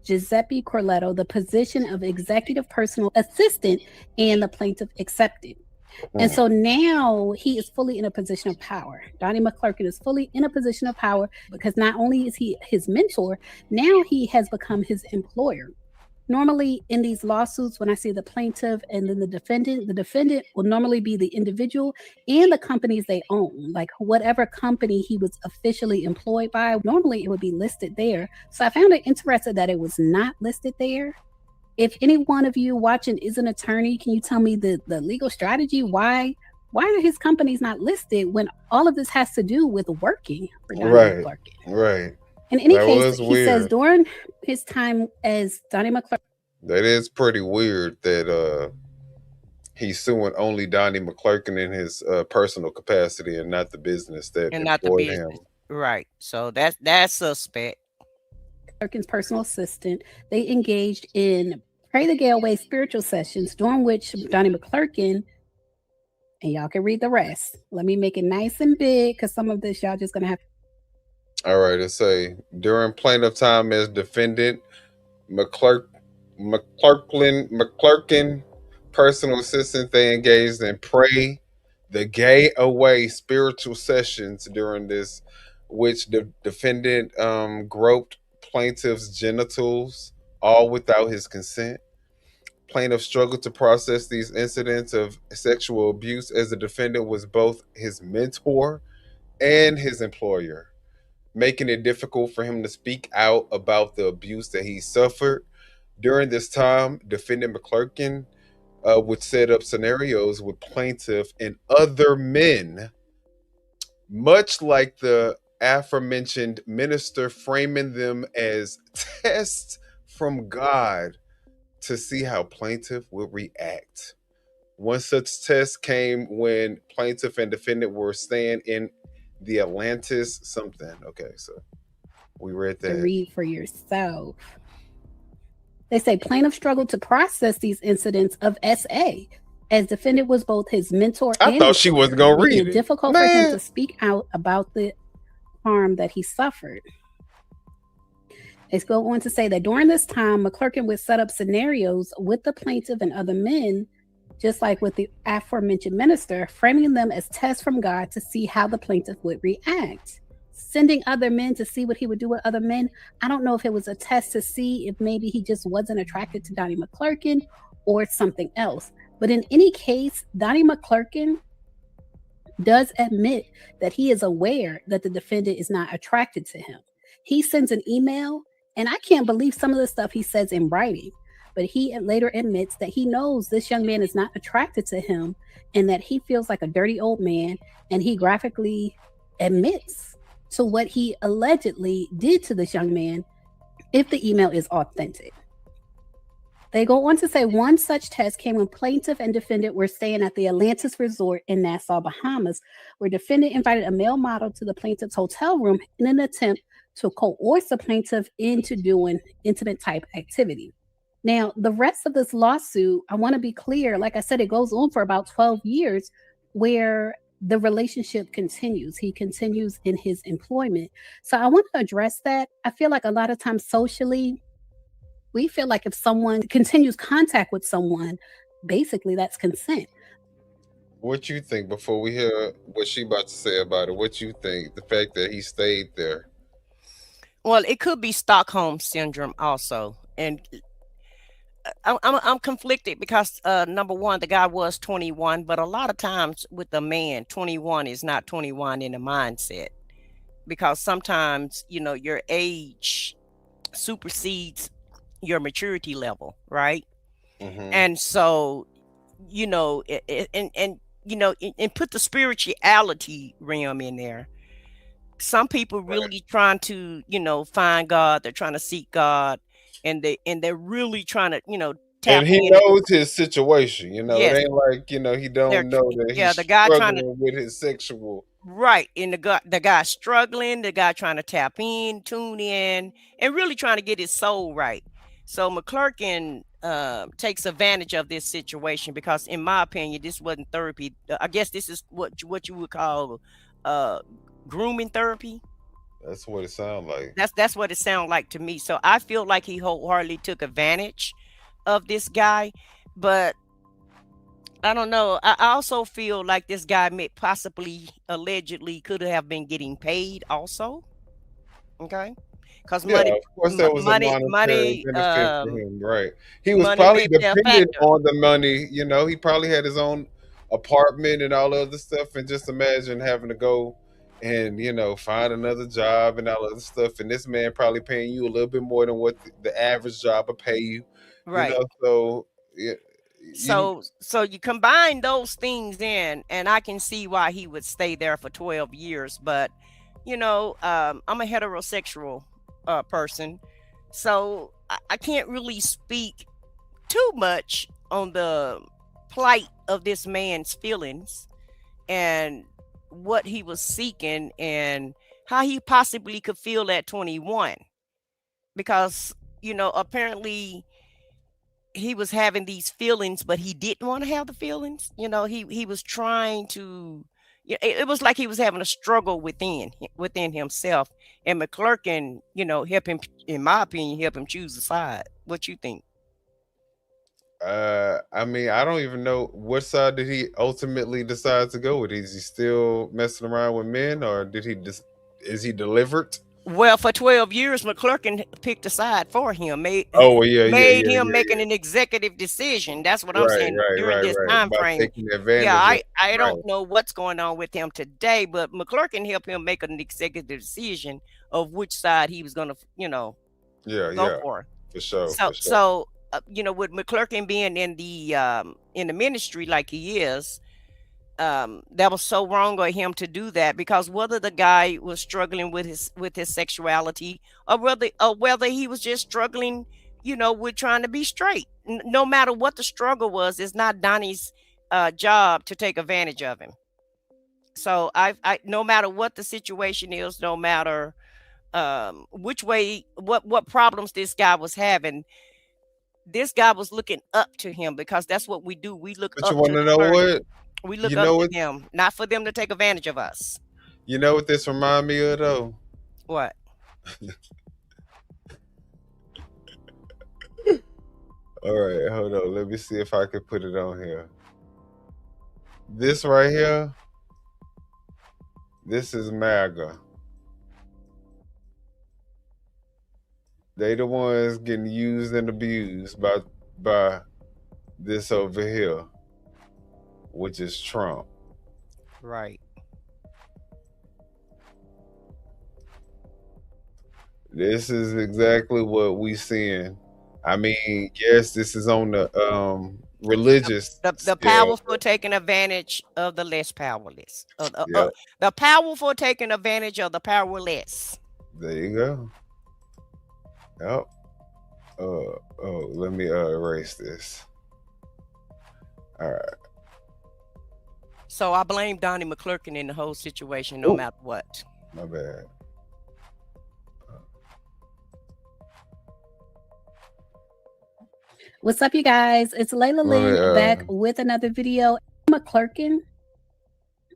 Giuseppe Carletto the position of executive personal assistant, and the plaintiff accepted. And so now he is fully in a position of power. Donnie McClurkin is fully in a position of power, because not only is he his mentor, now he has become his employer. Normally in these lawsuits, when I say the plaintiff and then the defendant will normally be the individual and the companies they own, like whatever company he was officially employed by. Normally it would be listed there. So I found it interesting that it was not listed there. If any one of you watching is an attorney, can you tell me the legal strategy? Why are his companies not listed when all of this has to do with working for Donnie McClurkin? Right. In any case, he says during his time as Donnie McClurkin, that is pretty weird that he's suing only Donnie McClurkin in his personal capacity and not the business that employed him. Right. So that's suspect. McClurkin's personal assistant, they engaged in Pray the Gale Way spiritual sessions, during which Donnie McClurkin and y'all can read the rest. Let me make it nice and big because some of this y'all just gonna have. All right, let's say during plaintiff time as defendant, McClurkin, personal assistant, they engaged in pray the gay away spiritual sessions during this, which the defendant groped plaintiff's genitals, all without his consent. Plaintiff struggled to process these incidents of sexual abuse as the defendant was both his mentor and his employer, making it difficult for him to speak out about the abuse that he suffered. During this time, defendant McClurkin would set up scenarios with plaintiff and other men, much like the aforementioned minister, framing them as tests from God to see how plaintiff would react. One such test came when plaintiff and defendant were staying in the Atlantis something. Okay, so we read that. To read for yourself. They say plaintiff struggled to process these incidents of SA as defendant was both his mentor and I thought she wasn't gonna read it. Difficult for him to speak out about the harm that he suffered. They go on to say that during this time, McClurkin would set up scenarios with the plaintiff and other men, just like with the aforementioned minister, framing them as tests from God to see how the plaintiff would react. Sending other men to see what he would do with other men. I don't know if it was a test to see if maybe he just wasn't attracted to Donnie McClurkin or something else. But in any case, Donnie McClurkin does admit that he is aware that the defendant is not attracted to him. He sends an email, and I can't believe some of the stuff he says in writing, but he later admits that he knows this young man is not attracted to him and that he feels like a dirty old man, and he graphically admits to what he allegedly did to this young man if the email is authentic. They go on to say one such test came when plaintiff and defendant were staying at the Atlantis Resort in Nassau, Bahamas, where defendant invited a male model to the plaintiff's hotel room in an attempt to coerce the plaintiff into doing intimate type activity. Now, the rest of this lawsuit, I want to be clear, like I said, it goes on for about 12 years where the relationship continues. He continues in his employment. So I want to address that. I feel like a lot of times socially, we feel like if someone continues contact with someone, basically that's consent. What you think before we hear what she about to say about it? What you think, the fact that he stayed there? Well, it could be Stockholm syndrome also. And I'm conflicted because number one, the guy was 21, but a lot of times with a man, 21 is not 21 in the mindset, because sometimes, you know, your age supersedes your maturity level, right? And so, you know, and you know, and put the spirituality realm in there. Some people really trying to, you know, find God. They're trying to seek God, and they're really trying to, you know, tap And he in. knows his situation, you know. Yes. It ain't like, you know, he don't know that he's the guy trying to, struggling with his sexual. right. And the guy struggling, the guy trying to tap in, tune in, and really trying to get his soul right. So McClurkin takes advantage of this situation because, in my opinion, this wasn't therapy. I guess this is what you would call grooming therapy. That's what it sounds like. That's what it sounds like to me. So I feel like he wholeheartedly took advantage of this guy, but I don't know. I also feel like this guy may possibly, allegedly, could have been getting paid also. Okay. Because Yeah, money, of course, there was a monetary benefit for him, right? He was probably dependent on the money. You know, he probably had his own apartment and all other stuff. And just imagine having to go and, you know, find another job and all other stuff. And this man probably paying you a little bit more than what the average job would pay you. right? You know, so yeah. So you combine those things in, and I can see why he would stay there for 12 years. But, you know, I'm a heterosexual person, so I can't really speak too much on the plight of this man's feelings and what he was seeking and how he possibly could feel at 21, because, you know, apparently he was having these feelings, but he didn't want to have the feelings. He was trying to. It was like he was having a struggle within himself, and McClurkin, help him, in my opinion, help him choose a side. What you think? I mean, I don't even know what side did he ultimately decide to go with. Is he still messing around with men, or did he is he delivered? Well, for 12 years, McClurkin picked a side for him, made him making an executive decision. That's what I'm saying during this time frame. I don't know what's going on with him today, but McClurkin helped him make an executive decision of which side he was going to, go for. For sure. So with McClurkin being in the ministry like he is, that was so wrong of him to do that, because whether the guy was struggling with his sexuality, or whether he was just struggling, with trying to be straight, no matter what the struggle was, it's not Donnie's job to take advantage of him. So I no matter what the situation is, no matter which way, what problems this guy was having, this guy was looking up to him, because that's what we do. We look up to want to know what? We look up to them, not for them to take advantage of us. You know what this remind me of, though? What? All right, hold on. Let me see if I can put it on here. This right here, this is MAGA. They the ones getting used and abused by this over here, which is Trump. Right. This is exactly what we seeing. I mean, yes, this is on the religious. The powerful taking advantage of the less powerless. The powerful taking advantage of the powerless. There you go. Yep. Let me erase this. All right. So I blame Donnie McClurkin in the whole situation, no matter what. My bad. What's up, you guys? It's Layla Lynn back with another video. McClurkin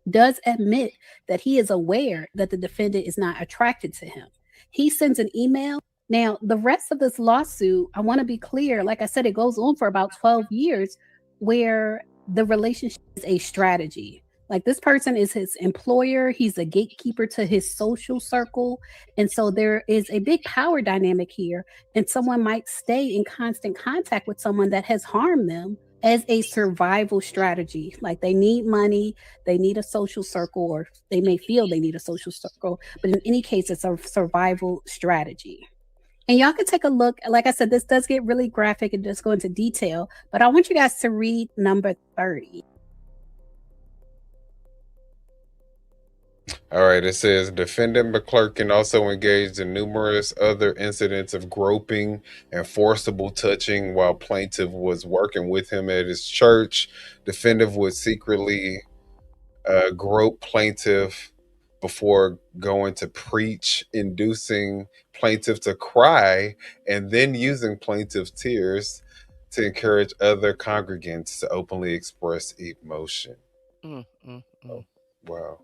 does admit that he is aware that the defendant is not attracted to him. He sends an email. Now, the rest of this lawsuit, I want to be clear. Like I said, it goes on for about 12 years where the relationship is a strategy. Like, this person is his employer. He's a gatekeeper to his social circle. And so there is a big power dynamic here. And someone might stay in constant contact with someone that has harmed them as a survival strategy. Like, they need money, they need a social circle, or they may feel they need a social circle. But in any case, it's a survival strategy. And y'all can take a look. Like I said, this does get really graphic and just go into detail, but I want you guys to read number 30. All right, it says defendant McClurkin also engaged in numerous other incidents of groping and forcible touching while plaintiff was working with him at his church. Defendant would secretly grope plaintiff before going to preach, inducing plaintiff to cry, and then using plaintiff's tears to encourage other congregants to openly express emotion. Oh, wow.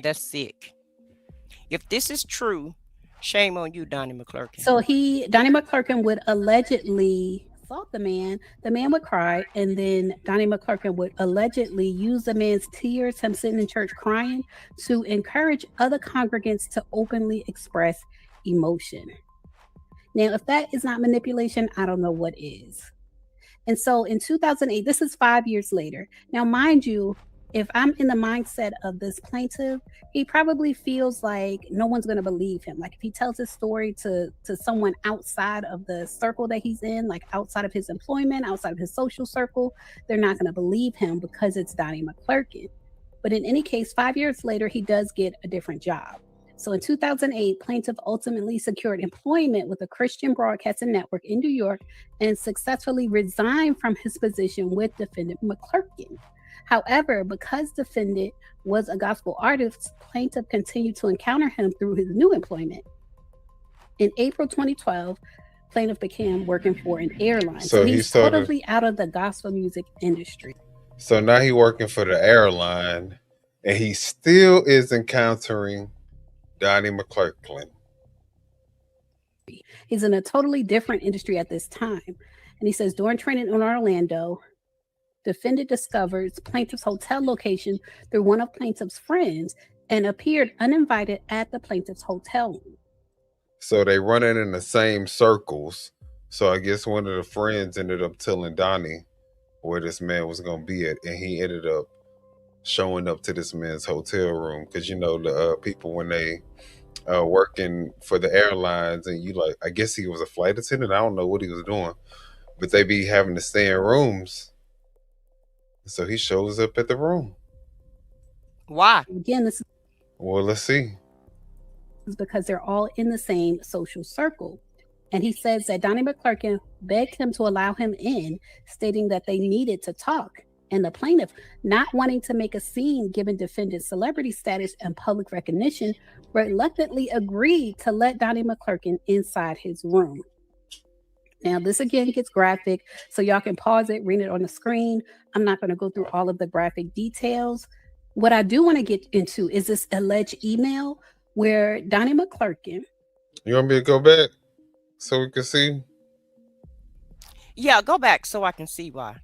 That's sick. If this is true, shame on you, Donnie McClurkin. So Donnie McClurkin would allegedly assault the man would cry, and then Donnie McClurkin would allegedly use the man's tears, him sitting in church crying, to encourage other congregants to openly express emotion. Now, if that is not manipulation, I don't know what is. And so in 2008, this is 5 years later. Now, mind you, if I'm in the mindset of this plaintiff, he probably feels like no one's going to believe him. Like, if he tells his story to someone outside of the circle that he's in, like outside of his employment, outside of his social circle, they're not going to believe him because it's Donnie McClurkin. But in any case, 5 years later, he does get a different job. So in 2008, plaintiff ultimately secured employment with a Christian broadcasting network in New York and successfully resigned from his position with defendant McClurkin. However, because defendant was a gospel artist, plaintiff continued to encounter him through his new employment. In April 2012, plaintiff began working for an airline. So So he he's started. totally out of the gospel music industry. So now he working for the airline, and he still is encountering Donnie McClurkin. He's in a totally different industry at this time. And he says, during training in Orlando, defendant discovered plaintiff's hotel location through one of plaintiff's friends and appeared uninvited at the plaintiff's hotel room. So they running in the same circles. So I guess one of the friends ended up telling Donnie where this man was going to be at, and he ended up showing up to this man's hotel room. Because you know the people, when they working for the airlines, and you like, I guess he was a flight attendant, I don't know what he was doing, but they be having to stay in rooms. So he shows up at the room. Why? Again, this Well, let's see. is because they're all in the same social circle. And he says that Donnie McClurkin begged him to allow him in, stating that they needed to talk. And the plaintiff, not wanting to make a scene given defendant's celebrity status and public recognition, reluctantly agreed to let Donnie McClurkin inside his room. Now, this again gets graphic, so y'all can pause it, read it on the screen. I'm not going to go through all of the graphic details. What I do want to get into is this alleged email where Donnie McClurkin. You want me to go back so we can see? Yeah, go back so I can see why.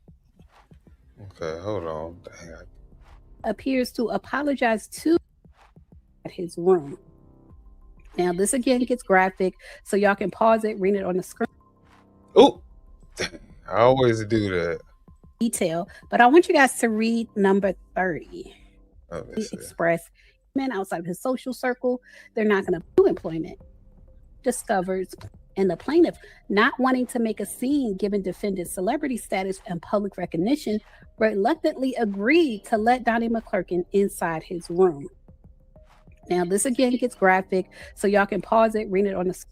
Okay, hold on. Dang, appears to apologize to at his room. Now, this again gets graphic, so y'all can pause it, read it on the screen. Oh, I always do that. Detail, but I want you guys to read number 30. He expressed men outside of his social circle, they're not going to do employment. Discovers, and the plaintiff, not wanting to make a scene given defendant's celebrity status and public recognition, reluctantly agreed to let Donnie McClurkin inside his room. Now, this again gets graphic, so y'all can pause it, read it on the.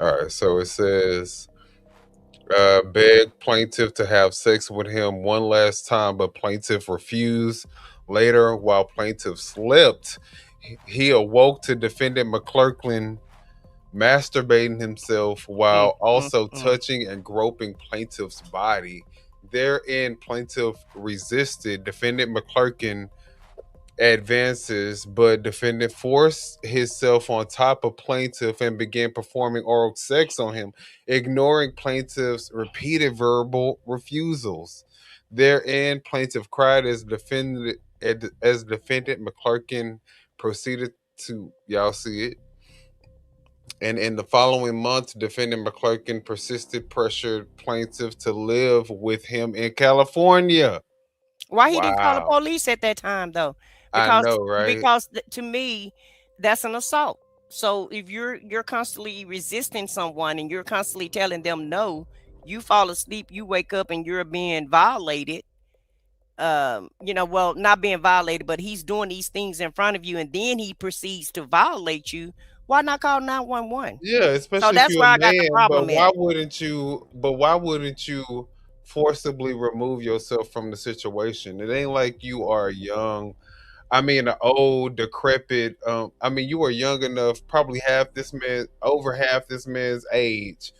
All right, so it says, begged plaintiff to have sex with him one last time, but plaintiff refused. Later, while plaintiff slept, he awoke to defendant McClurkin masturbating himself while also touching and groping plaintiff's body. Therein, plaintiff resisted. Defendant McClurkin advances, but defendant forced himself on top of plaintiff and began performing oral sex on him, ignoring plaintiff's repeated verbal refusals. Therein, plaintiff cried as defendant McClurkin proceeded to, y'all see it. And in the following month, defendant McClurkin pressured plaintiff to live with him in California. Why he didn't call the police at that time, though? I know, right? Because to me, that's an assault. So if you're constantly resisting someone and you're constantly telling them no, you fall asleep, you wake up and you're being violated. Well, not being violated, but he's doing these things in front of you, and then he proceeds to violate you. Why not call 911? Yeah, especially so that's if you're where a I got man, the problem. But why wouldn't you forcibly remove yourself from the situation? It ain't like you are young. I mean, an old, decrepit. You are young enough, probably over half this man's age.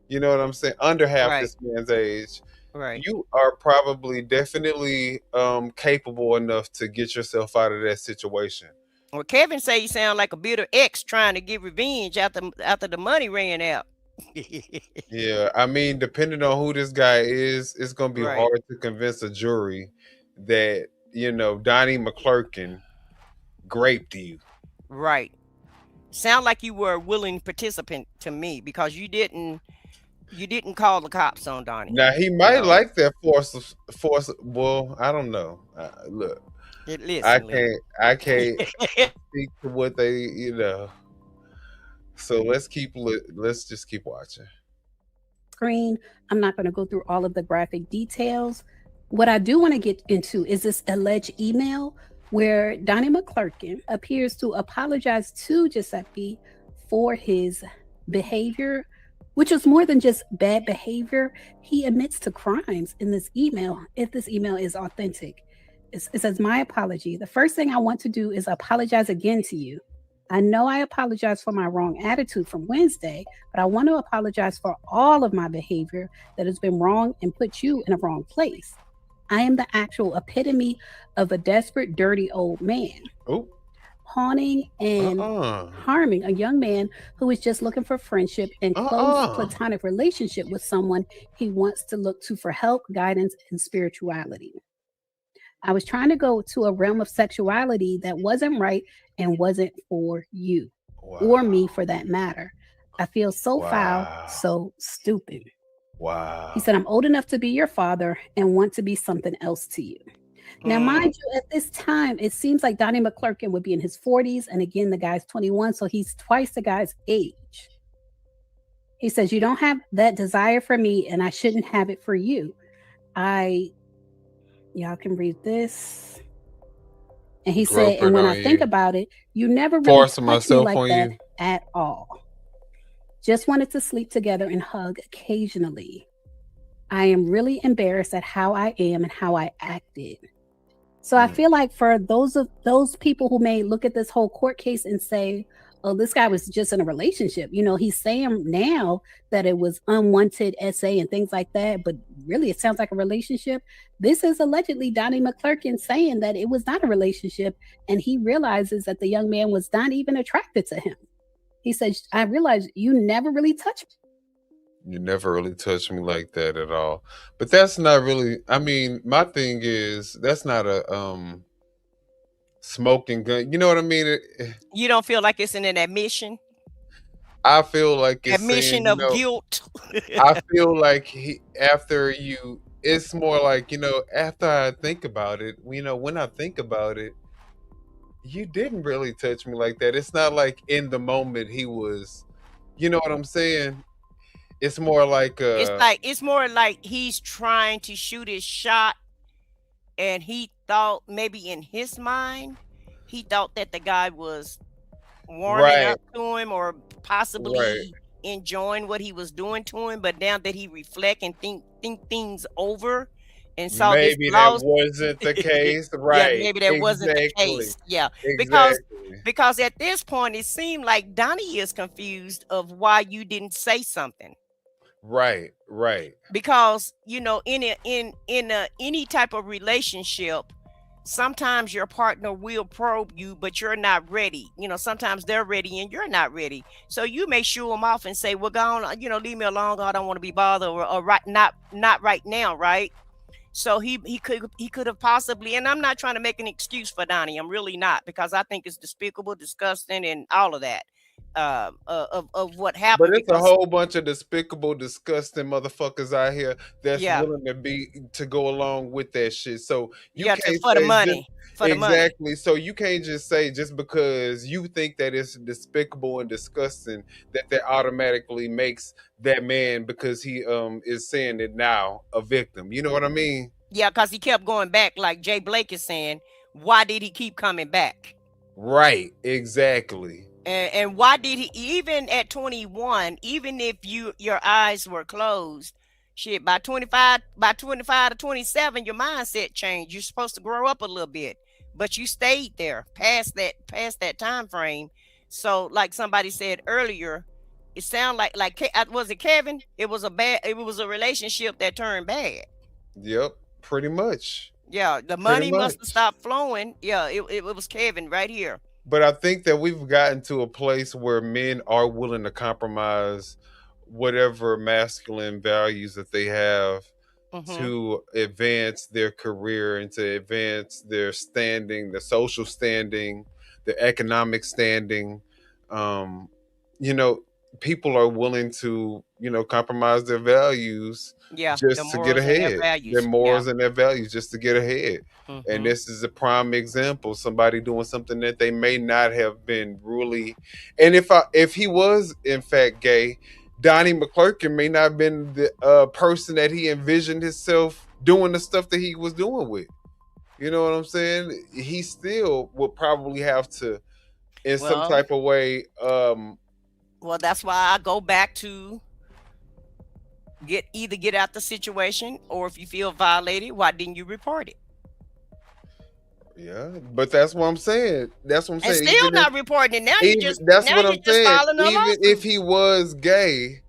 You know what I'm saying? Under half this man's age. Right. You are probably definitely capable enough to get yourself out of that situation. Well, Kevin say you sound like a bitter ex trying to get revenge after the money ran out. Yeah, I mean, depending on who this guy is, it's gonna be hard to convince a jury that Donnie McClurkin raped you. Right. Sound like you were a willing participant to me because you didn't call the cops on Donnie. Now he might like that force. Well, I don't know. Look, I can't speak to what they, So let's just keep watching. Screen. I'm not going to go through all of the graphic details. What I do want to get into is this alleged email where Donnie McClurkin appears to apologize to Giuseppe for his behavior, which was more than just bad behavior. He admits to crimes in this email, if this email is authentic. It says, "My apology. The first thing I want to do is apologize again to you. I know I apologize for my wrong attitude from Wednesday, but I want to apologize for all of my behavior that has been wrong and put you in a wrong place. I am the actual epitome of a desperate, dirty old man. Oh. Haunting and harming a young man who is just looking for friendship and close platonic relationship with someone he wants to look to for help, guidance, and spirituality. I was trying to go to a realm of sexuality that wasn't right and wasn't for you or me for that matter. I feel so foul, so stupid. Wow. He said, I'm old enough to be your father and want to be something else to you. Now, mind you, at this time, it seems like Donnie McClurkin would be in his 40s. And again, the guy's 21. So he's twice the guy's age. He says, you don't have that desire for me and I shouldn't have it for you. Y'all can read this. And he said, and when I think about it, you never really touched me like that at all. Just wanted to sleep together and hug occasionally. I am really embarrassed at how I am and how I acted. So I feel like for those people who may look at this whole court case and say, oh, this guy was just in a relationship. You know, he's saying now that it was unwanted SA and things like that, but really it sounds like a relationship. This is allegedly Donnie McClurkin saying that it was not a relationship, and he realizes that the young man was not even attracted to him. He says, I realized you never really touched me. You never really touched me like that at all. But that's not really, I mean, my thing is, that's not a smoking gun. You know what I mean? You don't feel like it's an admission? I feel like it's admission saying, of guilt. I feel like it's more like, after I think about it, when I think about it, you didn't really touch me like that. It's not like in the moment he was, you know what I'm saying? It's more like it's more like he's trying to shoot his shot, and he thought maybe in his mind he thought that the guy was warming up to him or possibly enjoying what he was doing to him, but now that he reflect and think things over and saw maybe that wasn't the case. Right. Yeah, maybe that wasn't the case. Yeah. Because at this point it seemed like Donnie is confused of why you didn't say something. Right. Because in any type of relationship, sometimes your partner will probe you, but you're not ready. Sometimes they're ready and you're not ready. So you may shoo them off and say, "Well, go on, leave me alone. I don't want to be bothered," or not right now, right? So he could have possibly, and I'm not trying to make an excuse for Donnie. I'm really not, because I think it's despicable, disgusting, and all of that. Of what happened, but it's a whole bunch of despicable, disgusting motherfuckers out here that's willing to go along with that shit. So you can't for the money. Exactly. So you can't just say just because you think that it's despicable and disgusting that automatically makes that man, because he is saying it now, a victim. You know what I mean? Yeah, because he kept going back, like Jay Blake is saying. Why did he keep coming back? Right. Exactly. And why did he, even at 21, even if your eyes were closed, shit, by 25 to 27, your mindset changed. You're supposed to grow up a little bit, but you stayed there past that time frame. So like somebody said earlier, it sounded like was it Kevin? It was a relationship that turned bad. Yep, pretty much. Yeah, the money must have stopped flowing. Yeah, it was Kevin right here. But I think that we've gotten to a place where men are willing to compromise whatever masculine values that they have to advance their career and to advance their standing, the social standing, the economic standing. People are willing to, compromise their values just to get ahead. Their morals and their values just to get ahead. And this is a prime example, somebody doing something that they may not have been really. And if he was in fact gay, Donnie McClurkin may not have been the person that he envisioned himself doing the stuff that he was doing with. You know what I'm saying? He still would probably have to, in some type of way. Well, that's why I go back to either get out the situation, or if you feel violated, why didn't you report it? Yeah, but that's what I'm saying. That's what I'm And saying. still Even not reporting it. Now you just that's now what you're I'm just saying. filing a Even lawsuit. if he was gay,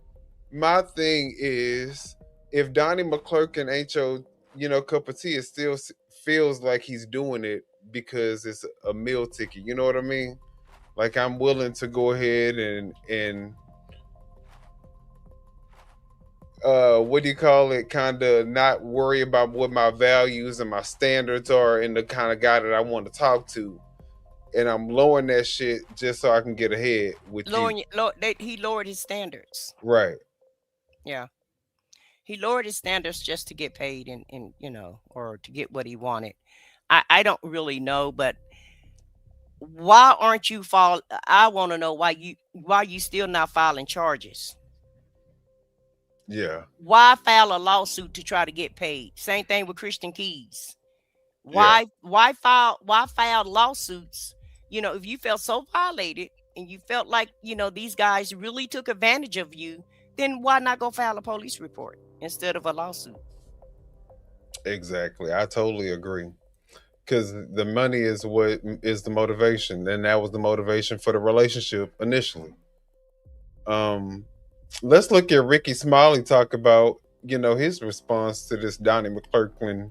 my thing is if Donnie McClurkin ain't your cup of tea, it still feels like he's doing it because it's a meal ticket. You know what I mean? Like I'm willing to go ahead and what do you call it? Kind of not worry about what my values and my standards are and the kind of guy that I want to talk to. And I'm lowering that shit just so I can get ahead with you. He lowered his standards. Right. Yeah. He lowered his standards just to get paid and or to get what he wanted. I don't really know, but why aren't you I want to know why you still not filing charges? Yeah. Why file a lawsuit to try to get paid? Same thing with Christian Keys. Why file lawsuits? If you felt so violated and you felt like, these guys really took advantage of you, then why not go file a police report instead of a lawsuit? Exactly. I totally agree. Because the money is what is the motivation. And that was the motivation for the relationship initially. Let's look at Ricky Smiley talk about, his response to this Donnie McClurkin.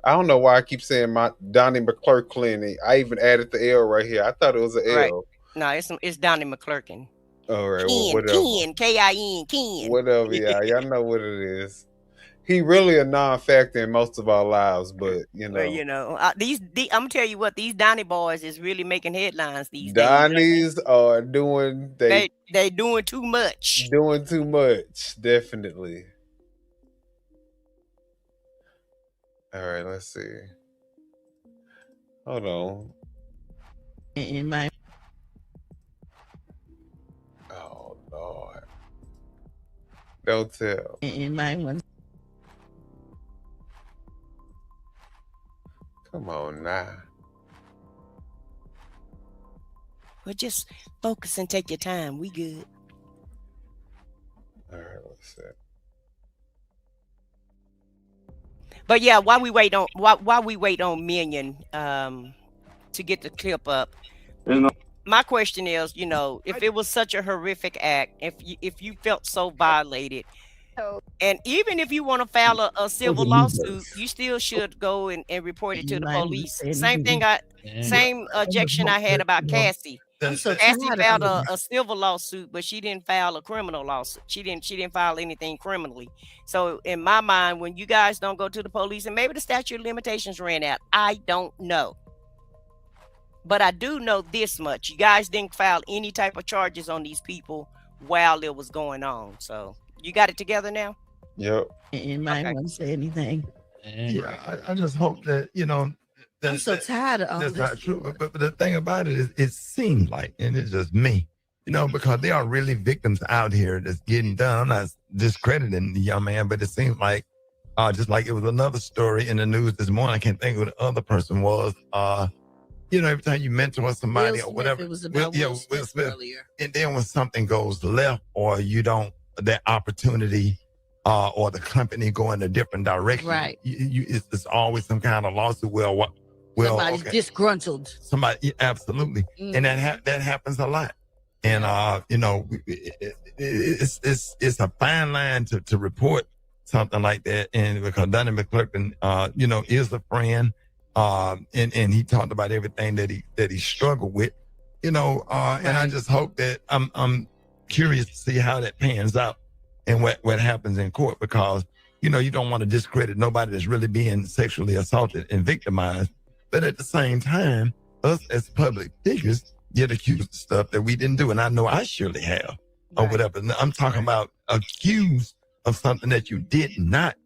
I don't know why I keep saying my Donnie McClurkin. I even added the L right here. I thought it was an L. Right. No, it's Donnie McClurkin. All right. Well, whatever. Ken, Ken. Whatever, y'all know what it is. He really a non-factor in most of our lives, but Well, I'm gonna tell you what, these Donnie boys is really making headlines these Donnies days. are doing they doing too much. Doing too much, definitely. All right, let's see. Hold on. Oh Lord. Don't tell. Come on now. Well, just focus and take your time. We good. All right, let's see. But yeah, while we wait on Minion to get the clip up, my question is, if it was such a horrific act, if you felt so violated, and even if you want to file a civil lawsuit, you still should go and report it to the police. Same thing. Same objection I had about Cassie. Cassie filed a civil lawsuit, but she didn't file a criminal lawsuit. She didn't file anything criminally. So in my mind, when you guys don't go to the police, and maybe the statute of limitations ran out, I don't know. But I do know this much: you guys didn't file any type of charges on these people while it was going on. So you got it together now? Yep. And I won't say anything. Yeah, I just hope that I'm so tired of all that's this. not true. But the thing about it is, it seems like, and it's just me, because there are really victims out here that's getting done. I'm not discrediting the young man, but it seems like, just like it was another story in the news this morning. I can't think who the other person was. Every time you mentor somebody or whatever, It was about Will Smith earlier. and then when something goes left or you don't, that opportunity or the company go in a different direction, Right? It's always some kind of lawsuit. Well, Somebody's disgruntled. Somebody, absolutely, and that happens a lot. And it's a fine line to report something like that. And because Donnie McClurkin, is a friend, and he talked about everything that he struggled with, and I just hope that I'm curious to see how that pans out and what happens in court, because you don't want to discredit nobody that's really being sexually assaulted and victimized. But at the same time, us as public figures get accused of stuff that we didn't do. And I know I surely have, or whatever. I'm talking about accused of something that you did not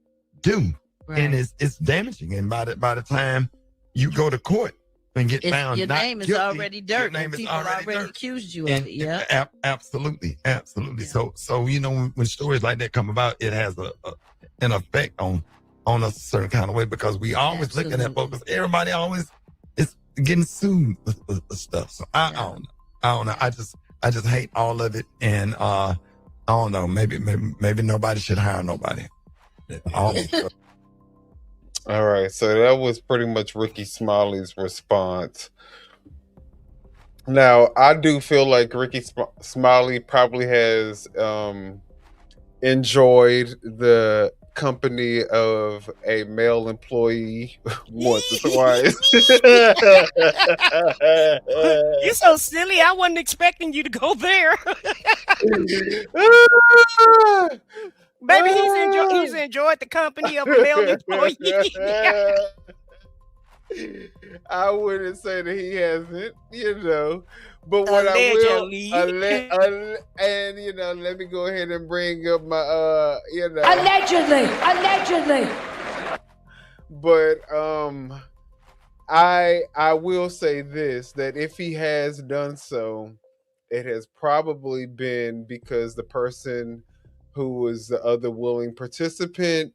do. Right. And it's damaging. And by the time you go to court and get found your not name is guilty, already dirt. Your name is People already accused you of it. Yeah. Absolutely. Yeah. So when stories like that come about, it has an effect on a certain kind of way, because we always looking at folks. Everybody always is getting sued for stuff. So I don't know. I just hate all of it, and I don't know. Maybe nobody should hire nobody. All right, so that was pretty much Ricky Smiley's response. Now, I do feel like Ricky Smiley probably has enjoyed the company of a male employee once or twice. You're so silly. I wasn't expecting you to go there. Maybe he's enjoyed the company of a male employee. I wouldn't say that he hasn't, but what Allegedly. I will, and let me go ahead and bring up my, Allegedly. But I will say this, that if he has done so, it has probably been because the person who was the other willing participant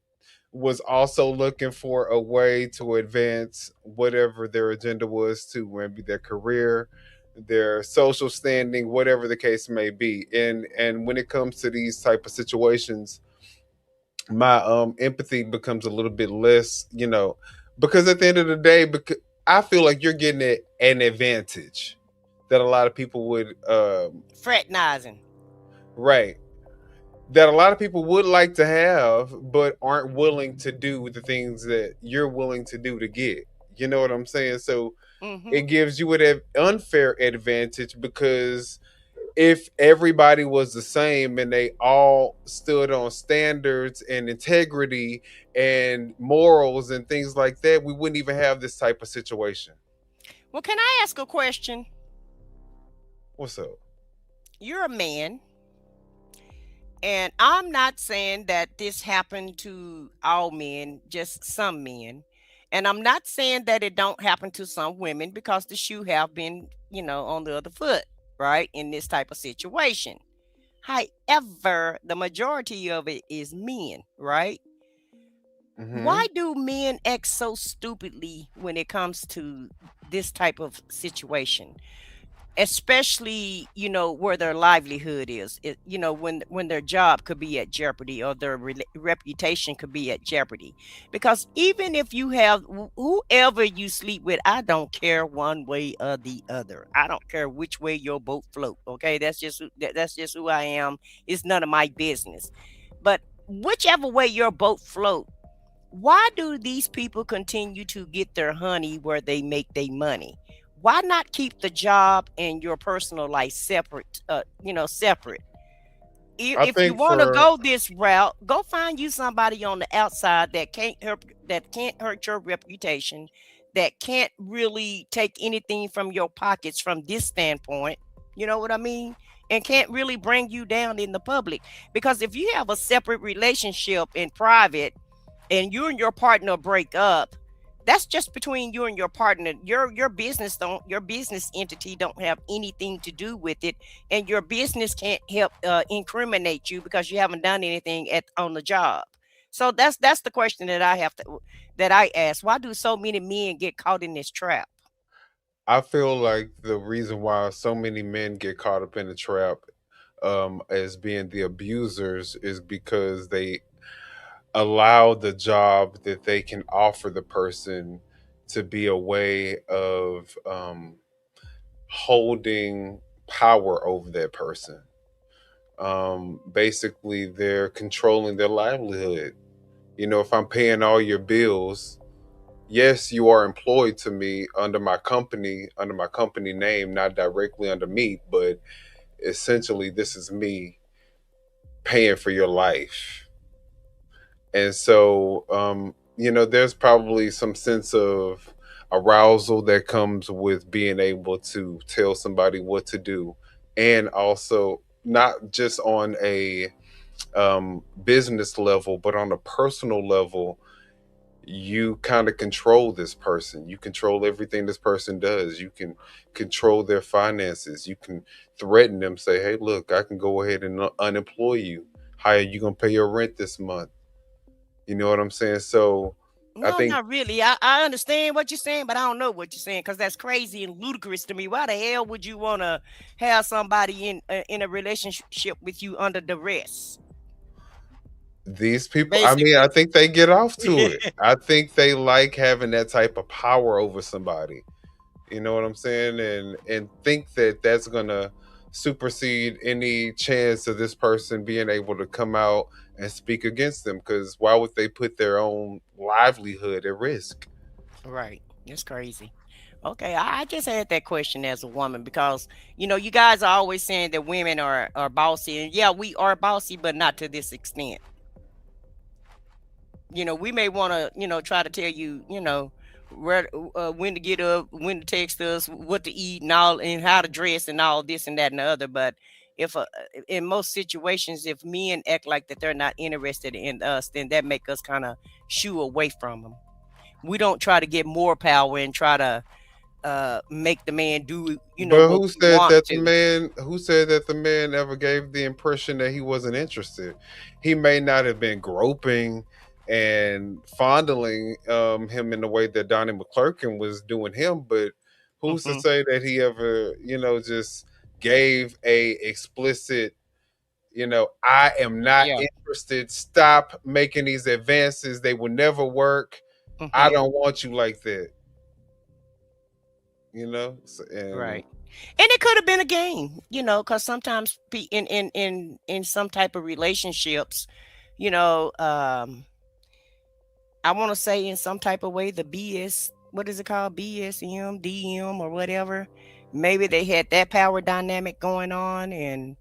was also looking for a way to advance whatever their agenda was, to maybe their career, their social standing, whatever the case may be. And when it comes to these type of situations, my empathy becomes a little bit less, because at the end of the day, because I feel like you're getting an advantage that a lot of people would Fraternizing. Right. That a lot of people would like to have, but aren't willing to do the things that you're willing to do to get. You know what I'm saying? So it gives you an unfair advantage, because if everybody was the same and they all stood on standards and integrity and morals and things like that, we wouldn't even have this type of situation. Well, can I ask a question? What's up? You're a man. And I'm not saying that this happened to all men, just some men. And I'm not saying that it don't happen to some women, because the shoe have been, on the other foot, right, in this type of situation. However, the majority of it is men, right? Why do men act so stupidly when it comes to this type of situation? Especially, where their livelihood is, when their job could be at jeopardy, or their reputation could be at jeopardy. Because even if you have whoever you sleep with, I don't care one way or the other. I don't care which way your boat float. Okay, that's just who I am. It's none of my business. But whichever way your boat float, why do these people continue to get their honey where they make their money? Why not keep the job and your personal life separate? Separate. If you want to go this route, go find you somebody on the outside that can't hurt your reputation, that can't really take anything from your pockets from this standpoint. You know what I mean? And can't really bring you down in the public. Because if you have a separate relationship in private, and you and your partner break up, that's just between you and your partner. Your business entity don't have anything to do with it, and your business can't help incriminate you because you haven't done anything on the job. So that's the question that I ask. Why do so many men get caught in this trap? I feel like the reason why so many men get caught up in the trap as being the abusers is because they allow the job that they can offer the person to be a way of holding power over that person. Basically, they're controlling their livelihood. If I'm paying all your bills, yes, you are employed to me under my company name, not directly under me, but essentially this is me paying for your life. And so, there's probably some sense of arousal that comes with being able to tell somebody what to do. And also, not just on a business level, but on a personal level, you kind of control this person. You control everything this person does. You can control their finances. You can threaten them, say, hey, look, I can go ahead and unemploy you. How are you going to pay your rent this month? You know what I'm saying? So I think not really. I understand what you're saying, but I don't know what you're saying, because that's crazy and ludicrous to me. Why the hell would you want to have somebody in a relationship with you under duress? These people, I mean, I think they get off to it. I think they like having that type of power over somebody. You know what I'm saying? And think that that's gonna supersede any chance of this person being able to come out and speak against them. Because why would they put their own livelihood at risk? Right. It's crazy. Okay, I just had that question as a woman because you guys are always saying that women are bossy, and yeah, we are bossy, but not to this extent. We may want to try to tell you where when to get up, when to text us, what to eat, and all, and how to dress, and all this and that and the other. But if in most situations, if men act like that they're not interested in us, then that make us kind of shoo away from them. We don't try to get more power and try to make the man do But what who we said want that to. who said that the man ever gave the impression that he wasn't interested? He may not have been groping and fondling him in the way that Donnie McClurkin was doing him, but who's to Mhm. say that he ever, just gave a explicit, I am not Yeah. interested. Stop making these advances. They will never work. I Mhm. don't want you like that. And Right. And it could have been a game, because sometimes in some type of relationships, I want to say in some type of way the BS, what is it called? BSM, DM, or whatever. Maybe they had that power dynamic going on, and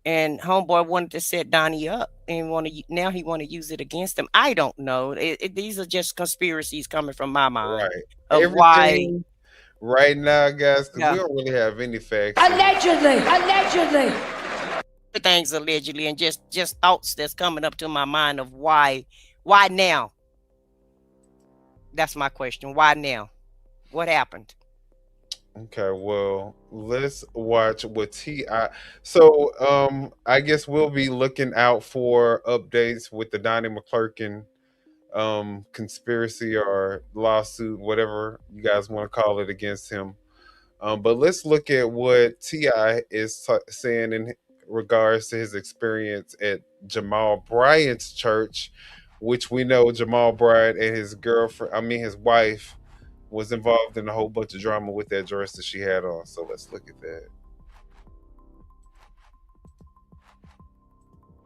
homeboy wanted to set Donnie up and now he want to use it against him. I don't know. These are just conspiracies coming from my mind right. of why. Everything right now, guys, because we Yeah. don't really have any facts. Allegedly. Things allegedly, and just thoughts that's coming up to my mind of why now. That's my question. Why now? What happened? Okay, well, let's watch what T.I. So, I guess we'll be looking out for updates with the Donnie McClurkin conspiracy or lawsuit, whatever you guys want to call it, against him. But let's look at what T.I. is saying in regards to his experience at Jamal Bryant's church, which we know Jamal Bryant and his his wife, was involved in a whole bunch of drama with that dress that she had on. So let's look at that.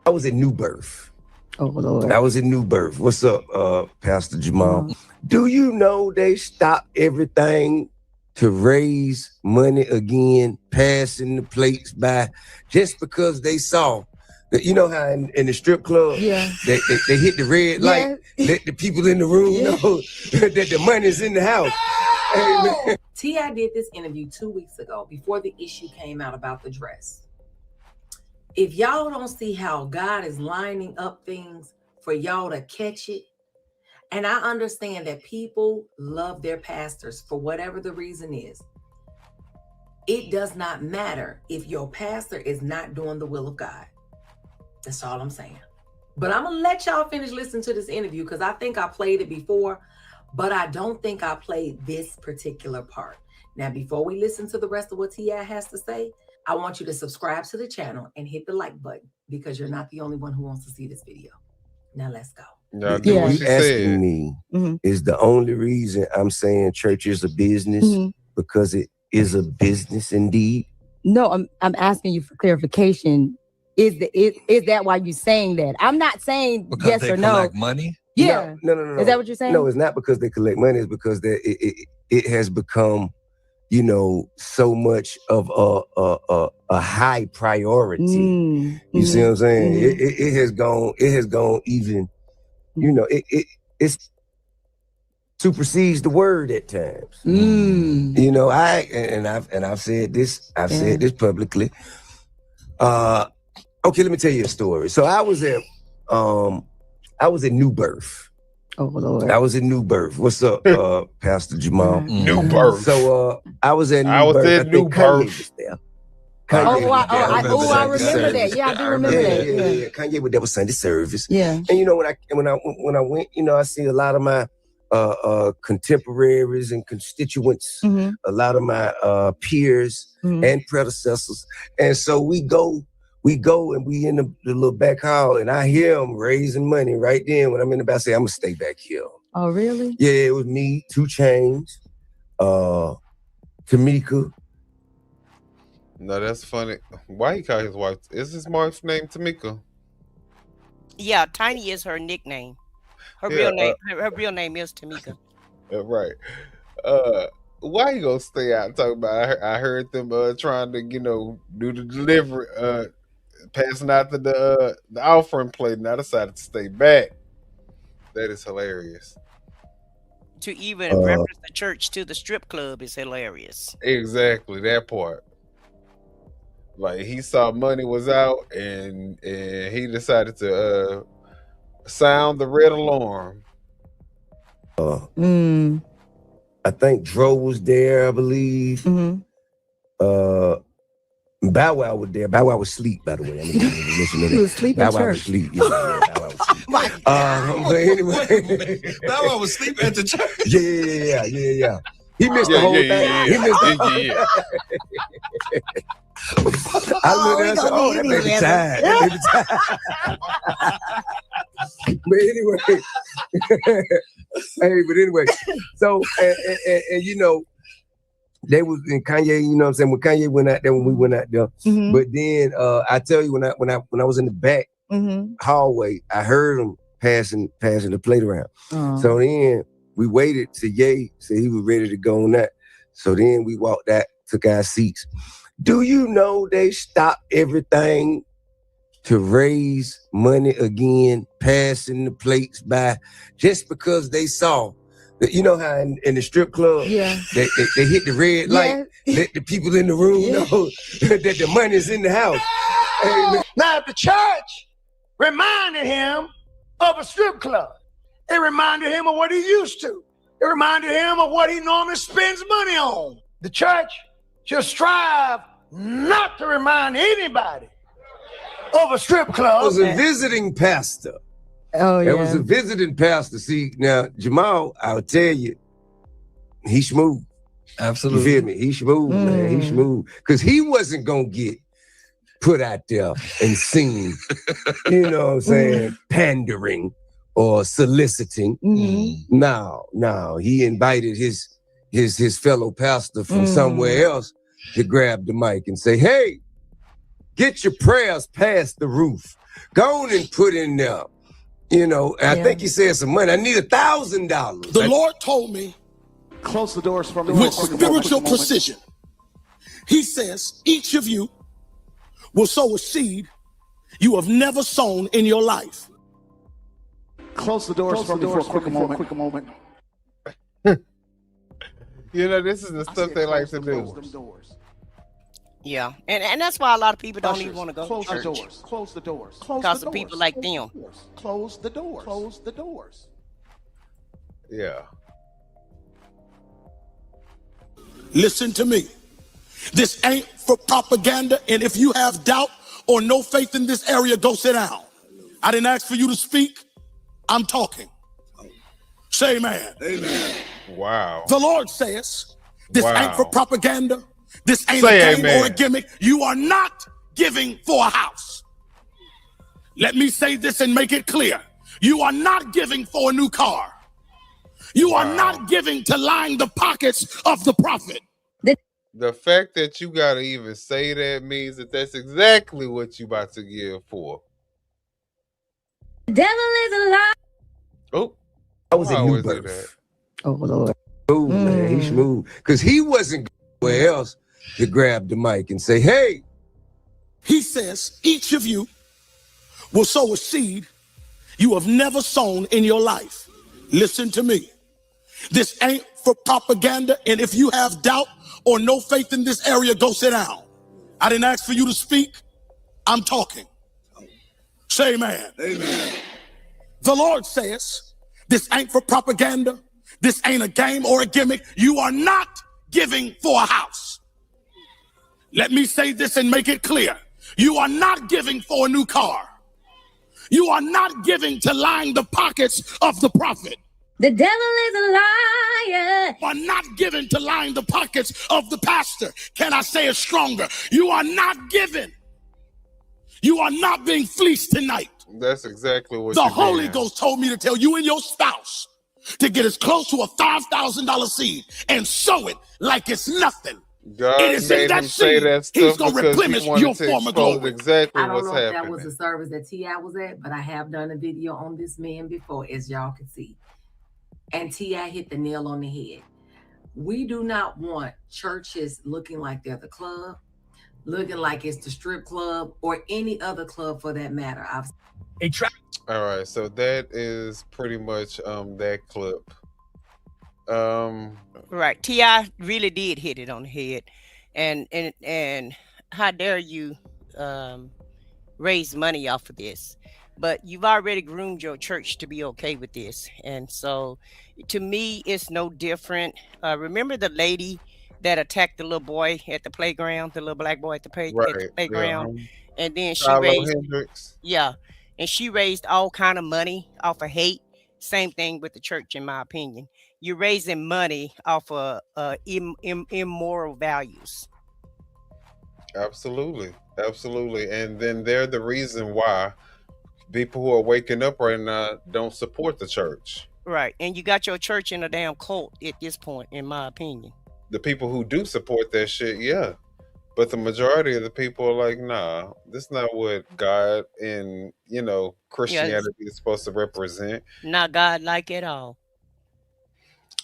I was at New Birth. Oh, Lord. I was in New Birth. What's up, Pastor Jamal? Do you know they stopped everything to raise money again, passing the plates by, just because they saw that, you know how in the strip club, Yeah. they hit the red light, let the people in the room know that the money's in the house. Amen. T.I. did this interview 2 weeks ago before the issue came out about the dress. If y'all don't see how God is lining up things for y'all to catch it, and I understand that people love their pastors for whatever the reason is. It does not matter if your pastor is not doing the will of God. That's all I'm saying. But I'm going to let y'all finish listening to this interview because I think I played it before, but I don't think I played this particular part. Now, before we listen to the rest of what T.I. has to say, I want you to subscribe to the channel and hit the like button because you're not the only one who wants to see this video. Now, let's go. Y'all do what she Asking said. me is the only reason I'm saying church is a business, because it is a business indeed. No, I'm asking you for clarification. Is that why you're saying that? I'm not saying Because yes they or no. collect money? Yeah. No. Is that what you're saying? No, it's not because they collect money. It's because it has become, so much of a high priority. You see what I'm saying? It has gone even, it supersedes the word at times. I've said this, said this publicly. Okay, let me tell you a story. So I was at New Birth. Oh, Lord. I was in New Birth. What's up, Pastor Jamal? New Birth. So I was at New I was Birth. at I New think Kanye Birth. was there. I remember that. Yeah, I do remember that. Yeah. Kanye was there with Sunday service. Yeah. And when I went, I see a lot of my contemporaries and constituents, a lot of my peers and predecessors. And so we go we go and we in the little back hall, and I hear him raising money right then. When I'm in the back, I say, I'm gonna stay back here. Oh, really? Yeah, it was me, 2 Chainz, Tamika. No, that's funny. Why he call his wife? Is his wife's name Tamika? Yeah, Tiny is her nickname. Her Yeah, real name. Her real name is Tamika. Right. Why you gonna stay out and talk about? I heard them trying to do the delivery, passing out the offering plate, and I decided to stay back. That is hilarious. To even reference the church to the strip club is hilarious. Exactly that part. Like he saw money was out, and he decided to sound the red alarm. I think Dro was there, I believe. Bow Wow was there. Bow Wow was asleep, by the way. I mean, listen to that. He was asleep Bow in Wow was church. asleep. Yeah, Bow Wow was asleep. But anyway, Bow Wow was sleeping at the church. Yeah. He missed the whole thing. He missed the I looked at her and said, that baby tired. But anyway, so and they was in Kanye, you know what I'm saying? When Kanye went out there, when we went out there. But then I tell you, when I was in the back hallway, I heard him passing the plate around. So then we waited till Ye said he was ready to go on that. So then we walked out, took our seats. Do you know they stopped everything to raise money again, passing the plates by, just because they saw that, you know how in the strip club, they hit the red light, let the people in the room know that the money's in the house. Now, if the church reminded him of a strip club, it reminded him of what he used to. It reminded him of what he normally spends money on. The church should strive not to remind anybody of a strip club. It was a visiting pastor. Oh, yeah. It was a visiting pastor. See, now, Jamal, I'll tell you, he smooth. Absolutely. You feel me? He smooth, man. He smooth. Because he wasn't going to get put out there and seen, you know what I'm saying, pandering or soliciting. No. He invited his fellow pastor from somewhere else to grab the mic and say, hey, get your prayers past the roof. Go on and put in there. I think he said some money. I need $1,000. The Lord told me, close the doors for me with spiritual precision. He says, each of you will sow a seed you have never sown in your life. Close the doors for me for a quick moment. This is the stuff they like to do. Yeah, and that's why a lot of people don't even want to go Close to church. the doors. Close the doors. Because of people like them. Close the doors. Close the doors. Yeah. Listen to me. This ain't for propaganda, and if you have doubt or no faith in this area, go sit down. I didn't ask for you to speak. I'm talking. Say amen. Amen. Wow. The Lord says, this ain't for propaganda. This ain't Say a game amen. or a gimmick. You are not giving for a house. Let me say this and make it clear. You are not giving for a new car. You are not giving to line the pockets of the prophet. The fact that you gotta even say that means that that's exactly what you about to give for. The devil is a lie. Oh, that was a how new is it birth. Oh, Lord. Smooth, man. He smooth. Because he wasn't where else to grab the mic and say, hey. He says, each of you will sow a seed you have never sown in your life. Listen to me. This ain't for propaganda, and if you have doubt or no faith in this area, go sit down. I didn't ask for you to speak. I'm talking. Say amen. Amen. The Lord says, this ain't for propaganda. This ain't a game or a gimmick. You are not giving for a house. Let me say this and make it clear. You are not giving for a new car. You are not giving to line the pockets of the prophet. The devil is a liar. You are not giving to line the pockets of the pastor. Can I say it stronger? You are not giving You are not being fleeced tonight. That's exactly what The you're Holy being. Ghost told me to tell you and your spouse to get as close to a $5,000 seed and sow it like it's nothing. God It is in made that him say seed. that He's stuff going to because he replenish wanted your to former expose glory. exactly I don't what's know if that happening. was the service that T.I was at, but I have done a video on this man before, as y'all can see. And T.I hit the nail on the head. We do not want churches looking like they're the club, looking like it's the strip club, or any other club for that matter. All right, so that is pretty much that clip. Right. T.I really did hit it on the head. And how dare you raise money off of this? But you've already groomed your church to be okay with this. And so to me, it's no different. Remember the lady that attacked the little boy at the playground, the little black boy at the Right. playground? And then she Shiloh raised, Hendricks. yeah, and she raised all kind of money off of hate. Same thing with the church, in my opinion. You're raising money off of immoral values. Absolutely. Absolutely. And then they're the reason why people who are waking up right now don't support the church. Right. And you got your church in a damn cult at this point, in my opinion. The people who do support that shit, yeah. But the majority of the people are like, nah, this is not what God and, Christianity is supposed to represent. Not God-like at all.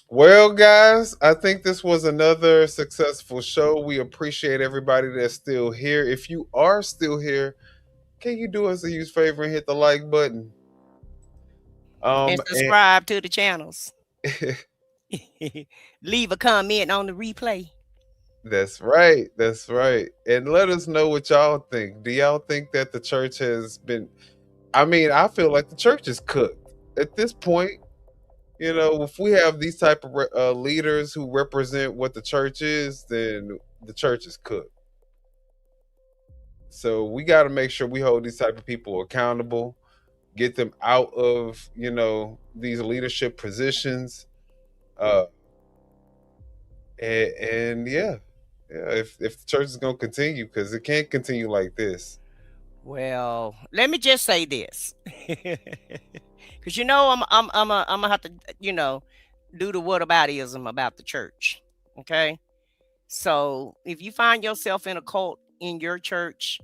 Well, guys, I think this was another successful show. We appreciate everybody that's still here. If you are still here, can you do us a huge favor and hit the like button? And subscribe to the channels. Leave a comment on the replay. That's right. That's right. And let us know what y'all think. Do y'all think that the church has been... I feel like the church is cooked at this point. If we have these type of leaders who represent what the church is, then the church is cooked. So we got to make sure we hold these type of people accountable, get them out of, these leadership positions. And yeah, if the church is going to continue, because it can't continue like this. Well, let me just say this. Because I'm gonna have to do the whataboutism about the church. Okay, so if you find yourself in a cult in your church,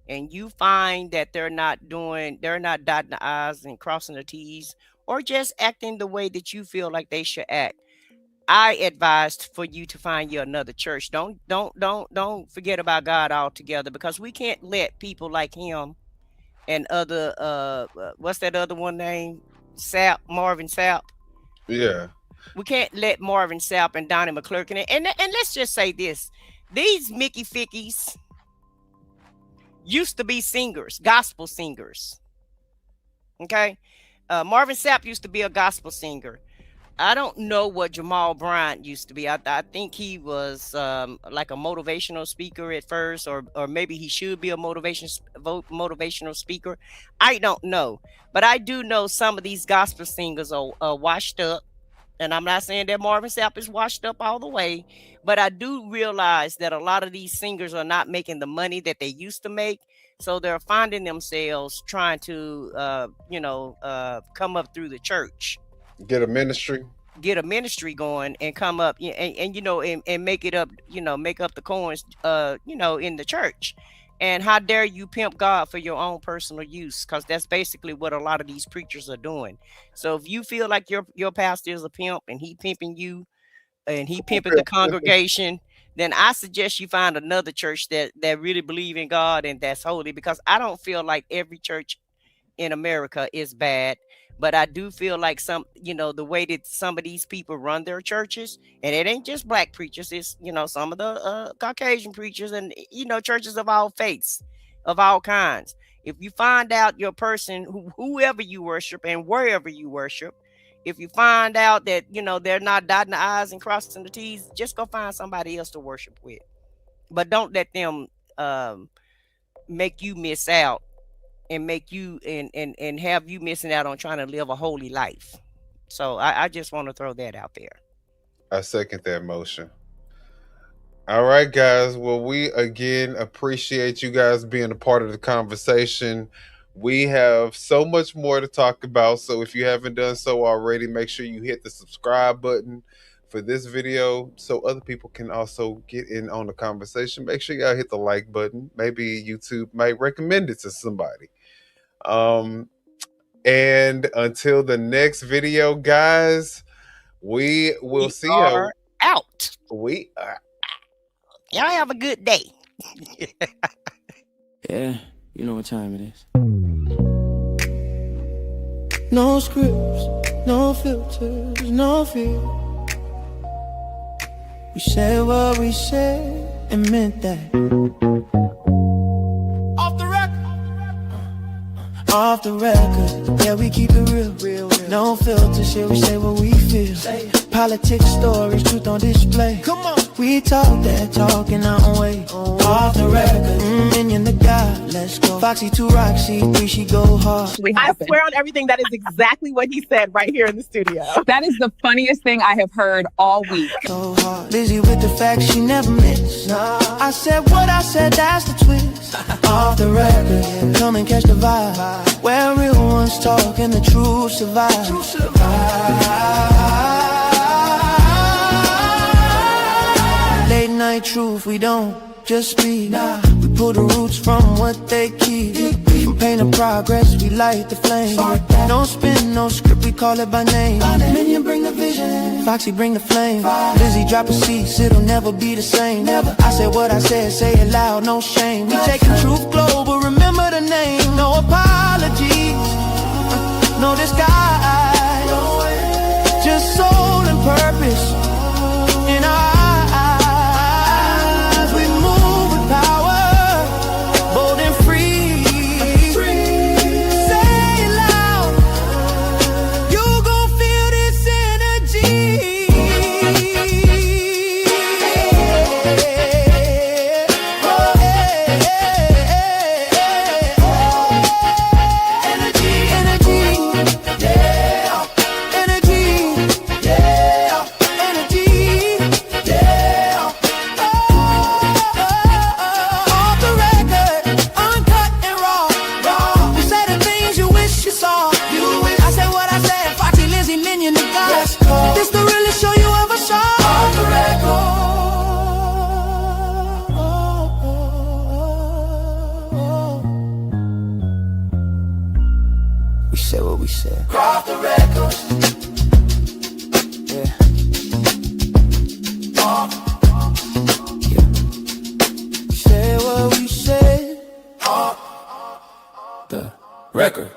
and you find that they're not dotting the I's and crossing the T's, or just acting the way that you feel like they should act, I advised for you to find you another church. Don't forget about God altogether, because we can't let people like him and other what's that other one name? Marvin Sapp. Yeah. We can't let Marvin Sapp and Donnie McClurkin and let's just say this. These Mickey Fickies used to be singers, gospel singers. Okay? Marvin Sapp used to be a gospel singer. I don't know what Jamal Bryant used to be. I think he was like a motivational speaker at first, or maybe he should be a motivational speaker. I don't know. But I do know some of these gospel singers are washed up. And I'm not saying that Marvin Sapp is washed up all the way, but I do realize that a lot of these singers are not making the money that they used to make. So they're finding themselves trying to, come up through the church. Get a ministry going and come up and make it up, make up the coins, in the church. And how dare you pimp God for your own personal use? Because that's basically what a lot of these preachers are doing. So if you feel like your pastor is a pimp and he pimping you and he pimping the congregation, then I suggest you find another church that really believe in God and that's holy, because I don't feel like every church in America is bad. But I do feel like the way that some of these people run their churches, and it ain't just black preachers, it's, some of the Caucasian preachers and, churches of all faiths, of all kinds. If you find out your person, whoever you worship and wherever you worship, if you find out that, they're not dotting the I's and crossing the T's, just go find somebody else to worship with. But don't let them make you miss out. And make you and have you missing out on trying to live a holy life. So I just want to throw that out there. I second that motion. All right, guys. Well, we again appreciate you guys being a part of the conversation. We have so much more to talk about. So if you haven't done so already, make sure you hit the subscribe button for this video so other people can also get in on the conversation. Make sure y'all hit the like button. Maybe YouTube might recommend it to somebody. And until the next video, guys, we will see you out. We are. Y'all have a good day. Yeah, you know what time it is. No scripts, no filters, no fear. We said what we said and meant that. Off the record, yeah, we keep it real. No filter shit, we say what we feel. Politics, stories, truth on display. Come on, we talk that talk in our own way. Off the record, minion the God, let's go. Foxy 2 Roxy 3, she go hard. I swear on everything, that is exactly what he said right here in the studio. That is the funniest thing I have heard all week. So hard, busy with the facts, she never miss. Nah. I said what I said, that's the twist. Off the record, yeah, come and catch the vibe. Where real ones talk and the truth survive. Late night truth, we don't just speak. We pull the roots from what they keep. From pain to progress, we light the flame. No spin, no script, we call it by name. Minion bring the vision, Foxy bring the flame. Lizzie drop a cease, it'll never be the same. I said what I said, say it loud, no shame. We taking truth global, remember the name. No apologies, no disguise. Just soul and purpose in our eyes. We move with power, bold and free. Say it loud, you gon' feel this energy. We said what we said. Off the record. Yeah. Yeah. We said what we said. Off the record.